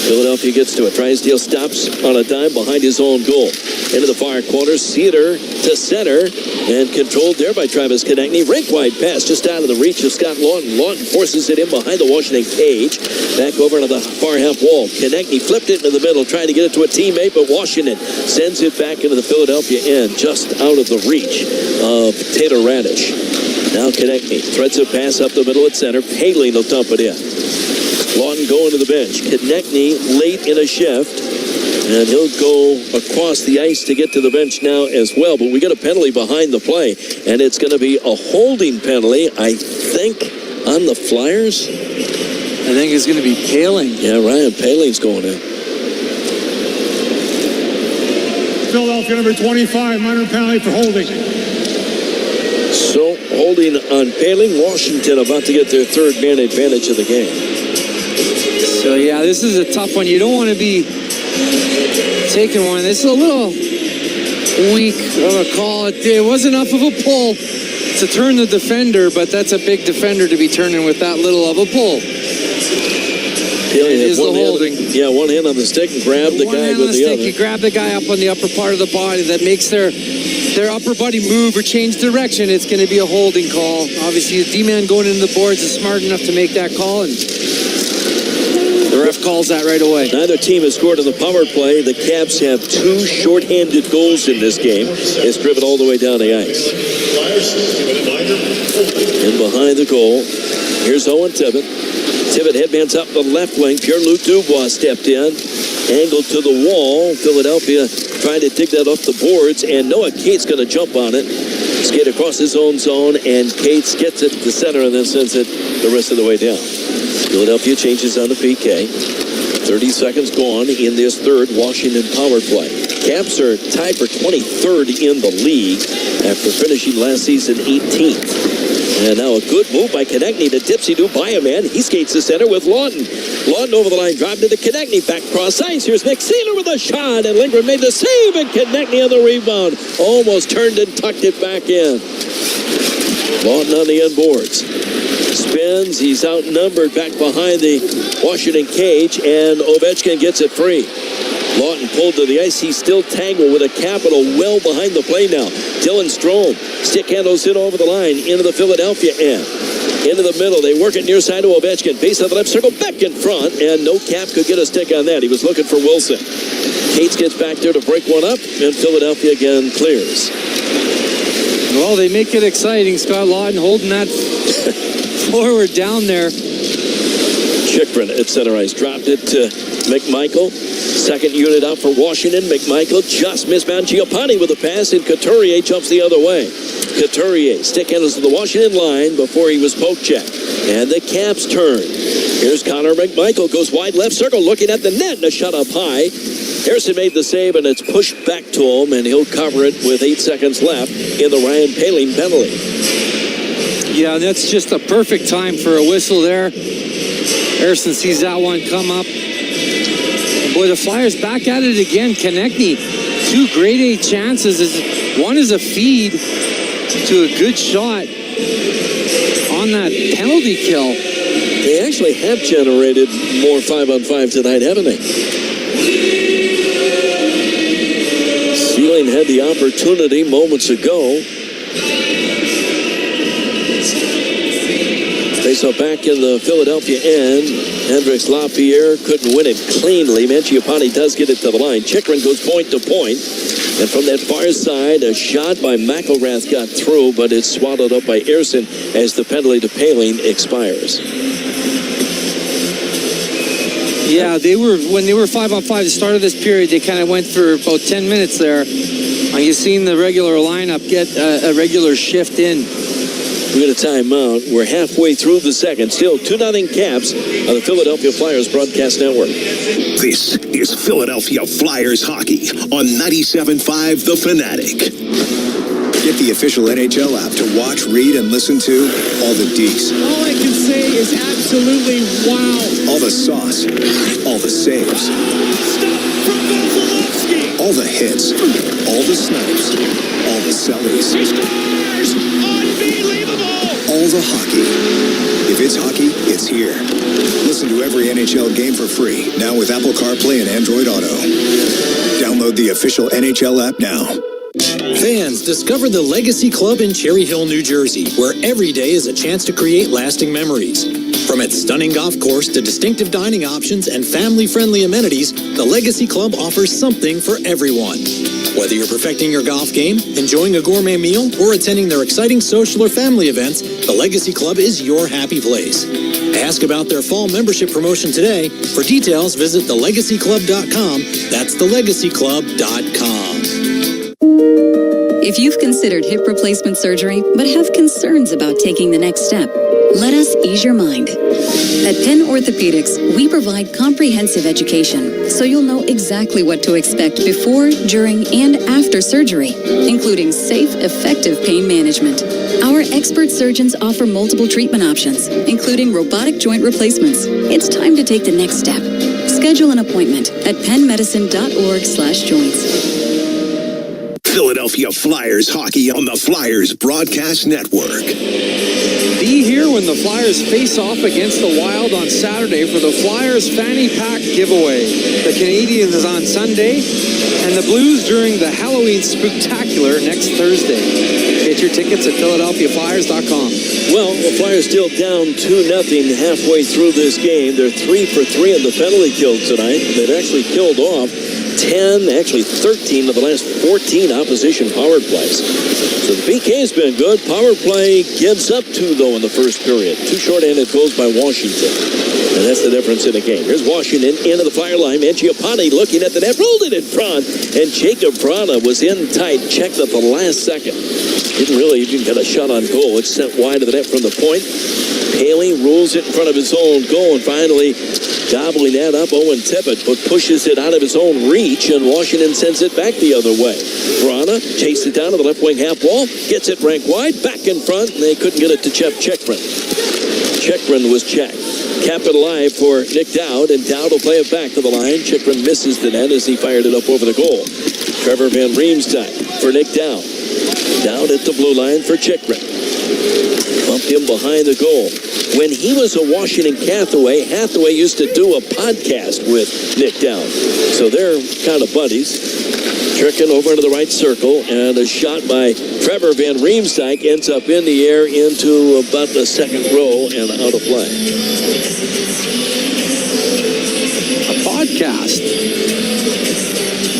Philadelphia gets to it. Drysdale stops on a dime behind his own goal. Into the far corner, Cedar to center, and controlled there by Travis Konechny. Rink-wide pass just out of the reach of Scott Lawton. Lawton forces it in behind the Washington cage. Back over to the far half wall. Konechny flipped it into the middle, trying to get it to a teammate, but Washington sends it back into the Philadelphia end, just out of the reach of Taylor Radish. Now Konechny threads a pass up the middle at center. Paling will dump it in. Lawton going to the bench. Konechny late in a shift, and he'll go across the ice to get to the bench now as well. But we got a penalty behind the play, and it's going to be a holding penalty, I think, on the Flyers. I think it's going to be Paling. Yeah, Ryan Paling's going in. Philadelphia number 25, minor penalty for holding. So, holding on Paling. Washington about to get their third man advantage of the game. So, yeah, this is a tough one. You don't want to be taking one. This is a little weak of a call. It was enough of a pull to turn the defender, but that's a big defender to be turning with that little of a pull. Paling is the holding. One hand on the stick and grab the guy with the other. You grab the guy up on the upper part of the body that makes their upper body move or change direction. It's going to be a holding call. Obviously, the D-man going into the boards is smart enough to make that call, and the ref calls that right away. Neither team has scored on the power play. The Caps have two shorthanded goals in this game. It's driven all the way down the ice. In behind the goal, here's Owen Tippett. Tippett headbands up the left wing. Pierre-Luc Dubois stepped in, angled to the wall. Philadelphia trying to dig that off the boards, and Noah Cates going to jump on it. Skate across his own zone, and Cates gets it to the center and then sends it the rest of the way down. Philadelphia changes on the PK. 30 seconds gone in this third Washington power play. Caps are tied for 23rd in the league after finishing last season 18th. And now a good move by Konechny to Dipsy-do by a man. He skates the center with Lawton. Lawton over the line, dropped to the Konechny, back cross ice. Here's Nick Seeler with a shot, and Lindgren made the save, and Konechny on the rebound. Almost turned and tucked it back in. Lawton on the end boards. Spins, he's outnumbered back behind the Washington cage, and Ovechkin gets it free. Lawton pulled to the ice. He's still tangled with a capital well behind the play now. Dylan Strome stick handles it over the line into the Philadelphia end. Into the middle. They work it near side to Ovechkin. Base of the left circle, back in front, and no Cap could get a stick on that. He was looking for Wilson. Cates gets back there to break one up, and Philadelphia again clears. Well, they make it exciting. Scott Lawton holding that forward down there. Chychrun at center ice dropped it to McMichael. Second unit out for Washington. McMichael just missed Mangiapane with a pass, and Couturier jumps the other way. Couturier stick handles to the Washington line before he was poke checked. And the Caps turn. Here's Connor McMichael, goes wide left circle, looking at the net, and a shot up high. Harrison made the save, and it's pushed back to him, and he'll cover it with 8 seconds left in the Ryan Poehling penalty. Yeah, that's just a perfect time for a whistle there. Harrison sees that one come up. And boy, the Flyers back at it again. Konechny, 2 grade A chances. One is a feed to a good shot on that penalty kill. They actually have generated more 5-on-5 tonight, haven't they? Sealing had the opportunity moments ago. Face up back in the Philadelphia end. Hendricks Lapierre couldn't win it cleanly. Mangiapane does get it to the line. Chychrun goes point to point. And from that far side, a shot by McElrath got through, but it's swallowed up by Ersson as the penalty to Poehling expires. Yeah, when they were 5-on-5 at the start of this period, they kind of went for about 10 minutes there. And you've seen the regular lineup get a regular shift in. We get a timeout. We're halfway through the second. Still 2-0 Caps on the Philadelphia Flyers broadcast network. This is Philadelphia Flyers hockey on 97.5 The Fanatic. Get the official NHL app to watch, read, and listen to all the deets. All I can say is absolutely wow. All the sauce. All the saves. All the hits. All the snipes. All the sellies. All the hockey. If it's hockey, it's here. Listen to every NHL game for free, now with Apple CarPlay and Android Auto. Download the official NHL app now. Fans, discover the Legacy Club in Cherry Hill, New Jersey, where every day is a chance to create lasting memories. From its stunning golf course to distinctive dining options and family-friendly amenities, the Legacy Club offers something for everyone. Whether you're perfecting your golf game, enjoying a gourmet meal, or attending their exciting social or family events, the Legacy Club is your happy place. Ask about their fall membership promotion today. For details, visit thelegacyclub.com. That's thelegacyclub.com. If you've considered hip replacement surgery but have concerns about taking the next step, let us ease your mind. At Penn Orthopedics, we provide comprehensive education, so you'll know exactly what to expect before, during, and after surgery, including safe, effective pain management. Our expert surgeons offer multiple treatment options, including robotic joint replacements. It's time to take the next step. Schedule an appointment at pennmedicine.org/joints. Philadelphia Flyers hockey on the Flyers Broadcast Network. Be here when the Flyers face off against the Wild on Saturday for the Flyers Fanny Pack giveaway. The Canadiens is on Sunday, and the Blues during the Halloween Spooktacular next Thursday. Get your tickets at PhiladelphiaFlyers.com. Well, the Flyers still down 2-0 halfway through this game. They're 3 for 3 in the penalty kill tonight. They've actually killed off 10, actually 13 of the last 14 opposition power plays. So the PK's been good. Power play gives up 2, though, in the first period. 2 shorthanded goals by Washington. And that's the difference in the game. Here's Washington into the Flyer line. Mangiapane looking at the net, rolled it in front. And Jacob Vrana was in tight, checked at the last second. Didn't really even get a shot on goal. It's sent wide of the net from the point. Poehling rules it in front of his own goal, and finally gobbling that up, Owen Tippett, but pushes it out of his own reach, and Washington sends it back the other way. Vrana chased it down to the left wing half wall, gets it ranked wide, back in front, and they couldn't get it to Chychrun. Chychrun was checked. Cap it alive for Nick Dowd, and Dowd will play it back to the line. Chychrun misses the net as he fired it up over the goal. Trevor Van Riemsdyk for Nick Dowd. Dowd at the blue line for Chychrun. Bumped him behind the goal. When he was a Washington Hathaway used to do a podcast with Nick Dowd. So they're kind of buddies. Tricking over into the right circle, and a shot by Trevor Van Riemsdyk ends up in the air into about the second row and out of play. A podcast.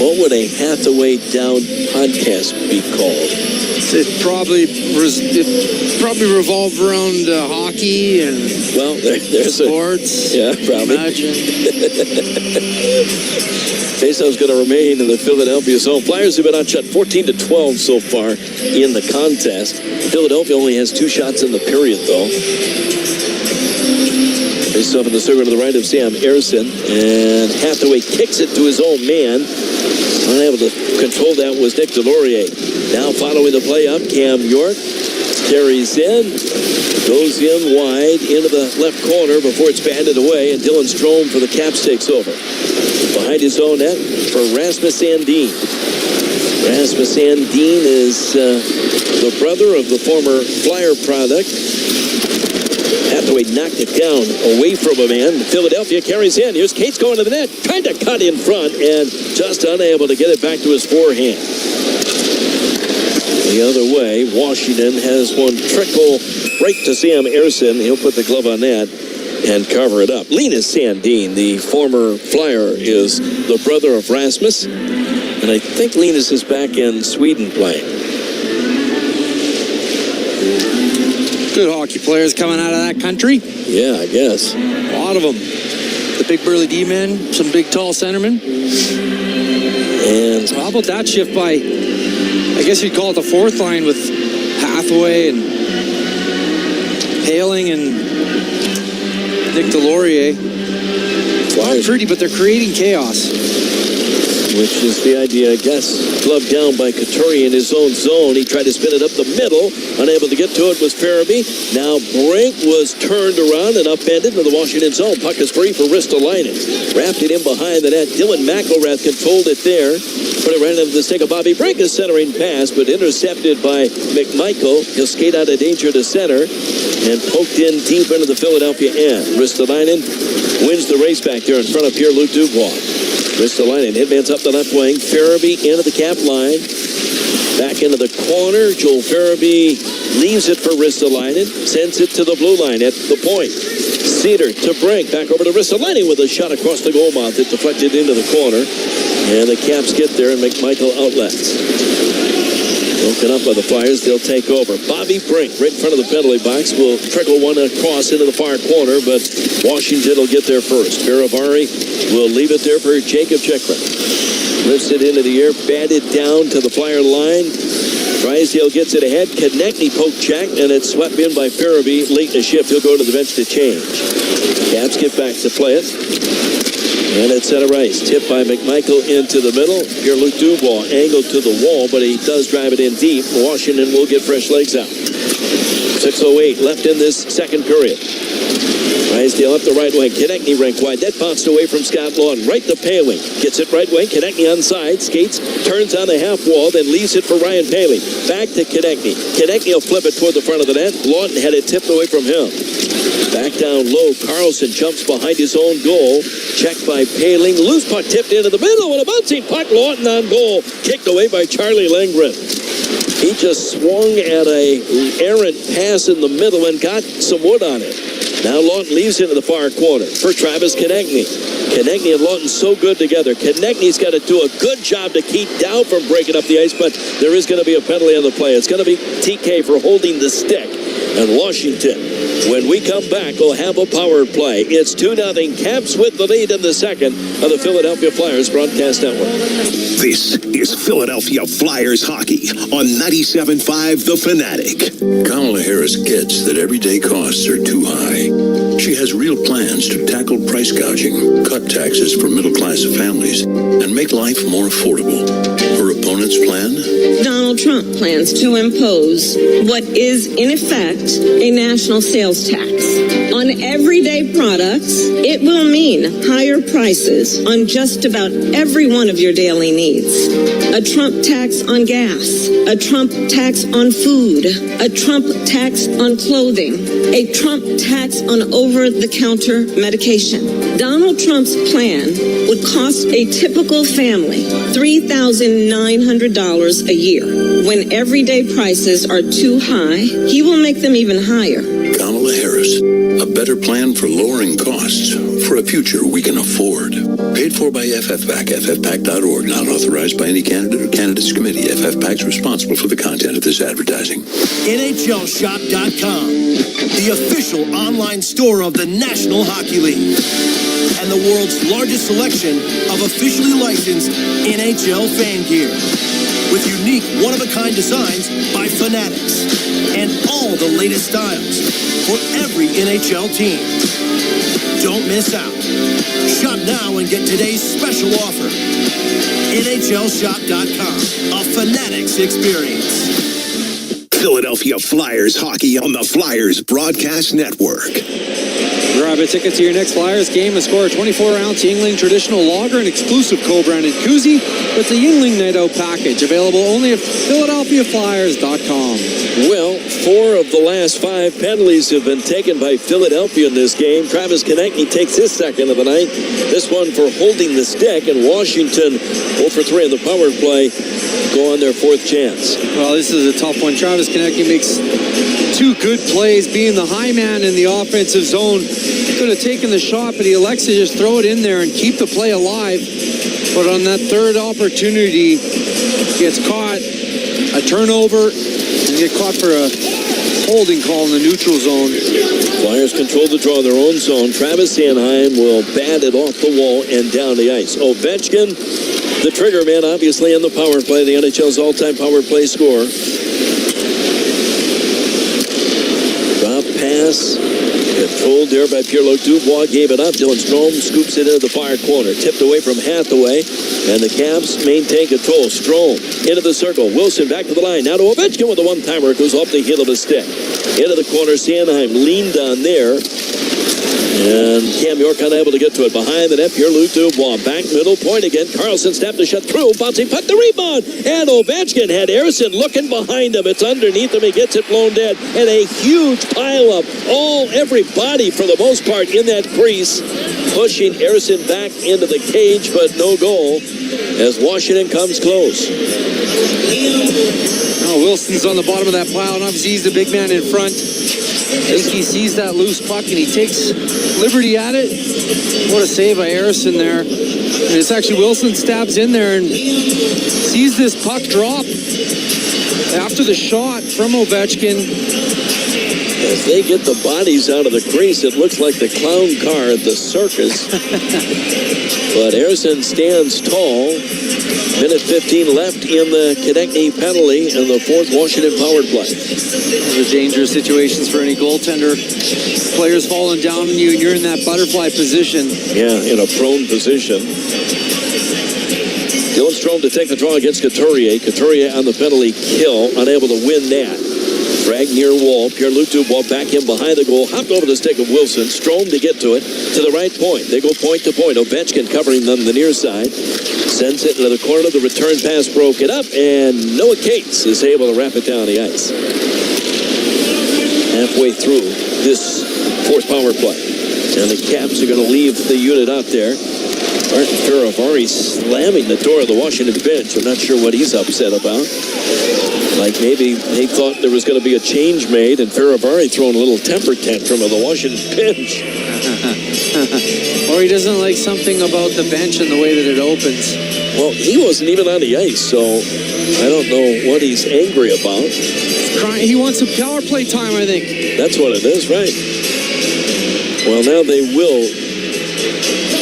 What would a Hathaway Dowd podcast be called? It probably revolved around hockey and there's sports. Yeah, probably. Imagine. Faceoff's going to remain in the Philadelphia zone. Flyers have been outshot 14-12 so far in the contest. Philadelphia only has 2 shots in the period, though. Faceoff in the circle to the right of Sam Ersson, and Hathaway kicks it to his own man. Unable to control that was Nick Delorier. Now following the play up, Cam York carries in, goes in wide into the left corner before it's banded away, and Dylan Strome for the Caps takes over. Behind his own net for Rasmus Sandin. Rasmus Sandin is the brother of the former Flyer product. Hathaway knocked it down away from a man. Philadelphia carries in. Here's Cates going to the net, trying to cut in front and just unable to get it back to his forehand. The other way, Washington has one trickle right to Sam Ersson. He'll put the glove on that and cover it up. Linus Sandin, the former Flyer, is the brother of Rasmus. And I think Linus is back in Sweden playing. Good hockey players coming out of that country. Yeah, I guess. A lot of them. The big burly D-men, some big tall centermen. And how about that shift by, I guess you'd call it the fourth line with Hathaway and Paling and Nick Delorier. Not pretty, but they're creating chaos. Which is the idea, I guess. Glove down by Couturier in his own zone. He tried to spin it up the middle. Unable to get to it was Farabee. Now Brink was turned around and upended into the Washington zone. Puck is free for Ristolainen. Wrapped it in behind the net. Dylan McElrath controlled it there. Put it right into the stick of Bobby Brink. A centering pass, but intercepted by McMichael. He'll skate out of danger to center and poked in deep into the Philadelphia end. Ristolainen wins the race back there in front of Pierre-Luc Dubois. Ristolainen headbands up the left wing. Farabee into the cap line. Back into the corner. Joel Farabee leaves it for Ristolainen. Sends it to the blue line at the point. Cedar to Brink. Back over to Ristolainen with a shot across the goal mouth. It deflected into the corner. And the Caps get there and McMichael outlets. Broken up by the Flyers. They'll take over. Bobby Brink right in front of the penalty box will trickle one across into the far corner, but Washington will get there first. Veravari will leave it there for Jacob Chikrin. Lifts it into the air, batted down to the Flyer line. Drysdale gets it ahead. Konechny poke check, and it's swept in by Farabee late in the shift. He'll go to the bench to change. Caps get back to play it. And it's center ice. Tipped by McMichael into the middle. Pierre-Luc Dubois angled to the wall, but he does drive it in deep. Washington will get fresh legs out. 6:08 left in this second period. Drysdale up the right wing. Konechny rink wide. That bounced away from Scott Lawton. Right to Paling. Gets it right wing. Konechny onside. Skates. Turns on the half wall. Then leaves it for Ryan Paling. Back to Konechny. Konechny will flip it toward the front of the net. Lawton had it tipped away from him. Back down low. Carlson jumps behind his own goal. Checked by Paling. Loose puck tipped into the middle with a bouncing puck. Lawton on goal. Kicked away by Charlie Lindgren. He just swung at a errant pass in the middle and got some wood on it. Now Lawton leaves into the far corner for Travis Konechny. Konechny and Lawton so good together. Konechny's got to do a good job to keep Dow from breaking up the ice, but there is going to be a penalty on the play. It's going to be TK for holding the stick. And Washington, when we come back, will have a power play. It's 2-0 Caps with the lead in the second of the Philadelphia Flyers broadcast network. This is Philadelphia Flyers hockey on 97.5 The Fanatic. Kamala Harris gets that everyday costs are too high. She has real plans to tackle price gouging, cut taxes for middle-class families, and make life more affordable. Her opponent's plan? Donald Trump plans to impose what is, in effect, a national sales tax. On everyday products, it will mean higher prices on just about every one of your daily needs. A Trump tax on gas, a Trump tax on food, a Trump tax on clothing, a Trump tax on over-the-counter medication. Donald Trump's plan would cost a typical family $3,900 a year. When everyday prices are too high, he will make them even higher. Kamala Harris. A better plan for lowering costs for a future we can afford. Paid for by FFPAC, ffpac.org, not authorized by any candidate or candidates committee. FFPAC is responsible for the content of this advertising. NHLShop.com, the official online store of the National Hockey League, and the world's largest selection of officially licensed NHL fan gear, with unique one-of-a-kind designs by Fanatics, and all the latest styles for every NHL team. Don't miss out. Shop now and get today's special offer. NHLShop.com, a Fanatics experience. Philadelphia Flyers hockey on the Flyers Broadcast Network. Grab a ticket to your next Flyers game and score a 24-ounce Yuengling traditional lager and exclusive co-branded koozie with the Yuengling Night Out package, available only at PhiladelphiaFlyers.com. Well, 4 of the last 5 penalties have been taken by Philadelphia in this game. Travis Konechny takes his second of the night. This one for holding the stick, and Washington 0 for 3 on the power play, go on their 4th chance. Well, this is a tough one. Travis Konechny makes 2 good plays, being the high man in the offensive zone. Could have taken the shot, but he elects to just throw it in there and keep the play alive. But on that 3rd opportunity, gets caught, a turnover, and get caught for a holding call in the neutral zone. Flyers control the draw in their own zone. Travis Sanheim will bat it off the wall and down the ice. Ovechkin, the trigger man, obviously, in the power play, the NHL's all-time power play scorer. Drop pass. Controlled there by Pierre-Luc Dubois, gave it up. Dylan Strome scoops it into the far corner. Tipped away from Hathaway, and the Caps maintain control. Strome into the circle. Wilson back to the line. Now to Ovechkin with a one-timer. Goes off the heel of the stick. Into the corner. Sanheim leaned on there. And Cam York unable to get to it. Behind the net, Pierre-Luc Dubois. Back middle point again. Carlson snapped the shot through. Bouncing puck, the rebound. And Ovechkin had Harrison looking behind him. It's underneath him. He gets it blown dead. And a huge pileup. Everybody, for the most part, in that crease. Pushing Harrison back into the cage, but no goal as Washington comes close. Oh, Wilson's on the bottom of that pile, and obviously he's the big man in front. I think he sees that loose puck, and he takes liberty at it. What a save by Harrison there. And it's actually Wilson stabs in there and sees this puck drop after the shot from Ovechkin. As they get the bodies out of the crease, it looks like the clown car at the circus. But Harrison stands tall. Minute 15 left in the Konechny penalty and the 4th Washington power play. Those are dangerous situations for any goaltender. Players falling down on you and you're in that butterfly position. Yeah, in a prone position. Dylan Strome to take the draw against Couturier. Couturier on the penalty kill, unable to win that. Drag near wall. Pierre-Luc Dubois back in behind the goal. Hopped over the stick of Wilson. Strome to get to it. To the right point. They go point to point. Ovechkin covering them the near side. Sends it into the corner. The return pass broke it up. And Noah Cates is able to wrap it down the ice. Halfway through this 4th power play. And the Caps are going to leave the unit out there. Martin Faravari slamming the door of the Washington bench. I'm not sure what he's upset about. Like maybe they thought there was going to be a change made, and Faravari throwing a little temper tantrum on the Washington bench. Or he doesn't like something about the bench and the way that it opens. Well, he wasn't even on the ice, so I don't know what he's angry about. He wants some power play time, I think. That's what it is, right? Well, now they will.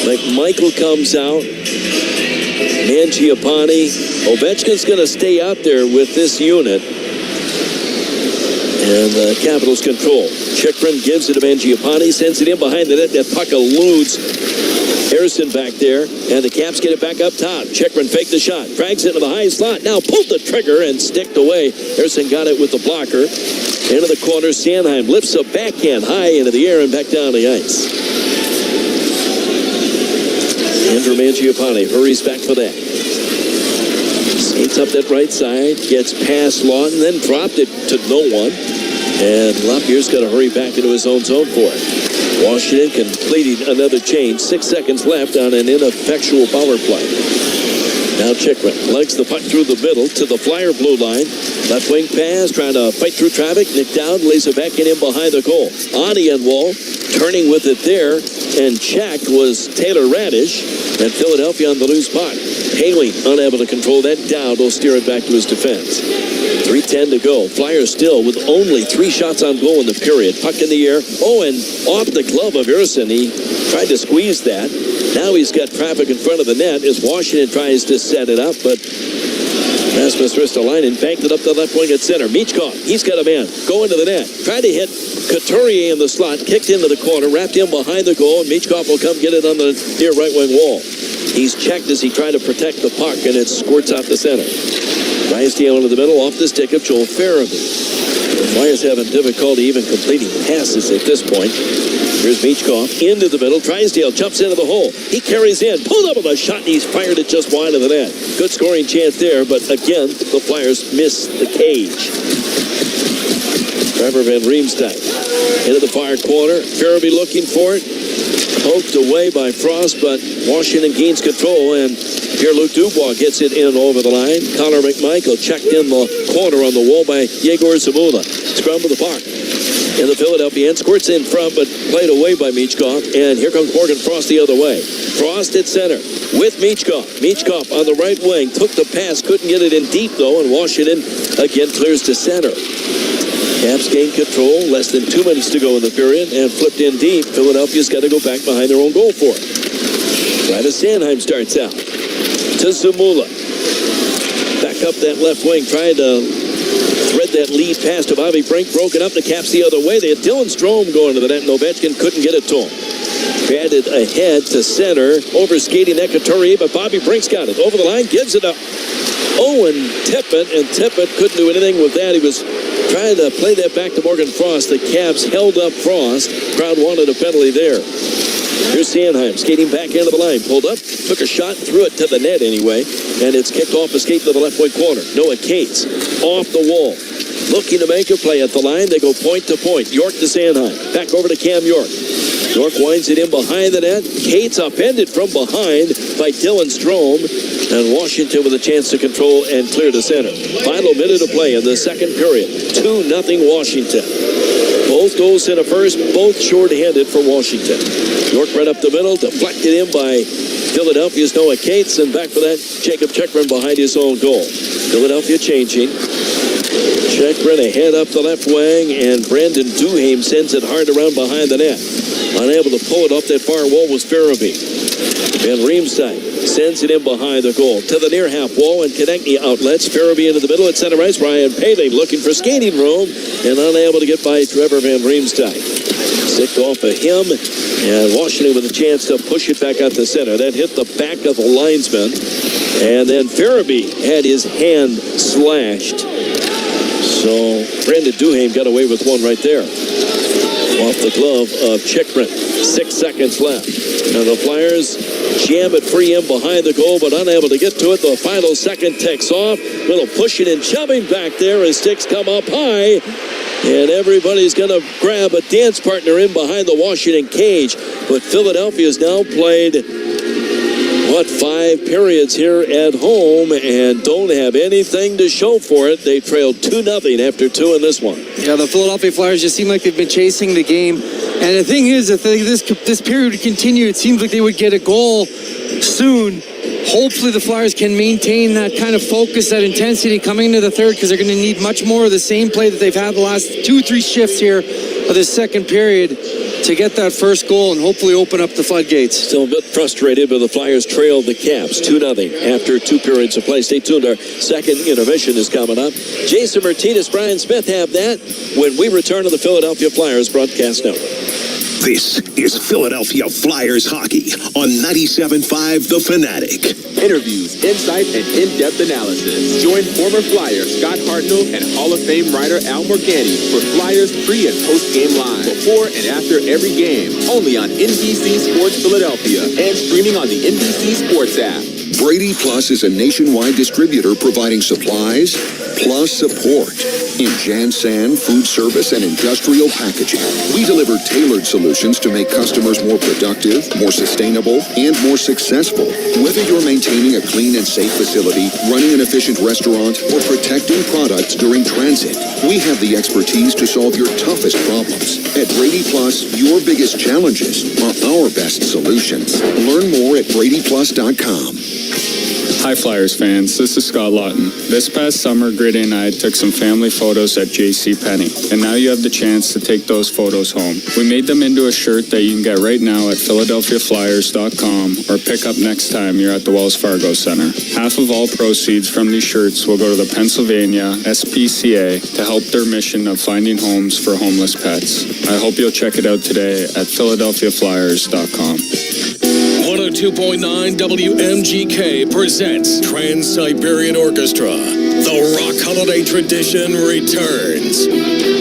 Like Michael comes out. Mangiapane. Ovechkin's going to stay out there with this unit. And Capitals control. Chychrun gives it to Mangiapane, sends it in behind the net. That puck eludes Harrison back there. And the Caps get it back up top. Chychrun faked the shot. Drags it into the high slot. Now pulled the trigger and sticked away. Harrison got it with the blocker. Into the corner. Sanheim lifts a backhand high into the air and back down the ice. Andrew Mangiapane hurries back for that. Skates up that right side, gets past Lawton, then dropped it to no one. And Lapierre's got to hurry back into his own zone for it. Washington completing another change. 6 seconds left on an ineffectual power play. Now Chickman legs the puck through the middle to the Flyer blue line. Left wing pass, trying to fight through traffic. Nick Dowd lays it back in behind the goal. On the end wall, turning with it there, and checked was Taylor Radish, and Philadelphia on the loose puck. Haley unable to control that. Dowd will steer it back to his defense. 3:10 to go. Flyers still with only 3 shots on goal in the period. Puck in the air. Oh, and off the glove of Erson. He tried to squeeze that. Now he's got traffic in front of the net as Washington tries to set it up, but Rasmus Ristolainen banked it up the left wing at center. Michkov, he's got a man. Go into the net. Tried to hit Couturier in the slot. Kicked into the corner. Wrapped him behind the goal. And Michkov will come get it on the near right wing wall. He's checked as he tried to protect the puck, and it squirts out the center. Drysdale into the middle off the stick of Joel Farabee. The Flyers having difficulty even completing passes at this point. Here's Michkov into the middle. Drysdale jumps into the hole. He carries in. Pulled up with a shot, and he's fired it just wide of the net. Good scoring chance there, but again, the Flyers miss the cage. Trevor Van Riemsdyk into the far corner. Farabee looking for it. Poked away by Frost, but Washington gains control, and Pierre-Luc Dubois gets it in over the line. Connor McMichael checked in the corner on the wall by Yegor Zamula. Scrum with the puck. And the Philadelphia end squirts in front, but played away by Michkov. And here comes Morgan Frost the other way. Frost at center with Michkov. Michkov on the right wing. Took the pass, couldn't get it in deep, though, and Washington again clears to center. Caps gain control. Less than 2 minutes to go in the period, and flipped in deep. Philadelphia's got to go back behind their own goal for it. Travis Sanheim starts out to Zamula. Back up that left wing, trying to thread that lead pass to Bobby Brink. Broken up. The Caps the other way. They had Dylan Strome going to the net, and Ovechkin couldn't get it to him. Batted ahead to center. Over skating that Couturier, but Bobby Brink's got it. Over the line, gives it up. Owen Tippett, and Tippett couldn't do anything with that. He was trying to play that back to Morgan Frost. The Caps held up Frost. Crowd wanted a penalty there. Here's Sanheim skating back into the line. Pulled up, took a shot, threw it to the net anyway, and it's kicked off a skate to the left wing corner. Noah Cates off the wall. Looking to make a play at the line. They go point to point. York to Sanheim. Back over to Cam York. York winds it in behind the net. Cates upended from behind by Dylan Strome. And Washington with a chance to control and clear the center. Final minute of play in the second period. 2-0 Washington. Both goals in a first, both short-handed for Washington. York right up the middle, deflected in by Philadelphia's Noah Cates, and back for that, Jacob Chekrin behind his own goal. Philadelphia changing. Chekrin ahead up the left wing, and Brandon Duhaime sends it hard around behind the net. Unable to pull it off that far wall was Farabee. Van Riemsdyk sends it in behind the goal to the near half wall, and Konechny outlets. Farabee into the middle at center ice. Ryan Paley looking for skating room and unable to get by Trevor Van Riemsdyk. Sicked off of him, and Washington with a chance to push it back out to center. That hit the back of the linesman, and then Farabee had his hand slashed. So Brandon Duhaime got away with one right there. Off the glove of Chikrin. 6 seconds left. Now the Flyers jam it free in behind the goal, but unable to get to it. The final second ticks off. Little pushing and shoving back there as sticks come up high. And everybody's going to grab a dance partner in behind the Washington cage. But Philadelphia's now played, 5 periods here at home and don't have anything to show for it. They trailed 2-0 after 2 in this one. Yeah, the Philadelphia Flyers just seem like they've been chasing the game. And the thing is, if this period would continue, it seems like they would get a goal soon. Hopefully the Flyers can maintain that kind of focus, that intensity coming into the third, because they're going to need much more of the same play that they've had the last 2-3 shifts here of this second period to get that first goal and hopefully open up the floodgates. Still a bit frustrated, but the Flyers trailed the Caps 2-0 after 2 periods of play. Stay tuned. Our second intermission is coming up. Jason Martinez, Brian Smith have that when we return to the Philadelphia Flyers broadcast network. This is Philadelphia Flyers hockey on 97.5 The Fanatic. Interviews, insight, and in-depth analysis. Join former Flyer Scott Hartnell and Hall of Fame writer Al Morganti for Flyers pre- and post-game live. Before and after every game. Only on NBC Sports Philadelphia and streaming on the NBC Sports app. Brady Plus is a nationwide distributor providing supplies, plus support. In Jansan Food Service and Industrial Packaging, we deliver tailored solutions to make customers more productive, more sustainable, and more successful. Whether you're maintaining a clean and safe facility, running an efficient restaurant, or protecting products during transit, we have the expertise to solve your toughest problems. At Brady Plus, your biggest challenges are our best solutions. Learn more at BradyPlus.com. Hi Flyers fans, this is Scott Lawton. This past summer, Gritty and I took some family photos at JCPenney, and now you have the chance to take those photos home. We made them into a shirt that you can get right now at PhiladelphiaFlyers.com or pick up next time you're at the Wells Fargo Center. Half of all proceeds from these shirts will go to the Pennsylvania SPCA to help their mission of finding homes for homeless pets. I hope you'll check it out today at PhiladelphiaFlyers.com. 102.9 WMGK presents Trans-Siberian Orchestra. The rock holiday tradition returns.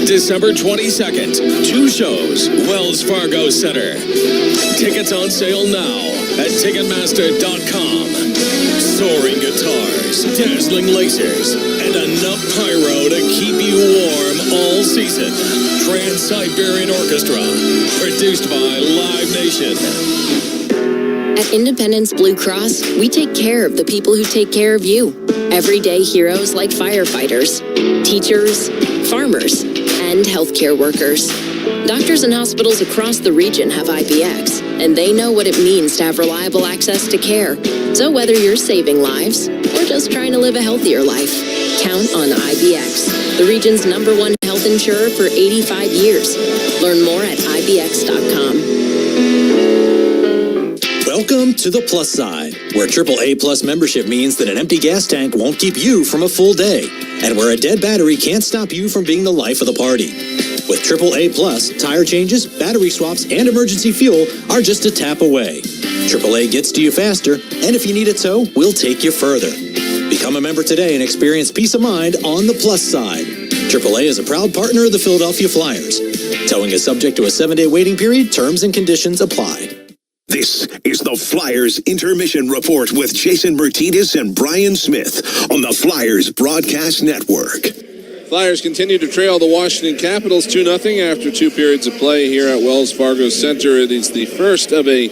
December 22nd, 2 shows, Wells Fargo Center. Tickets on sale now at Ticketmaster.com. Soaring guitars, dazzling lasers, and enough pyro to keep you warm all season. Trans-Siberian Orchestra, produced by Live Nation. At Independence Blue Cross, we take care of the people who take care of you. Everyday heroes like firefighters, teachers, farmers, and healthcare workers. Doctors and hospitals across the region have IBX, and they know what it means to have reliable access to care. So whether you're saving lives or just trying to live a healthier life, count on IBX, the region's #1 health insurer for 85 years. Learn more at IBX.com. Welcome to the Plus Side, where AAA Plus membership means that an empty gas tank won't keep you from a full day, and where a dead battery can't stop you from being the life of the party. With AAA Plus, tire changes, battery swaps, and emergency fuel are just a tap away. AAA gets to you faster, and if you need a tow, we'll take you further. Become a member today and experience peace of mind on the Plus Side. AAA is a proud partner of the Philadelphia Flyers. Towing is subject to a 7-day waiting period. Terms and conditions apply. This is the Flyers Intermission Report with Jason Martinez and Brian Smith on the Flyers Broadcast Network. Flyers continue to trail the Washington Capitals 2-0 after 2 periods of play here at Wells Fargo Center. It is the first of a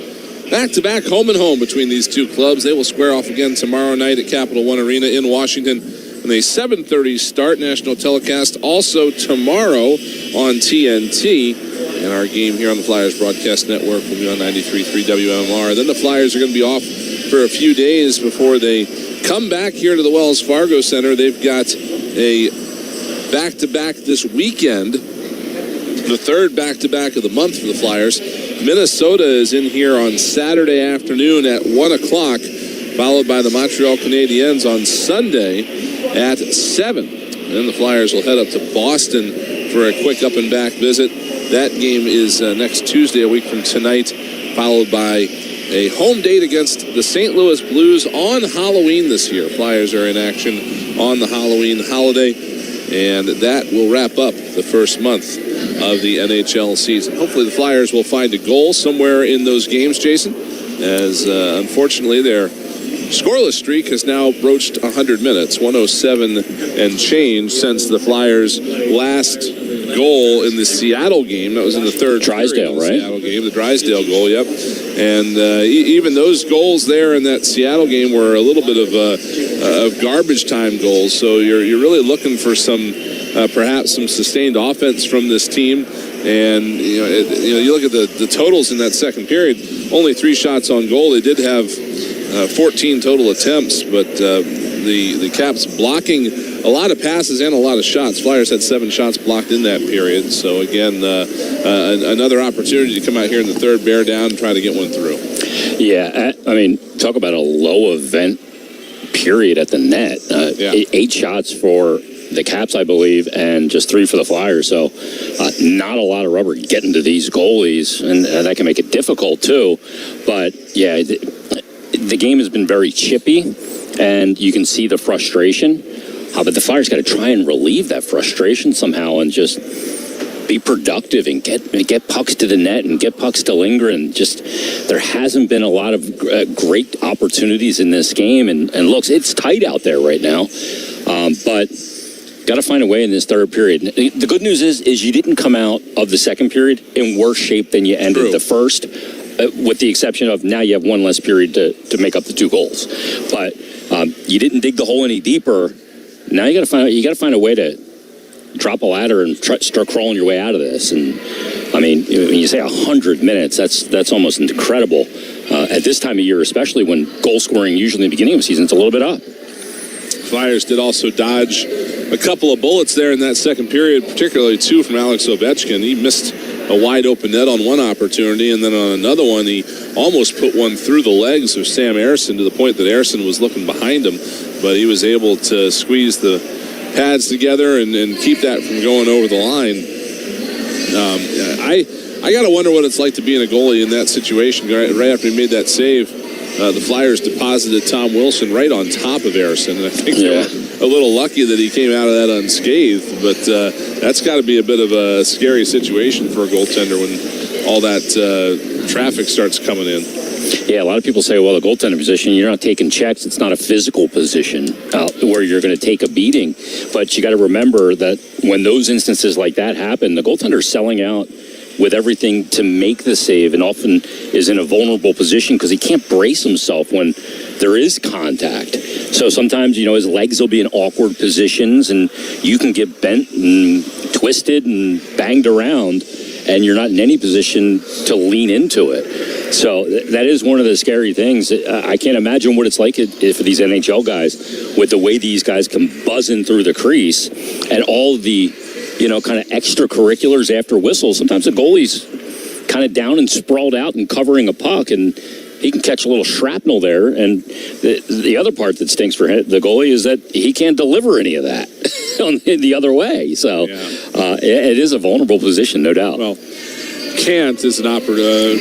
back-to-back home-and-home between these two clubs. They will square off again tomorrow night at Capital One Arena in Washington in a 7:30 start. National telecast also tomorrow on TNT. And our game here on the Flyers Broadcast Network will be on 93.3 WMR. Then the Flyers are going to be off for a few days before they come back here to the Wells Fargo Center. They've got a back-to-back this weekend, the third back-to-back of the month for the Flyers. Minnesota is in here on Saturday afternoon at 1 o'clock, followed by the Montreal Canadiens on Sunday at 7. And then the Flyers will head up to Boston for a quick up-and-back visit. That game is next Tuesday, a week from tonight, followed by a home date against the St. Louis Blues on Halloween this year. Flyers are in action on the Halloween holiday, and that will wrap up the first month of the NHL season. Hopefully the Flyers will find a goal somewhere in those games, Jason, as unfortunately their scoreless streak has now broached 100 minutes, 107 and change since the Flyers' last goal in the Seattle game. That was in the third Drysdale, right? Seattle game, the Drysdale goal, yep. And even those goals there in that Seattle game were a little bit of garbage time goals. So you're really looking for some perhaps some sustained offense from this team. And you look at the totals in that second period. Only 3 shots on goal. They did have 14 total attempts, but the Caps blocking a lot of passes and a lot of shots. Flyers had 7 shots blocked in that period. So again, another opportunity to come out here in the third, bear down, and try to get one through. Yeah, I mean, talk about a low event period at the net. 8 shots for the Caps, I believe, and just 3 for the Flyers. So not a lot of rubber getting to these goalies, and that can make it difficult too. But yeah, the game has been very chippy, and you can see the frustration. But the Flyers got to try and relieve that frustration somehow and just be productive and get pucks to the net and get pucks to Lindgren. Just there hasn't been a lot of great opportunities in this game, and looks, it's tight out there right now. But got to find a way in this third period. The good news is you didn't come out of the second period in worse shape than you ended the first, with the exception of now you have one less period to make up the 2 goals. But you didn't dig the hole any deeper. Now you got to find a way to drop a ladder and start crawling your way out of this. And I mean, when you say 100 minutes, that's almost incredible at this time of year, especially when goal scoring usually in the beginning of the season is a little bit up. Flyers did also dodge a couple of bullets there in that second period, particularly 2 from Alex Ovechkin. He missed a wide open net on one opportunity, and then on another one, he almost put one through the legs of Sam Ersson to the point that Ersson was looking behind him, but he was able to squeeze the pads together and keep that from going over the line. I got to wonder what it's like to be in a goalie in that situation. Right after he made that save, the Flyers deposited Tom Wilson right on top of Ersson, and I think they were a little lucky that he came out of that unscathed, but that's got to be a bit of a scary situation for a goaltender when all that traffic starts coming in. Yeah, a lot of people say, well, the goaltender position, you're not taking checks. It's not a physical position where you're going to take a beating. But you got to remember that when those instances like that happen, the goaltender's selling out with everything to make the save, and often is in a vulnerable position because he can't brace himself when there is contact. So sometimes, his legs will be in awkward positions, and you can get bent and twisted and banged around, and you're not in any position to lean into it. So that is one of the scary things. I can't imagine what it's like for these NHL guys with the way these guys come buzzing through the crease and all the kind of extracurriculars after whistles. Sometimes the goalie's kind of down and sprawled out and covering a puck, and he can catch a little shrapnel there. And the other part that stinks for the goalie is that he can't deliver any of that the other way. So it is a vulnerable position, no doubt. Well, can't is an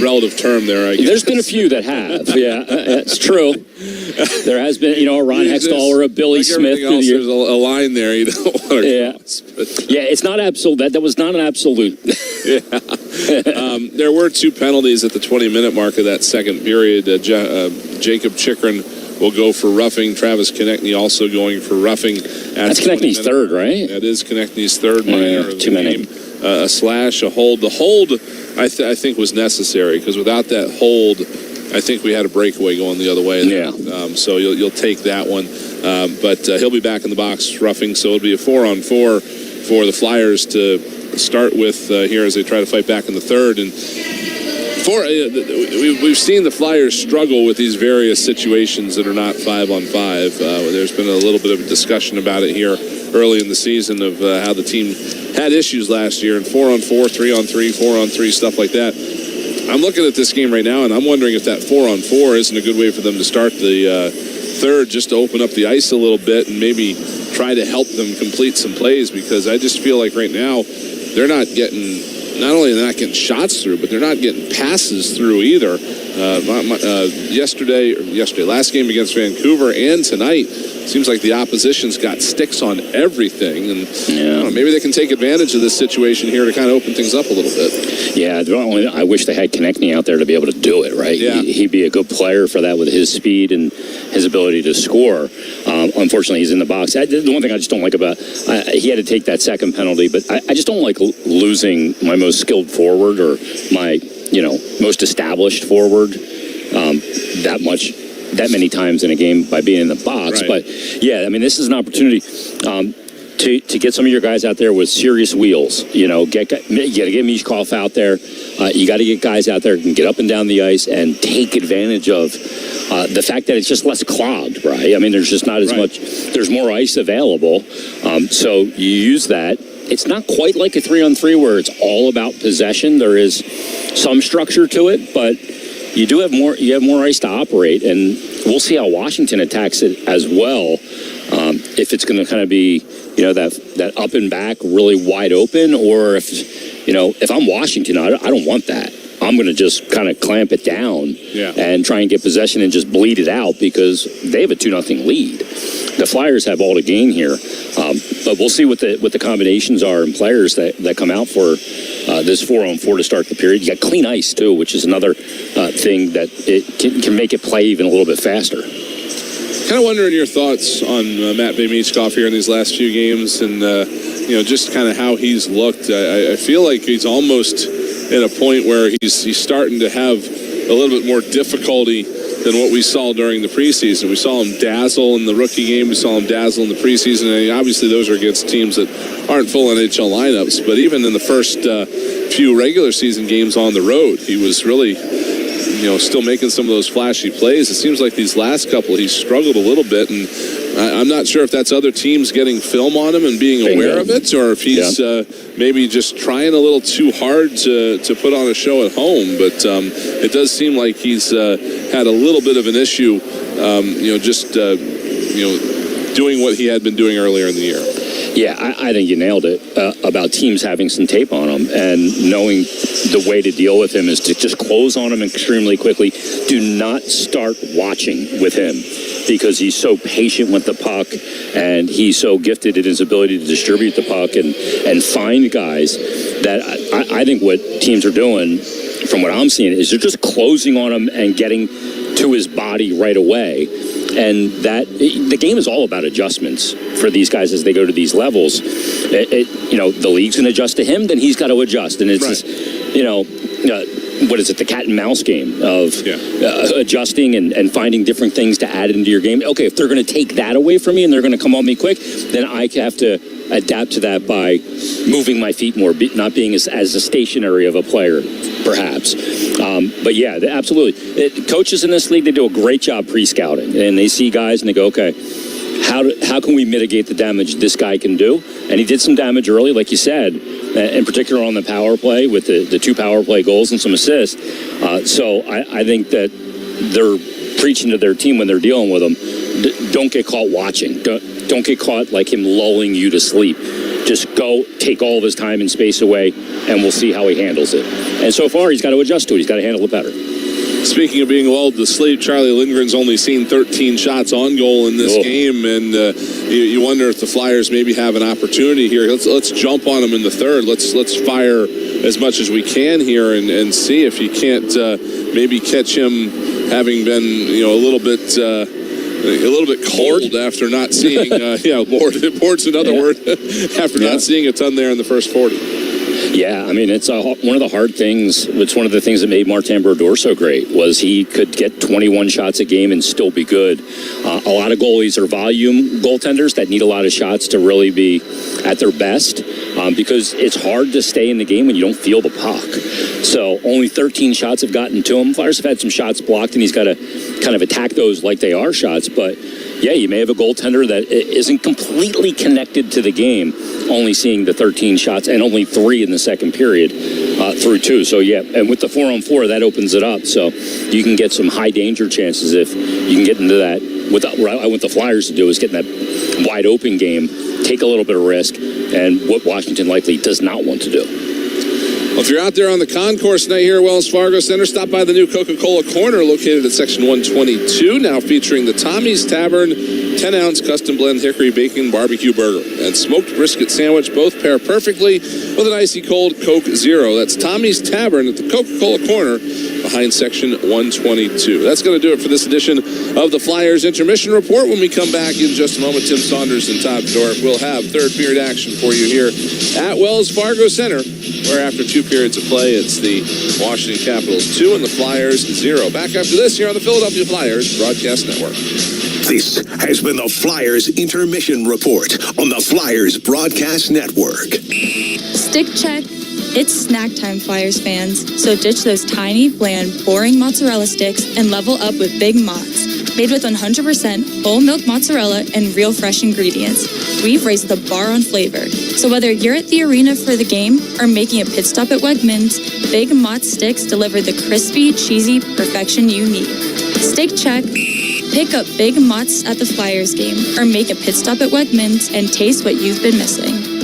relative term there, I guess. There's been a few that have. Yeah, it's true. There has been, a Ron Hextall or a Billy Smith. Else, there's a line there you don't want to cross. Yeah, it's not absolute. That was not an absolute. There were 2 penalties at the 20-minute mark of that second period. Jacob Chikrin will go for roughing. Travis Konechny also going for roughing. That's Konechny's third, right? That is Konechny's third minor of the game. A slash, a hold. The hold, I think, was necessary because without that hold, I think we had a breakaway going the other way. Yeah. So you'll take that one. But he'll be back in the box roughing, so it'll be a 4-on-4 for the Flyers to start with here as they try to fight back in the third. And we've seen the Flyers struggle with these various situations that are not 5-on-5. There's been a little bit of a discussion about it here early in the season of how the team had issues last year in 4-on-4, 3-on-3, 4-on-3, stuff like that. I'm looking at this game right now, and I'm wondering if that 4-on-4 isn't a good way for them to start the third, just to open up the ice a little bit and maybe try to help them complete some plays, because I just feel like right now they're not getting, not only they're not getting shots through, but they're not getting passes through either. Last game against Vancouver and tonight, seems like the opposition's got sticks on everything, and maybe they can take advantage of this situation here to kind of open things up a little bit. Yeah, I wish they had Konechny out there to be able to do it, right? Yeah. He'd be a good player for that with his speed and his ability to score. Unfortunately, he's in the box. The one thing I just don't like about, he had to take that second penalty, but I just don't like losing my most skilled forward or my most established forward that many times in a game by being in the box. Right. But yeah, I mean, this is an opportunity to get some of your guys out there with serious wheels. You got to get Mishkov out there. You got to get guys out there who can get up and down the ice and take advantage of the fact that it's just less clogged, right? I mean, there's just not as much. There's more ice available, so you use that. It's not quite like a 3-on-3 where it's all about possession. There is some structure to it, but you do have more. You have more ice to operate, and we'll see how Washington attacks it as well. If it's going to kind of be, that up and back really wide open, or if I'm Washington, I don't want that. I'm going to just kind of clamp it down and try and get possession and just bleed it out because they have a 2-0 lead. The Flyers have all to gain here, but we'll see what the combinations are and players that come out for this 4-on-4 to start the period. You got clean ice too, which is another thing that it can make it play even a little bit faster. Kind of wondering your thoughts on Matt Bemichkov here in these last few games, and just kind of how he's looked. I feel like he's almost at a point where he's starting to have a little bit more difficulty than what we saw during the preseason. We saw him dazzle in the rookie game. We saw him dazzle in the preseason. And obviously, those are against teams that aren't full NHL lineups. But even in the first few regular season games on the road, he was really, still making some of those flashy plays. It seems like these last couple, he's struggled a little bit. And I'm not sure if that's other teams getting film on him and being aware of it, or if he's maybe just trying a little too hard to put on a show at home. But it does seem like he's had a little bit of an issue, doing what he had been doing earlier in the year. Yeah, I think you nailed it about teams having some tape on him and knowing the way to deal with him is to just close on him extremely quickly. Do not start watching with him because he's so patient with the puck and he's so gifted in his ability to distribute the puck and find guys that I think what teams are doing, from what I'm seeing, is they're just closing on him and getting to his body right away. And that the game is all about adjustments for these guys as they go to these levels. The league's going to adjust to him, then he's got to adjust. And it's what is it, the cat and mouse game of adjusting and finding different things to add into your game. Okay, if they're going to take that away from me and they're going to come on me quick, then I have to adapt to that by moving my feet more, not being as a stationary of a player, perhaps. But yeah, absolutely. Coaches in this league, they do a great job pre-scouting, and they see guys and they go, okay, how can we mitigate the damage this guy can do? And he did some damage early, like you said, in particular on the power play with the 2 power play goals and some assists. So I think that they're preaching to their team when they're dealing with them. Don't get caught watching. Don't get caught like him lulling you to sleep. Just go take all of his time and space away, and we'll see how he handles it. And so far, he's got to adjust to it. He's got to handle it better. Speaking of being lulled to sleep, Charlie Lindgren's only seen 13 shots on goal in this game, and you wonder if the Flyers maybe have an opportunity here. Let's jump on him in the third. Let's fire as much as we can here and see if you can't maybe catch him having been a little bit cold after not seeing bored's another word after not seeing a ton there in the first 40. Yeah, I mean, it's one of the hard things. It's one of the things that made Martin Brodeur so great was he could get 21 shots a game and still be good. A lot of goalies are volume goaltenders that need a lot of shots to really be at their best because it's hard to stay in the game when you don't feel the puck. So only 13 shots have gotten to him. Flyers have had some shots blocked, and he's got to kind of attack those like they are shots. But, yeah, you may have a goaltender that isn't completely connected to the game, only seeing the 13 shots and only 3 in the second period through 2. So, yeah, and with the 4-on-4, that opens it up. So you can get some high danger chances if you can get into that. What I want the Flyers to do is get in that wide open game, take a little bit of risk, and what Washington likely does not want to do. Well, if you're out there on the concourse tonight here at Wells Fargo Center, stop by the new Coca-Cola Corner located at Section 122, now featuring the Tommy's Tavern 10-ounce custom blend hickory bacon barbecue burger and smoked brisket sandwich. Both pair perfectly with an icy cold Coke Zero. That's Tommy's Tavern at the Coca-Cola Corner behind Section 122. That's going to do it for this edition of the Flyers Intermission Report. When we come back in just a moment, Tim Saunders and Todd Dorff will have third period action for you here at Wells Fargo Center, where after 2 periods of play, it's the Washington Capitals 2 and the Flyers 0. Back after this here on the Philadelphia Flyers Broadcast Network. This has been the Flyers Intermission Report on the Flyers Broadcast Network. Stick check. It's snack time, Flyers fans. So ditch those tiny, bland, boring mozzarella sticks and level up with Big Mozz. Made with 100% whole milk mozzarella and real fresh ingredients. We've raised the bar on flavor. So whether you're at the arena for the game or making a pit stop at Wegmans, Big Mozz sticks deliver the crispy, cheesy perfection you need. Stick check. Pick up Big Mozz at the Flyers game or make a pit stop at Wegmans and taste what you've been missing.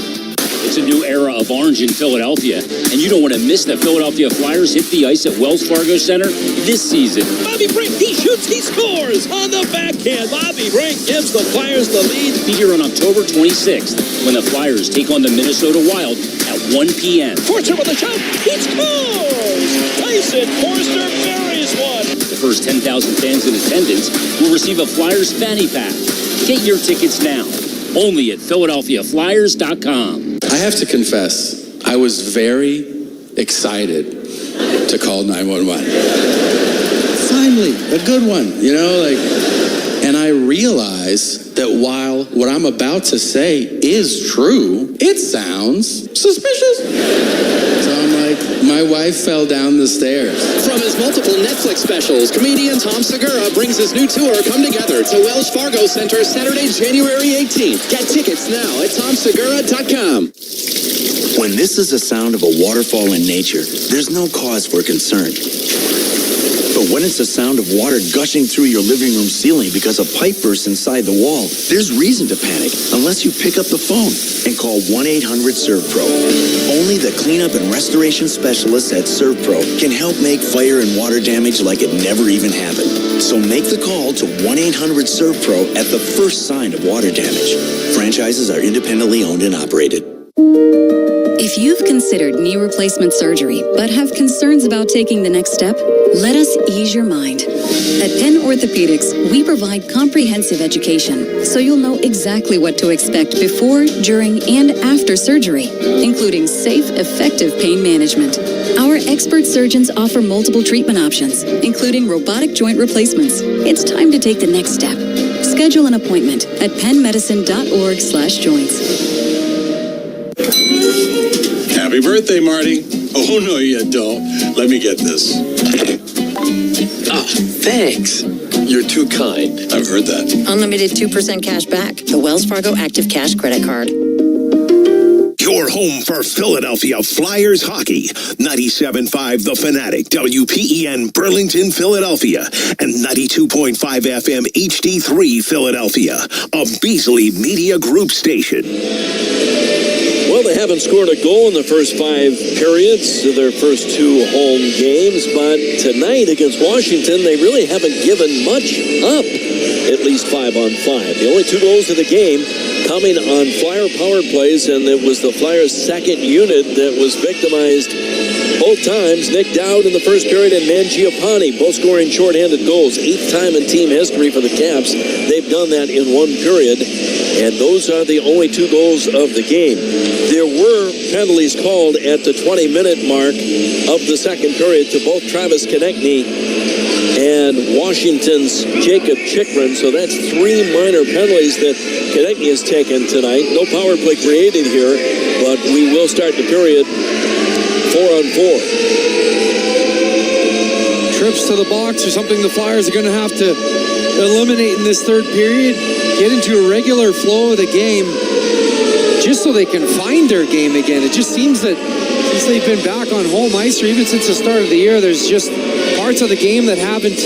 It's a new era of orange in Philadelphia, and you don't want to miss the Philadelphia Flyers hit the ice at Wells Fargo Center this season. Bobby Brink, he shoots, he scores on the backhand. Bobby Brink gives the Flyers the lead. Be here on October 26th when the Flyers take on the Minnesota Wild at 1 p.m. Forster with a shot, he scores! Tyson Forster buries one. The first 10,000 fans in attendance will receive a Flyers fanny pack. Get your tickets now, only at PhiladelphiaFlyers.com. I have to confess, I was very excited to call 911. Finally, a good one, and I realized that while what I'm about to say is true, it sounds suspicious. So I'm like, my wife fell down the stairs. From his multiple Netflix specials, comedian Tom Segura brings his new tour, Come Together, to Wells Fargo Center Saturday, January 18th. Get tickets now at TomSegura.com. When this is the sound of a waterfall in nature, there's no cause for concern. But when it's the sound of water gushing through your living room ceiling because a pipe burst inside the wall, there's reason to panic unless you pick up the phone and call 1-800-SERVPRO. Only the cleanup and restoration specialists at ServPro can help make fire and water damage like it never even happened. So make the call to 1-800-SERVPRO at the first sign of water damage. Franchises are independently owned and operated. If you've considered knee replacement surgery but have concerns about taking the next step, let us ease your mind. At Penn Orthopedics, we provide comprehensive education so you'll know exactly what to expect before, during, and after surgery, including safe, effective pain management. Our expert surgeons offer multiple treatment options, including robotic joint replacements. It's time to take the next step. Schedule an appointment at pennmedicine.org/joints. Happy birthday, Marty. Oh, no, you don't. Let me get this. Thanks. You're too kind. I've heard that. Unlimited 2% cash back. The Wells Fargo Active Cash Credit Card. Your home for Philadelphia Flyers hockey. 97.5 The Fanatic, WPEN Burlington, Philadelphia, and 92.5 FM HD3 Philadelphia, a Beasley Media Group station. Well, they haven't scored a goal in the first 5 periods of their first 2 home games, but tonight against Washington, they really haven't given much up, at least 5 on 5. The only 2 goals of the game coming on Flyer power plays, and it was the Flyers' second unit that was victimized both times. Nick Dowd in the first period and Mangiapane both scoring shorthanded goals. 8th time in team history for the Caps. They've done that in 1 period. And those are the only 2 goals of the game. There were penalties called at the 20-minute mark of the second period to both Travis Konechny and Washington's Jacob Chikrin. So that's 3 minor penalties that Konechny has taken tonight. No power play created here, but we will start the period 4-on-4. Trips to the box are something the Flyers are going to have to eliminate in this third period, get into a regular flow of the game, just so they can find their game again. It just seems that since they've been back on home ice, or even since the start of the year, there's just parts of the game that haven't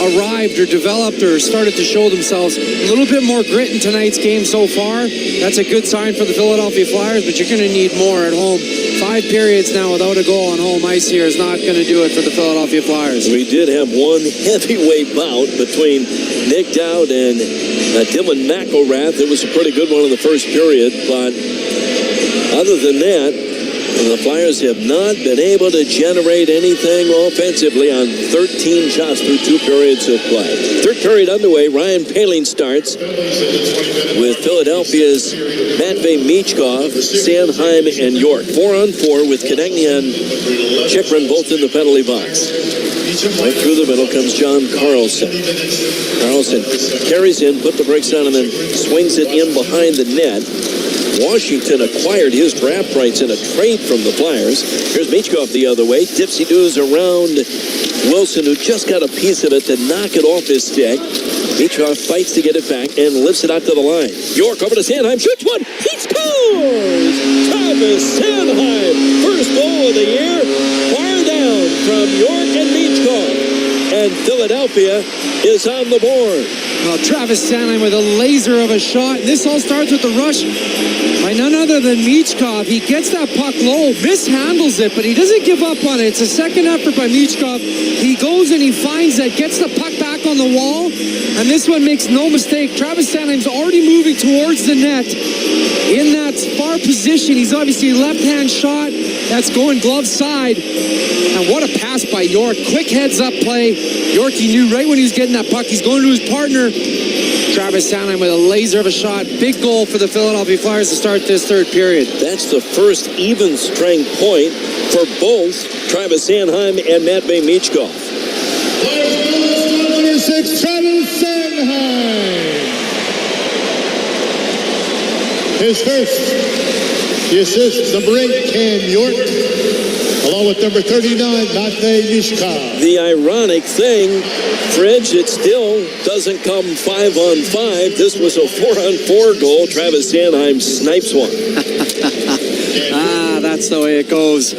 arrived or developed or started to show themselves. A little bit more grit in tonight's game so far. That's a good sign for the Philadelphia Flyers, but you're going to need more at home. 5 periods now without a goal on home ice here is not going to do it for the Philadelphia Flyers. We did have one heavyweight bout between Nick Dowd and Dylan McElrath. It was a pretty good one in the first period, but other than that, the Flyers have not been able to generate anything offensively on 13 shots through 2 periods of play. Third period underway. Ryan Poehling starts with Philadelphia's Matvei Michkov, Sanheim, and York. 4-on-4 with Konechny and Chikrin both in the penalty box. Right through the middle comes John Carlson. Carlson carries in, put the brakes on, and then swings it in behind the net. Washington acquired his draft rights in a trade from the Flyers. Here's Michkov the other way. Dipsy-doos around Wilson, who just got a piece of it to knock it off his stick. Michkov fights to get it back and lifts it out to the line. York over to Sanheim, shoots one, he scores! Travis Sanheim, first goal of the year, far down from York and Michkov. And Philadelphia is on the board. Well, Travis Sanheim with a laser of a shot. This all starts with the rush by none other than Michkov. He gets that puck low, mishandles it, but he doesn't give up on it. It's a second effort by Michkov. He goes and he finds that, gets the puck back on the wall, and this one makes no mistake. Travis Sanheim's already moving towards the net in that far position. He's obviously a left-hand shot. That's going glove side. And what a pass by York. Quick heads-up play. Yorkie knew right when he was getting that puck, he's going to his partner. Travis Sanheim with a laser of a shot. Big goal for the Philadelphia Flyers to start this third period. That's the first even strength point for both Travis Sanheim and Matvei Michkov. 26, Travis Sanheim. His first. The assist, number 8, Cam York, along with number 39, Matvei Michkov. The ironic thing, Fridge, it still doesn't come 5-on-5. This was a 4-on-4 goal. Travis Sanheim snipes one. That's the way it goes.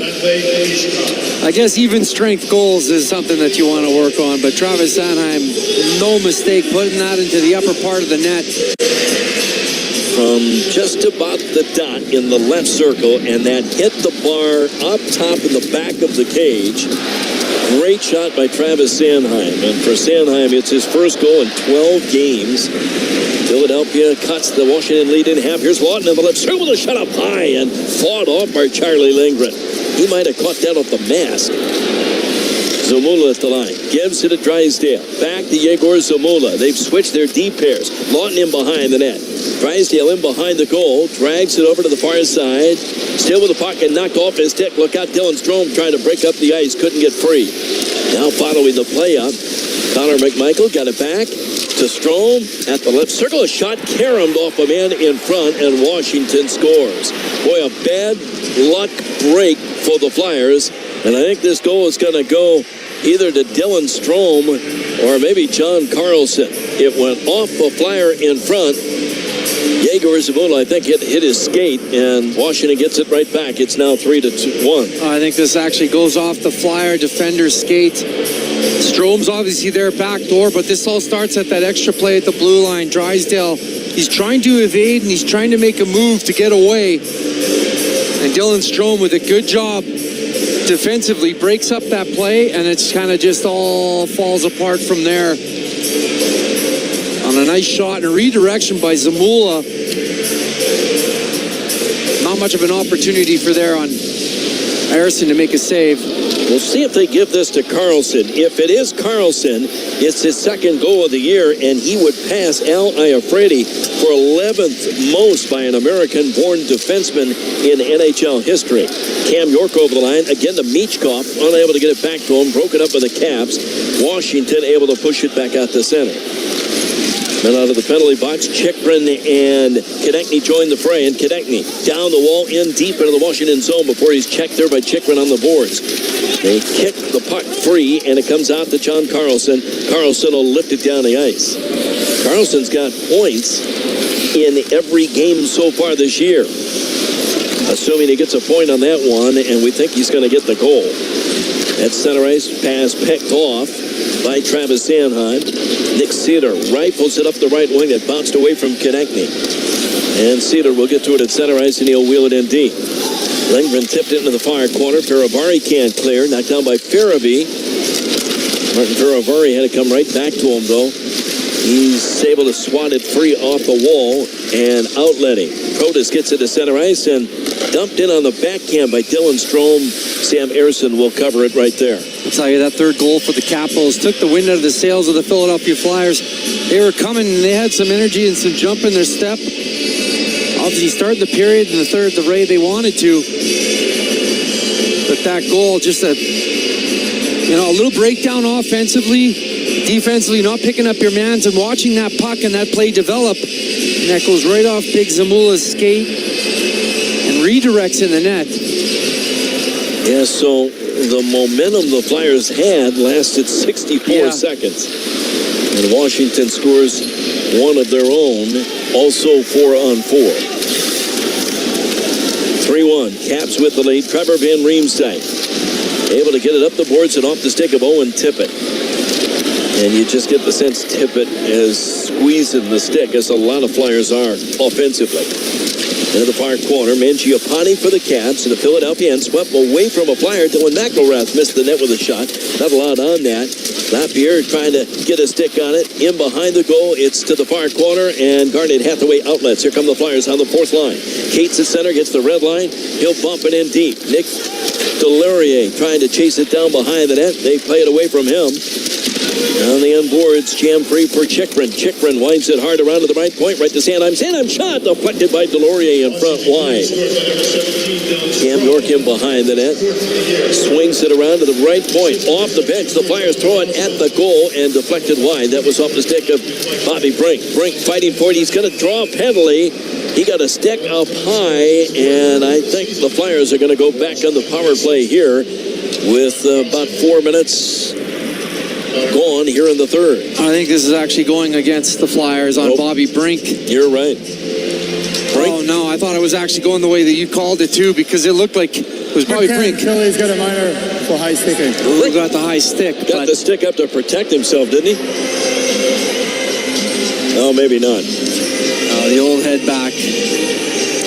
I guess even strength goals is something that you want to work on, but Travis Sanheim, no mistake, putting that into the upper part of the net. From just about the dot in the left circle, and that hit the bar up top in the back of the cage. Great shot by Travis Sanheim. And for Sanheim, it's his first goal in 12 games. Philadelphia cuts the Washington lead in half. Here's Lawton in the left circle with a shot up high and fought off by Charlie Lindgren. He might have caught that off the mask. Zamula at the line. Gives it to Drysdale. Back to Yegor Zamula. They've switched their D pairs. Lawton in behind the net. Drysdale in behind the goal. Drags it over to the far side. Still with the puck and knocked off his stick. Look out, Dylan Strome trying to break up the ice. Couldn't get free. Now following the play up. Connor McMichael got it back to Strome at the left circle. A shot caromed off a man in front, and Washington scores. Boy, a bad luck break for the Flyers. And I think this goal is going to go either to Dylan Strome or maybe John Carlson. It went off a Flyer in front. Yegor Zamula, I think, hit his skate, and Washington gets it right back. It's now 3-1. I think this actually goes off the Flyer defender's skate. Strome's obviously there back door, but this all starts at that extra play at the blue line. Drysdale, he's trying to evade, and he's trying to make a move to get away. And Dylan Strome, with a good job defensively, breaks up that play, and it's kind of just all falls apart from there. On a nice shot and a redirection by Zamula. Not much of an opportunity for there on Harrison to make a save. We'll see if they give this to Carlson. If it is Carlson, it's his second goal of the year, and he would pass Al Iafredi for 11th most by an American-born defenseman in NHL history. Cam York over the line. Again to Michkov, unable to get it back to him. Broken up by the Caps. Washington able to push it back out to center. Then out of the penalty box, Chychrun and Konechny join the fray, and Konechny down the wall in deep into the Washington zone before he's checked there by Chychrun on the boards. They kick the puck free, and it comes out to John Carlson. Carlson will lift it down the ice. Carlson's got points in every game so far this year. Assuming he gets a point on that one, and we think he's going to get the goal. At center ice, pass picked off by Travis Sanheim. Nick Cedar rifles it up the right wing. It bounced away from Konechny. And Cedar will get to it at center ice, and he'll wheel it in deep. Lindgren tipped it into the far corner. Faravari can't clear. Knocked down by Farabee. Martin Faravari had to come right back to him, though. He's able to swat it free off the wall and outletting. Protas gets it to center ice and dumped in on the backhand by Dylan Strome. Sam Ersson will cover it right there. I'll tell you, that third goal for the Capitals took the wind out of the sails of the Philadelphia Flyers. They were coming, and they had some energy and some jump in their step. Obviously started the period in the third the way they wanted to. But that goal, just a little breakdown offensively. Defensively, not picking up your mans and watching that puck and that play develop. And that goes right off Big Zamula's skate and redirects in the net. Yeah, so the momentum the Flyers had lasted 64 seconds. And Washington scores one of their own, also 4-on-4. 3-1, Caps with the lead. Trevor Van Riemsdyk able to get it up the boards and off the stick of Owen Tippett. And you just get the sense Tippett is squeezing the stick, as a lot of Flyers are offensively. Into the far corner, Mangiapane for the Caps, and the Philadelphia end swept away from a Flyer. Dylan McElrath missed the net with a shot. Not allowed on that. Lapierre trying to get a stick on it. In behind the goal, it's to the far corner, and Garnet Hathaway outlets. Here come the Flyers on the fourth line. Cates at center, gets the red line. He'll bump it in deep. Nick Delorier trying to chase it down behind the net. They play it away from him. On the end boards, jam free for Chikrin. Chikrin winds it hard around to the right point, right to Sanheim. Sanheim shot deflected by Delorier in front wide. Cam York in behind the net. Swings it around to the right point. Off the bench, the Flyers throw it at the goal and deflected wide. That was off the stick of Bobby Brink. Brink fighting for it. He's going to draw a penalty. He got a stick up high, and I think the Flyers are going to go back on the power play here with about 4 minutes gone here in the third. I think this is actually going against the Flyers on Bobby Brink. You're right. Brink. Oh, no, I thought it was actually going the way that you called it, too, because it looked like it was Bobby Brink. Kelly's got a minor for high sticking. Brink got the high stick. Got the stick up to protect himself, didn't he? Oh, maybe not. The old head back.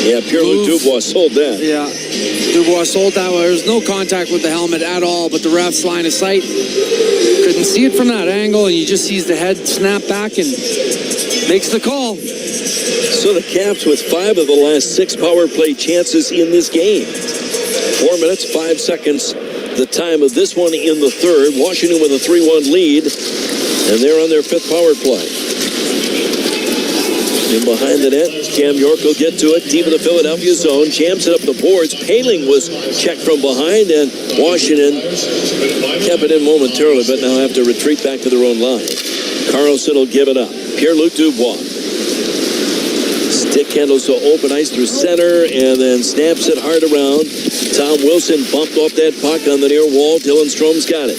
Yeah, Pierre-Luc Dubois sold that. Yeah, Dubois sold that. There was no contact with the helmet at all, but the ref's line of sight couldn't see it from that angle, and you just sees the head snap back and makes the call. So the Caps with 5 of the last 6 power play chances in this game. 4 minutes, 5 seconds, the time of this one in the third. Washington with a 3-1 lead, and they're on their 5th power play. In behind the net, Cam York will get to it, deep in the Philadelphia zone, jams it up the boards. Paling was checked from behind, and Washington kept it in momentarily, but now have to retreat back to their own line. Carlson will give it up. Pierre-Luc Dubois. Stick handles to open ice through center, and then snaps it hard around. Tom Wilson bumped off that puck on the near wall. Dylan Strome's got it.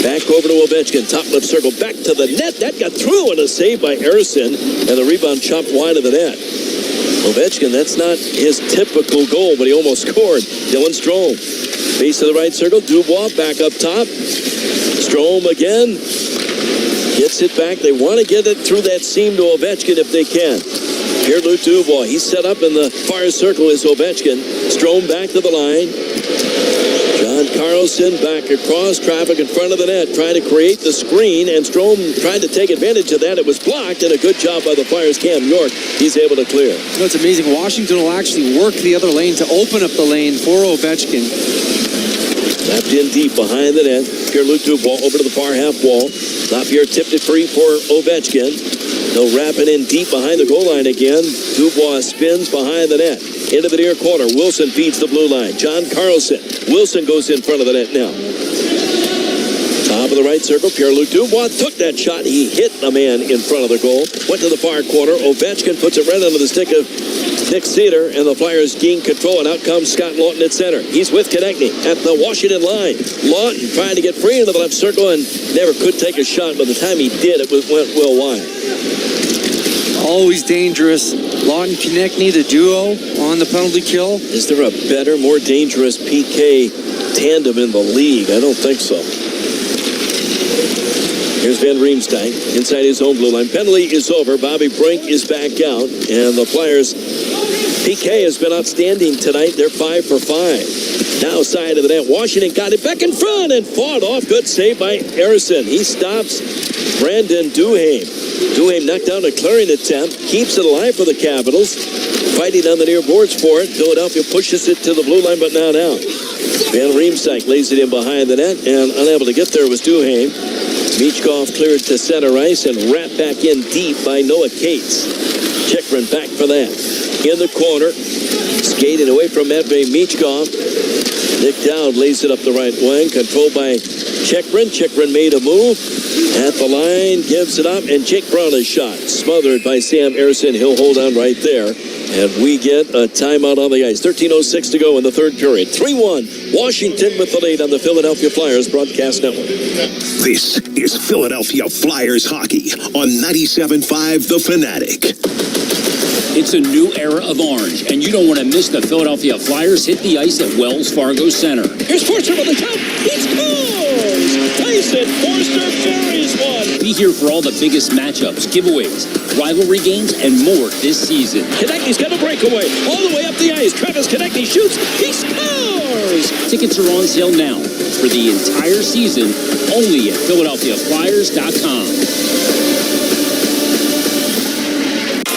Back over to Ovechkin, top left circle, back to the net. That got through, and a save by Harrison, and the rebound chopped wide of the net. Ovechkin, that's not his typical goal, but he almost scored. Dylan Strome, base of the right circle, Dubois back up top. Strome again, gets it back. They want to get it through that seam to Ovechkin if they can. Pierre-Luc Dubois, he's set up in the far circle is Ovechkin. Strome back to the line. John Carlson back across, traffic in front of the net, trying to create the screen, and Strome tried to take advantage of that. It was blocked, and a good job by the Flyers' Cam York. He's able to clear. That's amazing. Washington will actually work the other lane to open up the lane for Ovechkin. Tapped in deep behind the net. Pierre-Luc Dubois over to the far half wall. Lapierre tipped it free for Ovechkin. They'll wrap it in deep behind the goal line again. Dubois spins behind the net. Into the near corner. Wilson feeds the blue line. John Carlson. Wilson goes in front of the net now. Top of the right circle. Pierre-Luc Dubois took that shot. He hit a man in front of the goal. Went to the far corner. Ovechkin puts it right under the stick of Nick Cedar, and the Flyers gain control, and out comes Scott Lawton at center. He's with Konechny at the Washington line. Lawton trying to get free into the left circle and never could take a shot. By the time he did, it went well wide. Always dangerous. Lawton Konechny, the duo on the penalty kill. Is there a better, more dangerous PK tandem in the league? I don't think so. Here's Van Riemsdyk inside his own blue line. Penalty is over. Bobby Brink is back out, and the Flyers PK has been outstanding tonight. They're 5 for 5. Now side of the net. Washington got it back in front and fought off. Good save by Harrison. He stops Brandon Duhaime. Duhaime knocked down a clearing attempt. Keeps it alive for the Capitals. Fighting on the near boards for it. Philadelphia pushes it to the blue line, but not out. Van Riemsdyk lays it in behind the net, and unable to get there was Duhaime. Michkov cleared to center ice and wrapped back in deep by Noah Cates. Chikrin back for that. In the corner, skating away from Matvei Michkov. Nick Dowd lays it up the right wing, controlled by Chikrin. Chikrin made a move at the line, gives it up, and Jake Brown is shot. Smothered by Sam Harrison. He'll hold on right there. And we get a timeout on the ice. 13:06 to go in the third period. 3-1, Washington with the lead on the Philadelphia Flyers broadcast network. This is Philadelphia Flyers hockey on 97.5 The Fanatic. It's a new era of orange, and you don't want to miss the Philadelphia Flyers hit the ice at Wells Fargo Center. Here's Forster on the top. He scores! Tyson Forster buries one. Be here for all the biggest matchups, giveaways, rivalry games, and more this season. Konechny's got a breakaway. All the way up the ice. Travis Konechny shoots. He scores! Tickets are on sale now for the entire season, only at PhiladelphiaFlyers.com.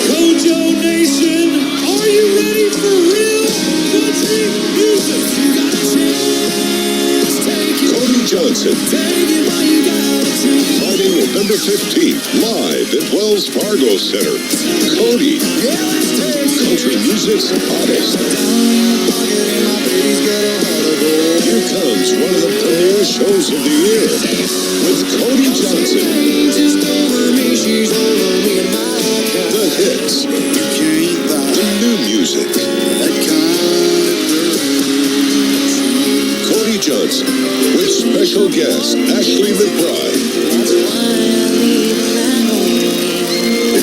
Mojo Nation, are you ready for real country music? You got a chance, take it. Cody Johnson. Take it while you got a chance. Friday, November 15th, live at Wells Fargo Center. Cody. Country music's hottest. Here comes one of the premier shows of the year with Cody Johnson. The hits. The new music. Cody Johnson with special guest Ashley McBride.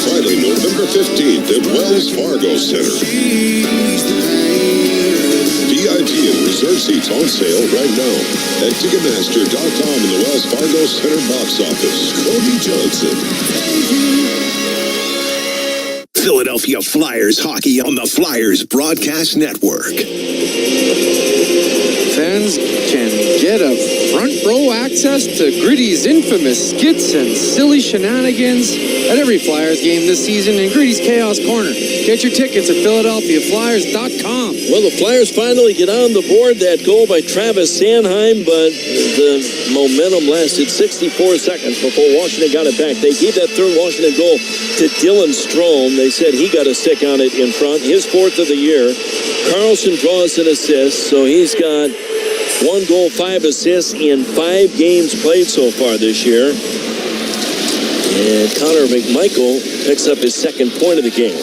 Friday, November 15th at Wells Fargo Center. VIP and reserve seats on sale right now at Ticketmaster.com in the Wells Fargo Center box office. Cody Johnson. Philadelphia Flyers hockey on the Flyers Broadcast Network. Fans can get a front row access to Gritty's infamous skits and silly shenanigans at every Flyers game this season in Gritty's Chaos Corner. Get your tickets at PhiladelphiaFlyers.com. Well, the Flyers finally get on the board. That goal by Travis Sanheim, but the momentum lasted 64 seconds before Washington got it back. They gave that third Washington goal to Dylan Strome. They said he got a stick on it in front. His fourth of the year. Carlson draws an assist, so he's got 1 goal, 5 assists in 5 games played so far this year. And Connor McMichael picks up his second point of the game.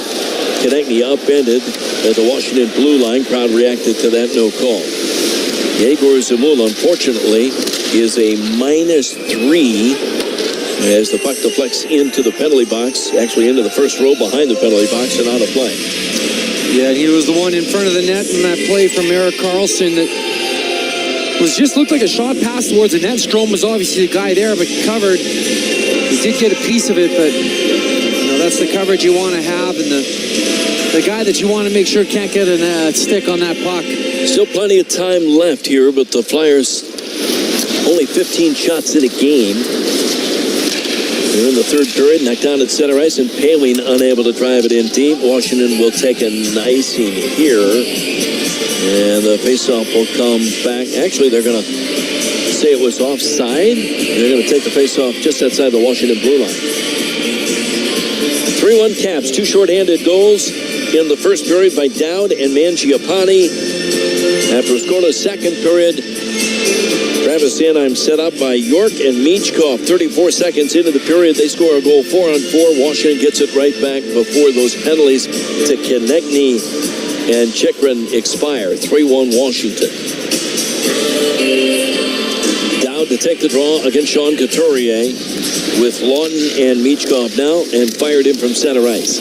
Konechny upended at the Washington blue line. Crowd reacted to that no call. Yegor Zamula, unfortunately, is a -3 as the puck deflects into the penalty box, actually into the first row behind the penalty box and out of play. Yeah, he was the one in front of the net in that play from Erik Karlsson that was just looked like a shot pass towards the net. Strome was obviously the guy there, but covered. He did get a piece of it, but you know, that's the coverage you want to have, and the guy that you want to make sure can't get a stick on that puck. Still plenty of time left here, but the Flyers only 15 shots in a game. They're in the third period, knocked down at center ice, and Paling unable to drive it in deep. Washington will take an icing here, and the faceoff will come back. Actually, they're going to say it was offside. They're going to take the faceoff just outside the Washington blue line. 3-1 Caps, 2 shorthanded goals in the first period by Dowd and Mangiapane. After scoring a second period, Travis Sanheim set up by York and Michkov. 34 seconds into the period, they score a goal 4-on-4. Washington gets it right back before those penalties to Konechny and Chychrun expire. 3-1 Washington. Dowd to take the draw against Sean Couturier with Lawton and Michkov now, and fired in from center ice.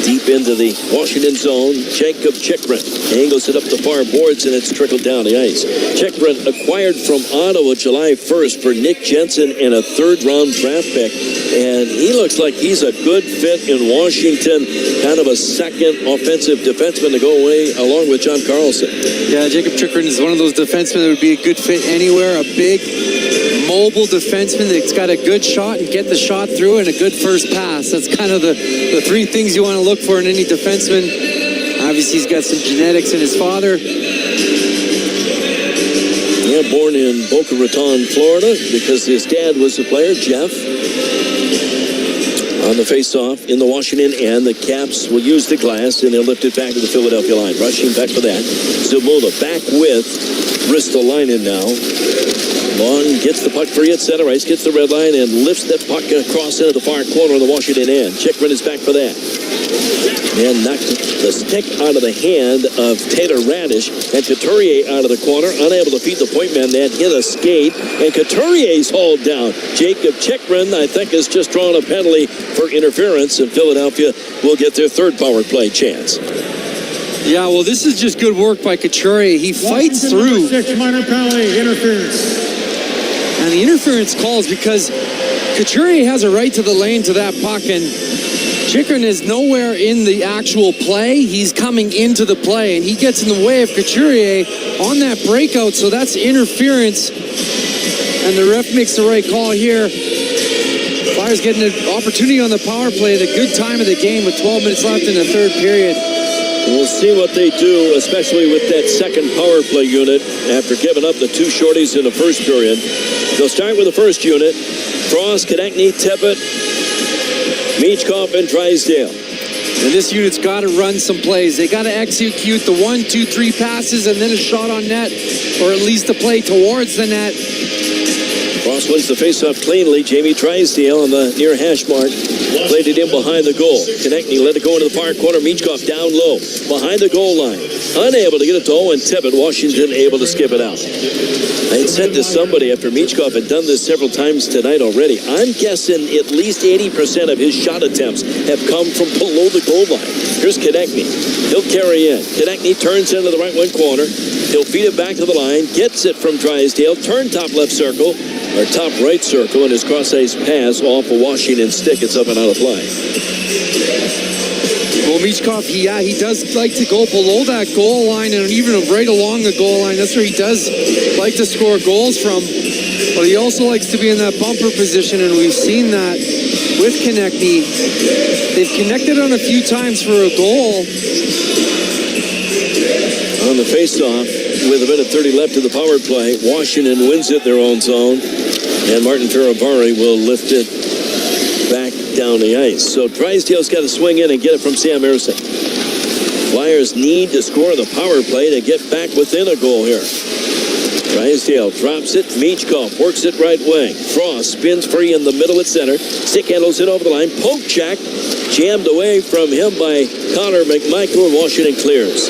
Deep into the Washington zone, Jacob Chychrun angles it up the far boards, and it's trickled down the ice. Chychrun acquired from Ottawa July 1st for Nick Jensen and a third-round draft pick, and he looks like he's a good fit in Washington, kind of a second offensive defenseman to go away along with John Carlson. Yeah, Jacob Chychrun is one of those defensemen that would be a good fit anywhere. A big, mobile defenseman that's got a good shot and get the shot through, and a good first pass. That's kind of the three things you want to look for in any defenseman. Obviously, he's got some genetics in his father. Yeah, born in Boca Raton, Florida, because his dad was a player, Jeff. On the face-off in the Washington end, the Caps will use the glass, and they'll lift it back to the Philadelphia line. Rushing back for that. Zamula back with Ristolainen now. Long gets the puck free at center ice, gets the red line, and lifts that puck across into the far corner of the Washington end. Chychrun is back for that. And knocked the stick out of the hand of Taylor Radish, and Couturier out of the corner, unable to feed the point man. That hit a skate, and Couturier's hauled down. Jacob Chychrun, I think, has just drawn a penalty for interference, and Philadelphia will get their third power play chance. Yeah, well, this is just good work by Couturier. He fights through. Number 6, minor penalty, interference. And the interference calls because Couturier has a right to the lane to that puck, and Chychrun is nowhere in the actual play. He's coming into the play, and he gets in the way of Couturier on that breakout, so that's interference. And the ref makes the right call here. Flyers getting an opportunity on the power play at a good time of the game with 12 minutes left in the third period. We'll see what they do, especially with that second power play unit after giving up the two shorties in the first period. They'll start with the first unit. Frost, Konechny, Tippett, Michkov, and Drysdale. And this unit's got to run some plays. They got to execute the 1, 2, 3 passes and then a shot on net, or at least a play towards the net. Frost wins the faceoff cleanly. Jamie Drysdale on the near hash mark. Played it in behind the goal. Konechny let it go into the far corner. Michkov down low. Behind the goal line. Unable to get it to Owen Tippett. Washington able to skip it out. I had said to somebody after Michkov had done this several times tonight already, I'm guessing at least 80% of his shot attempts have come from below the goal line. Here's Konechny. He'll carry in. Konechny turns into the right wing corner. He'll feed it back to the line. Gets it from Drysdale. Turn top left circle. Or top right circle, and his cross-ice pass off a Washington stick. It's up and out of play. Well, Michkov, he does like to go below that goal line and even right along the goal line. That's where he does like to score goals from. But he also likes to be in that bumper position, and we've seen that with Konechny. They've connected on a few times for a goal. On the face-off, with a minute 30 left in the power play, Washington wins it their own zone, and Martin Ferravari will lift it back down the ice. So Drysdale's got to swing in and get it from Sam Ersing. Flyers need to score the power play to get back within a goal here. Drysdale drops it. Michkov works it right wing. Frost spins free in the middle at center. Stick handles it over the line. Poke check. Jammed away from him by Connor McMichael, and Washington clears.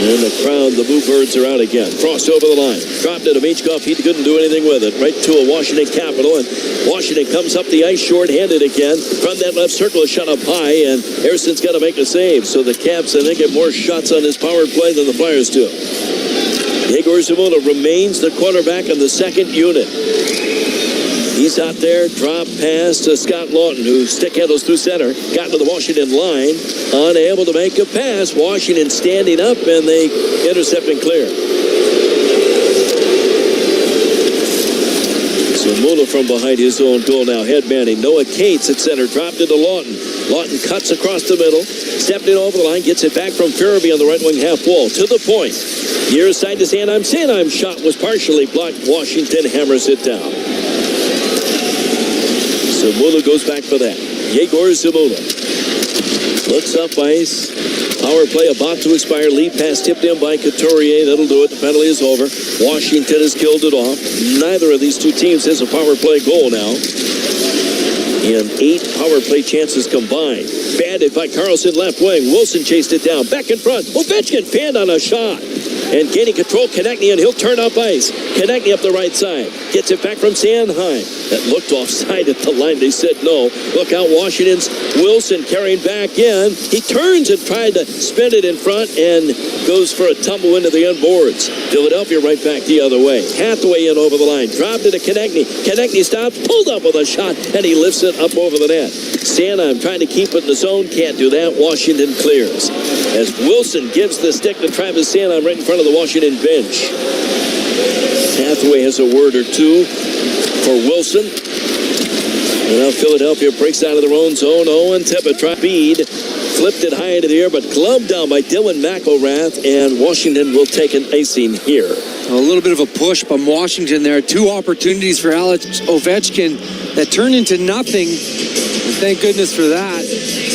And the crowd, the Bluebirds are out again. Frost over the line. Dropped it to Michkov. He couldn't do anything with it. Right to a Washington Capital. And Washington comes up the ice short-handed again. From that left circle, shot up high. And Erson's got to make a save. So the Caps, I think, have more shots on this power play than the Flyers do. Yegor Zamula remains the quarterback of the second unit. He's out there, drop pass to Scott Lawton, who stick handles through center, got to the Washington line, unable to make a pass. Washington standing up, and they intercept and clear. So Mula from behind his own goal now, head manning. Noah Cates at center, dropped it to Lawton. Lawton cuts across the middle, stepped it over the line, gets it back from Farabee on the right wing half wall, to the point. Near side to Sanheim. Sanheim's shot was partially blocked. Washington hammers it down. Zamula goes back for that. Yegor Zamula looks up ice. Power play about to expire. Lead pass tipped in by Couturier. That'll do it. The penalty is over. Washington has killed it off. Neither of these two teams has a power play goal now. And 8 power play chances combined. Banded by Carlson left wing. Wilson chased it down. Back in front. Ovechkin pinned on a shot. And gaining control, Konechny, and he'll turn up ice. Konechny up the right side. Gets it back from Sanheim. That looked offside at the line. They said no. Look out, Washington's Wilson carrying back in. He turns and tried to spin it in front and goes for a tumble into the end boards. Philadelphia right back the other way. Hathaway in over the line. Dropped it to Konechny. Konechny stops, pulled up with a shot, and he lifts it up over the net. Sanheim trying to keep it in the zone. Can't do that. Washington clears. As Wilson gives the stick to Travis Sanheim right in front of the Washington bench. Hathaway has a word or two for Wilson. And now Philadelphia breaks out of their own zone. Owen Tippett tried speed, flipped it high into the air, but gloved down by Dylan McElrath, and Washington will take an icing here. A little bit of a push by Washington there. 2 opportunities for Alex Ovechkin that turned into nothing. And thank goodness for that.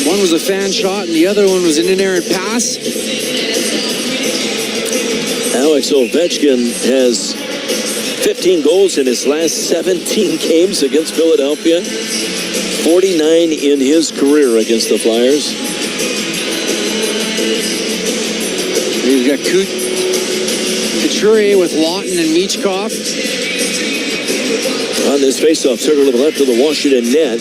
One was a fan shot, and the other one was an inerrant pass. Alex Ovechkin has 15 goals in his last 17 games against Philadelphia. 49 in his career against the Flyers. We've got Couturier with Lawton and Michkov. On this faceoff, circle to the left of the Washington net.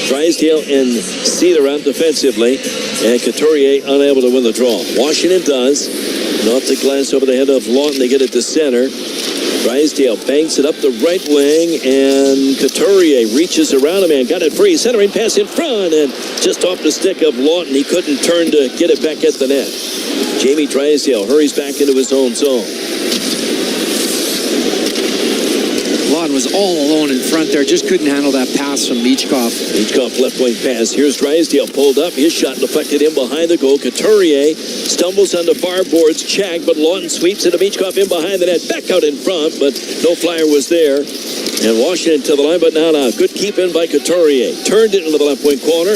Drysdale and Cedar out defensively. And Couturier unable to win the draw. Washington does. And off the glass over the head of Lawton. They get it to center. Drysdale banks it up the right wing, and Couturier reaches around him and got it free. Centering pass in front, and just off the stick of Lawton. He couldn't turn to get it back at the net. Jamie Drysdale hurries back into his own zone. Lawton was all alone in front there. Just couldn't handle that pass from Michkov. Michkov left wing pass. Here's Drysdale pulled up. His shot deflected in behind the goal. Couturier stumbles on the far boards. Check, but Lawton sweeps it to Michkov in behind the net. Back out in front, but no Flyer was there. And Washington to the line, but not out. Good keep in by Couturier. Turned it into the left wing corner.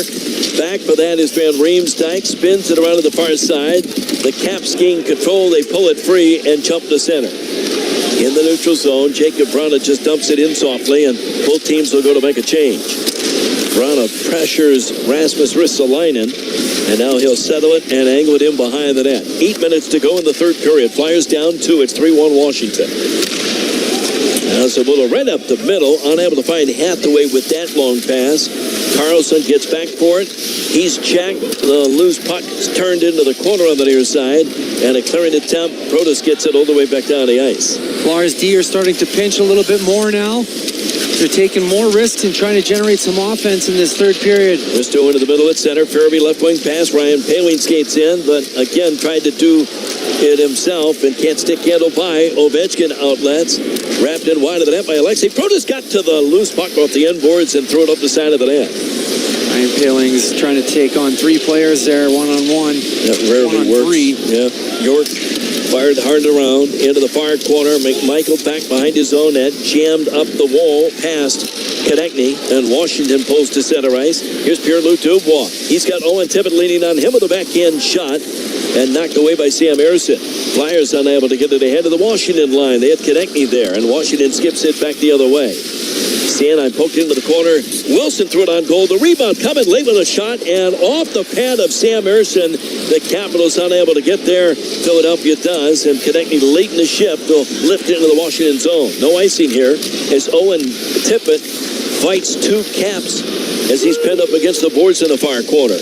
Back for that is Van Riemsdyk. Spins it around to the far side. The Caps gain control. They pull it free and jump to center. In the neutral zone, Jacob Vrana just dumps it in softly, and both teams will go to make a change. Vrana pressures Rasmus Ristolainen, and now he'll settle it and angle it in behind the net. 8 minutes to go in the third period. Flyers down 2. It's 3-1 Washington. Now Zabulla right up the middle, unable to find Hathaway with that long pass. Carlson gets back for it. He's checked. The loose puck is turned into the corner on the near side, and a clearing attempt. Protas gets it all the way back down the ice. Flyers D are starting to pinch a little bit more now. They're taking more risks and trying to generate some offense in this third period. Risto into the middle at center. Farabee left wing pass. Ryan Poehling skates in, but again tried to do it himself and can't stick handle by. Ovechkin outlets. Wrapped in wide of the net by Alexei. Protas got to the loose puck off the end boards and threw it up the side of the net. Ryan Poehling's trying to take on 3 players there, one-on-one. That rarely works. 3. Yeah. York fired hard around into the far corner. McMichael back behind his own net. Jammed up the wall past Konechny. And Washington pulls to center ice. Here's Pierre-Luc Dubois. He's got Owen Tippett leaning on him with a backhand shot. And knocked away by Sam Ersson. Flyers unable to get it ahead of the Washington line. They had Konechny there. And Washington skips it back the other way. Sanheim poked into the corner. Wilson threw it on goal. The rebound coming late with a shot, and off the pad of Sam Ersson. The Capitals unable to get there. Philadelphia does, and Konechny late in the shift will lift it into the Washington zone. No icing here as Owen Tippett fights 2 Caps as he's pinned up against the boards in the far corner.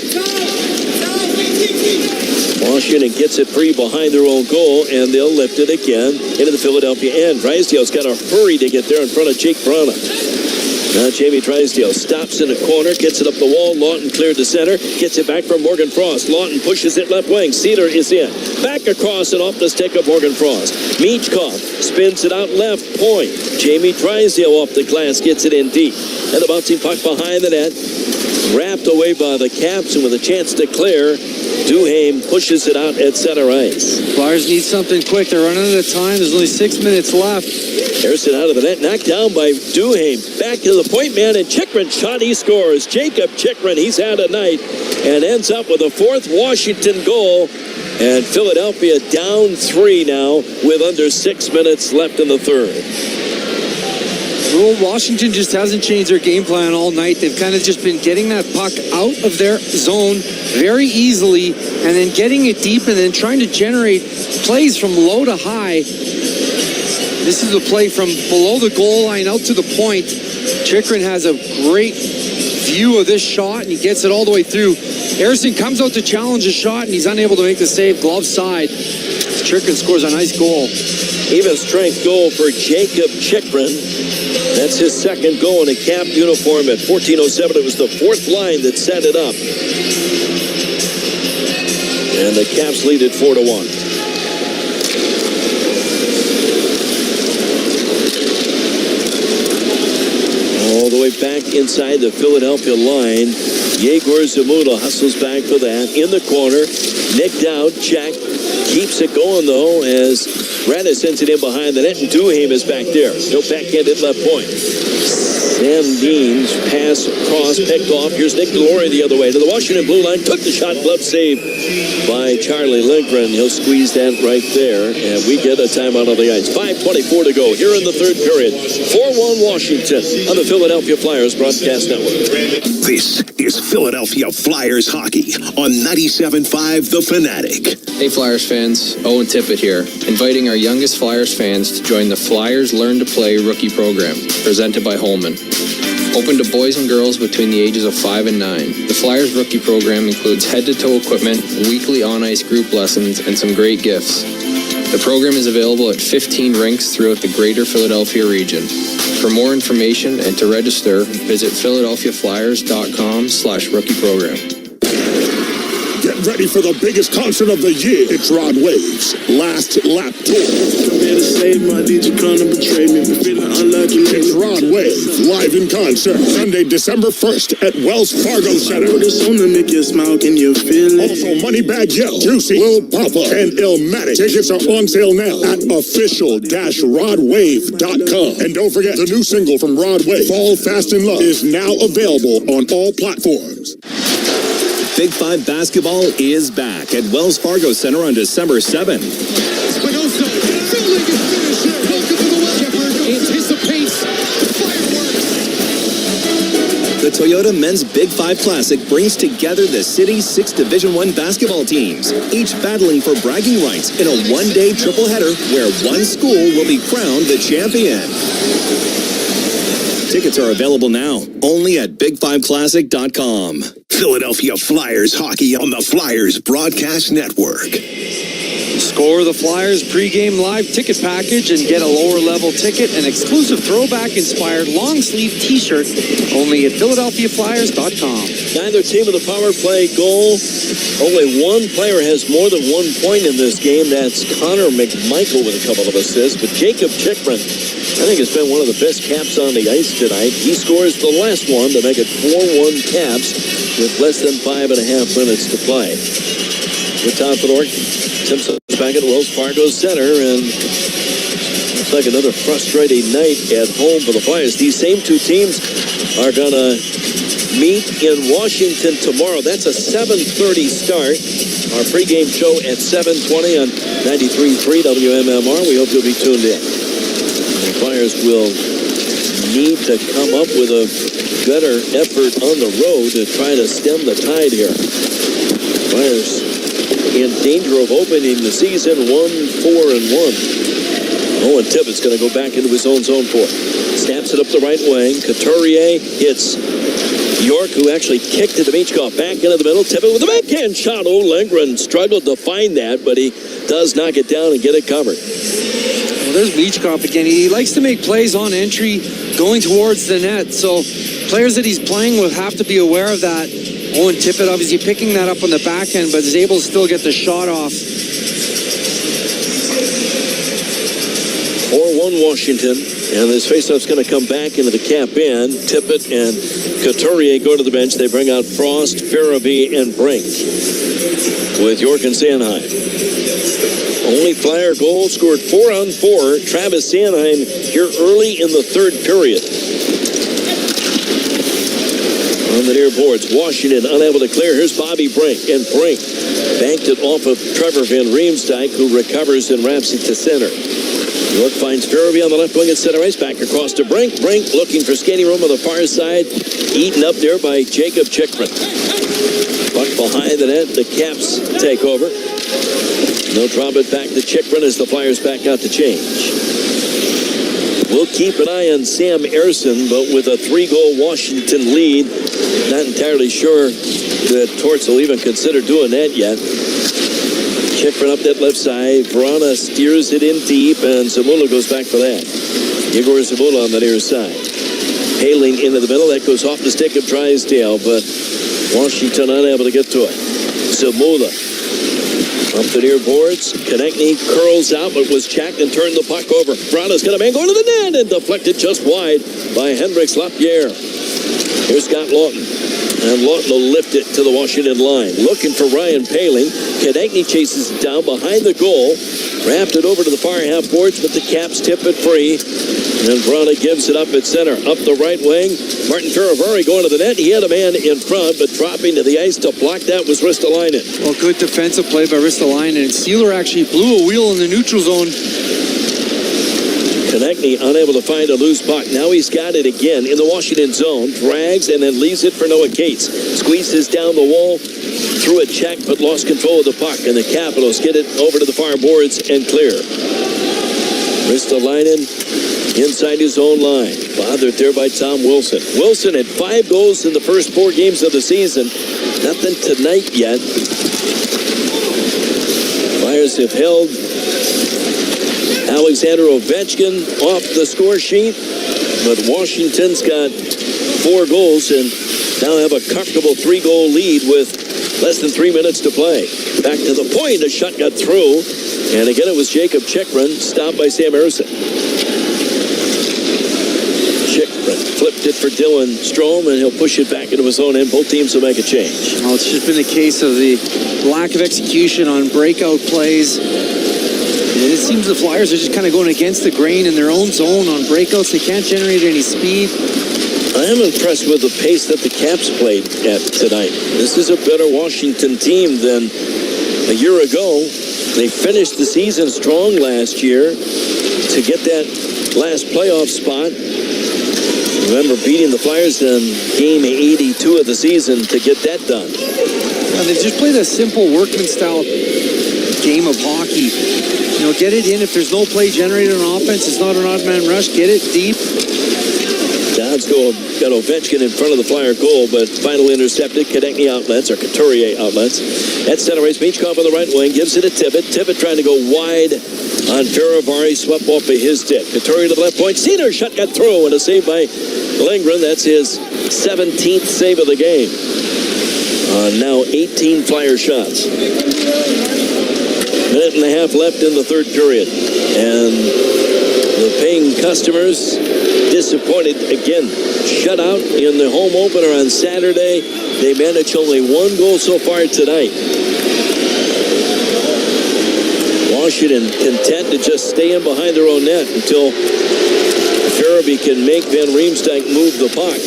Washington gets it free behind their own goal, and they'll lift it again into the Philadelphia end. Drysdale's got to hurry to get there in front of Jake Vrana. Now Jamie Drysdale stops in the corner, gets it up the wall. Lawton cleared the center, gets it back from Morgan Frost. Lawton pushes it left wing. Cedar is in. Back across and off the stick of Morgan Frost. Michkov spins it out left point. Jamie Drysdale off the glass gets it in deep. And the bouncing puck behind the net. Wrapped away by the Caps, and with a chance to clear, Duhaime pushes it out at center ice. Flyers need something quick. They're running out of time. There's only 6 minutes left. Harrison out of the net, knocked down by Duhaime. Back to the point man, and Chychrun shot, he scores. Jacob Chychrun, he's had a night, and ends up with a 4th Washington goal. And Philadelphia down 3 now with under 6 minutes left in the third. Well, Washington just hasn't changed their game plan all night. They've kind of just been getting that puck out of their zone very easily and then getting it deep and then trying to generate plays from low to high. This is a play from below the goal line out to the point. Chychrun has a great view of this shot, and he gets it all the way through. Harrison comes out to challenge a shot, and he's unable to make the save. Glove side. Chychrun scores a nice goal. Even strength goal for Jacob Chychrun. That's his second goal in a Cap uniform at 14:07. It was the 4th line that set it up. And the Caps lead it 4-1. All the way back inside the Philadelphia line. Yegor Zamula hustles back for that. In the corner. Nicked out. Check. Keeps it going, though, as Radis sends it in behind the net, and Duhaime is back there. No backhand at left point. Sam Dean's pass cross picked off. Here's Nick Delory the other way to the Washington blue line. Took the shot, glove save by Charlie Lindgren. He'll squeeze that right there, and we get a timeout on the ice. 5:24 to go here in the third period. 4-1 Washington on the Philadelphia Flyers broadcast network. This is Philadelphia Flyers hockey on 97.5 The Fanatic. Hey Flyers fans, Owen Tippett here, inviting our youngest Flyers fans to join the Flyers Learn to Play rookie program, presented by Holman. Open to boys and girls between the ages of 5 and 9. The Flyers rookie program includes head-to-toe equipment, weekly on-ice group lessons, and some great gifts. The program is available at 15 rinks throughout the greater Philadelphia region. For more information and to register, visit philadelphiaflyers.com/rookie program. Get ready for the biggest concert of the year. It's Rod Wave's Last Lap Tour. It's Rod Wave live in concert Sunday, December 1st at Wells Fargo Center. Also Moneybag Yo, Juicy, Lil Papa, and Illmatic. Tickets are on sale now at official-rodwave.com. And don't forget, the new single from Rod Wave, Fall Fast in Love, is now available on all platforms. Big Five basketball is back at Wells Fargo Center on December 7th. The Toyota Men's Big Five Classic brings together the city's 6 Division I basketball teams, each battling for bragging rights in a one-day triple header where one school will be crowned the champion. Tickets are available now, only at big5classic.com. Philadelphia Flyers hockey on the Flyers Broadcast Network. Score the Flyers pregame live ticket package and get a lower level ticket, an exclusive throwback inspired long sleeve t-shirt, only at philadelphiaflyers.com. Neither team with a power play goal. Only one player has more than 1 point in this game. That's Connor McMichael with a couple of assists. But Jacob Chickman, I think, has been one of the best Caps on the ice tonight. He scores the last one to make it 4-1 Caps with less than 5.5 minutes to play. With Tom Fedor, Simpson's back at Wells Fargo Center, and looks like another frustrating night at home for the Flyers. These same two teams are going to meet in Washington tomorrow. That's a 7:30 start. Our pregame show at 7:20 on 93.3 WMMR. We hope you'll be tuned in. The Flyers will need to come up with a better effort on the road to try to stem the tide here. Flyers in danger of opening the season 1-4-1. Owen Tippett's going to go back into his own zone for it. Snaps it up the right wing. Couturier hits York, who actually kicked it to Michkov. Back into the middle. Tippett with a backhand shot. Oh, Lindgren struggled to find that, but he does knock it down and get it covered. Well, there's Michkov again. He likes to make plays on entry going towards the net, so players that he's playing with have to be aware of that. Owen Tippett obviously picking that up on the back end, but is able to still get the shot off. 4-1 Washington, and this faceoff's going to come back into the Cap end. Tippett and Couturier go to the bench. They bring out Frost, Farabee, and Brink with York and Sanheim. Only Flyer goal scored 4-on-4. Travis Sanheim here early in the third period. On the near boards, Washington unable to clear. Here's Bobby Brink, and Brink banked it off of Trevor Van Riemsdyk, who recovers and wraps it to center. York finds Farabee on the left wing at center ice. Back across to Brink. Brink looking for skating room on the far side. Eaten up there by Jacob Chickman. Puck behind the net. The Caps take over. They'll drop it back to Chickman as the Flyers back out to change. We'll keep an eye on Sam Ersson, but with a 3-goal Washington lead, not entirely sure that Torts will even consider doing that yet. Chickman up that left side. Vrana steers it in deep, and Zamula goes back for that. Igor Zamula on the near side. Hailing into the middle. That goes off the stick of Drysdale, but Washington unable to get to it. Zamula up the near boards. Konechny curls out, but was checked and turned the puck over. Vrana's got a man going to the net and deflected just wide by Hendrix Lapierre. Here's Scott Lawton. And Lawton will lift it to the Washington line. Looking for Ryan Poehling. Konechny chases it down behind the goal. Wrapped it over to the far half boards, but the Caps tip it free. And Vrana gives it up at center. Up the right wing. Martin Ferravari going to the net. He had a man in front, but dropping to the ice to block that was Ristolainen. Well, good defensive play by Ristolainen. And Sealer actually blew a wheel in the neutral zone. Konechny unable to find a loose puck. Now he's got it again in the Washington zone. Drags and then leaves it for Noah Cates. Squeezes down the wall. Threw a check, but lost control of the puck. And the Capitals get it over to the far boards and clear. Ristolainen inside his own line. Bothered there by Tom Wilson. Wilson had 5 goals in the first 4 games of the season. Nothing tonight yet. Flyers have held Alexander Ovechkin off the score sheet, but Washington's got 4 goals and now have a comfortable 3-goal lead with less than 3 minutes to play. Back to the point, a shot got through, and again it was Jacob Chikrin, stopped by Sam Ersson. Chikrin flipped it for Dylan Strome, and he'll push it back into his own end. Both teams will make a change. Well, it's just been a case of the lack of execution on breakout plays. And it seems the Flyers are just kind of going against the grain in their own zone on breakouts. They can't generate any speed. I am impressed with the pace that the Caps played at tonight. This is a better Washington team than a year ago. They finished the season strong last year to get that last playoff spot. Remember beating the Flyers in game 82 of the season to get that done. And they just played a simple workman style game of hockey. You know, get it in. If there's no play generated on offense, it's not an odd man rush. Get it deep. Dodds got Ovechkin in front of the Flyer goal, but finally intercepted. Konechny outlets, or Couturier outlets. At center ice, Michkov on the right wing, gives it to Tippett. Tippett trying to go wide on Faravari, swept off of his stick. Couturier to the left point. Cedar shot got through, and a save by Lindgren. That's his 17th save of the game. Now 18 Flyer shots. Minute and a half left in the third period. And the paying customers disappointed again. Shutout in the home opener on Saturday. They managed only 1 goal so far tonight. Washington content to just stay in behind their own net until Farabee can make Van Riemsdyk move the puck.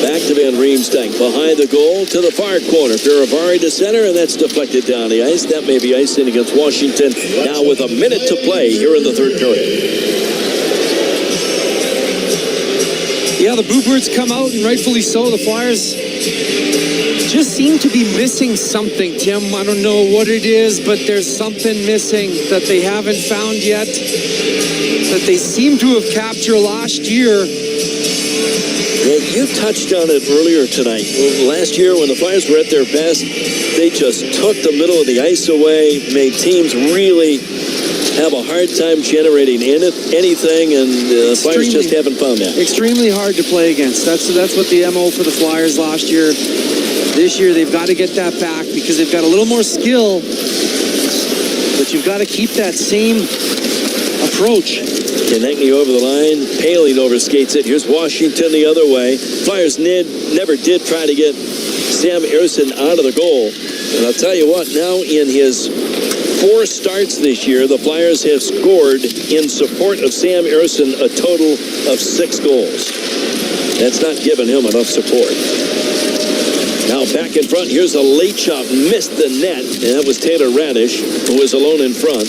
Back to Van Riemsdyk behind the goal to the far corner. Faravari to center, and that's deflected down the ice. That may be icing against Washington now with a minute to play here in the third period. Yeah, the Bluebirds come out, and rightfully so. The Flyers just seem to be missing something, Tim. I don't know what it is, but there's something missing that they haven't found yet, that they seem to have captured last year. Well, you touched on it earlier tonight. Last year when the Flyers were at their best, they just took the middle of the ice away, made teams really have a hard time generating anything, and the Flyers just haven't found that. Extremely hard to play against. That's what the MO for the Flyers last year. This year they've got to get that back because they've got a little more skill, but you've got to keep that same approach. Konechny over the line, Paling overskates it. Here's Washington the other way. Flyers never did try to get Sam Ersson out of the goal. And I'll tell you what, now in his 4 starts this year, the Flyers have scored in support of Sam Ersson a total of 6 goals. That's not giving him enough support. Now back in front, here's a late shot, missed the net, and that was Taylor Radish, who was alone in front.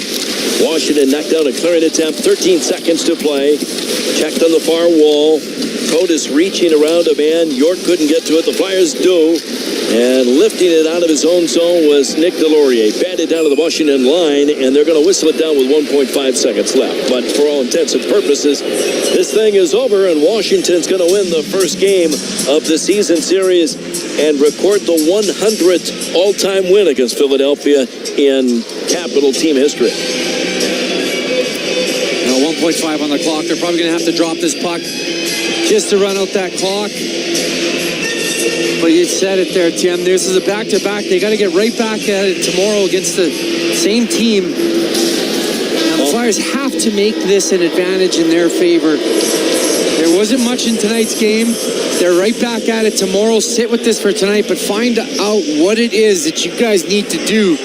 Washington knocked down a clearing attempt, 13 seconds to play. Checked on the far wall. Totis reaching around a man. York couldn't get to it. The Flyers do. And lifting it out of his own zone was Nick Delorier. Batted down to the Washington line, and they're going to whistle it down with 1.5 seconds left. But for all intents and purposes, this thing is over, and Washington's going to win the first game of the season series and record the 100th all-time win against Philadelphia in Capital team history. 1.5 on the clock. They're probably going to have to drop this puck just to run out that clock. But you said it there, Tim. This is a back-to-back. They got to get right back at it tomorrow against the same team. Now, the Flyers have to make this an advantage in their favor. There wasn't much in tonight's game. They're right back at it tomorrow. Sit with this for tonight, but find out what it is that you guys need to do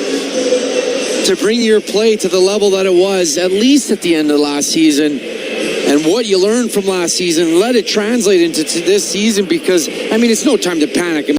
to bring your play to the level that it was, at least at the end of last season. And what you learned from last season, let it translate into this season, because, I mean, it's no time to panic.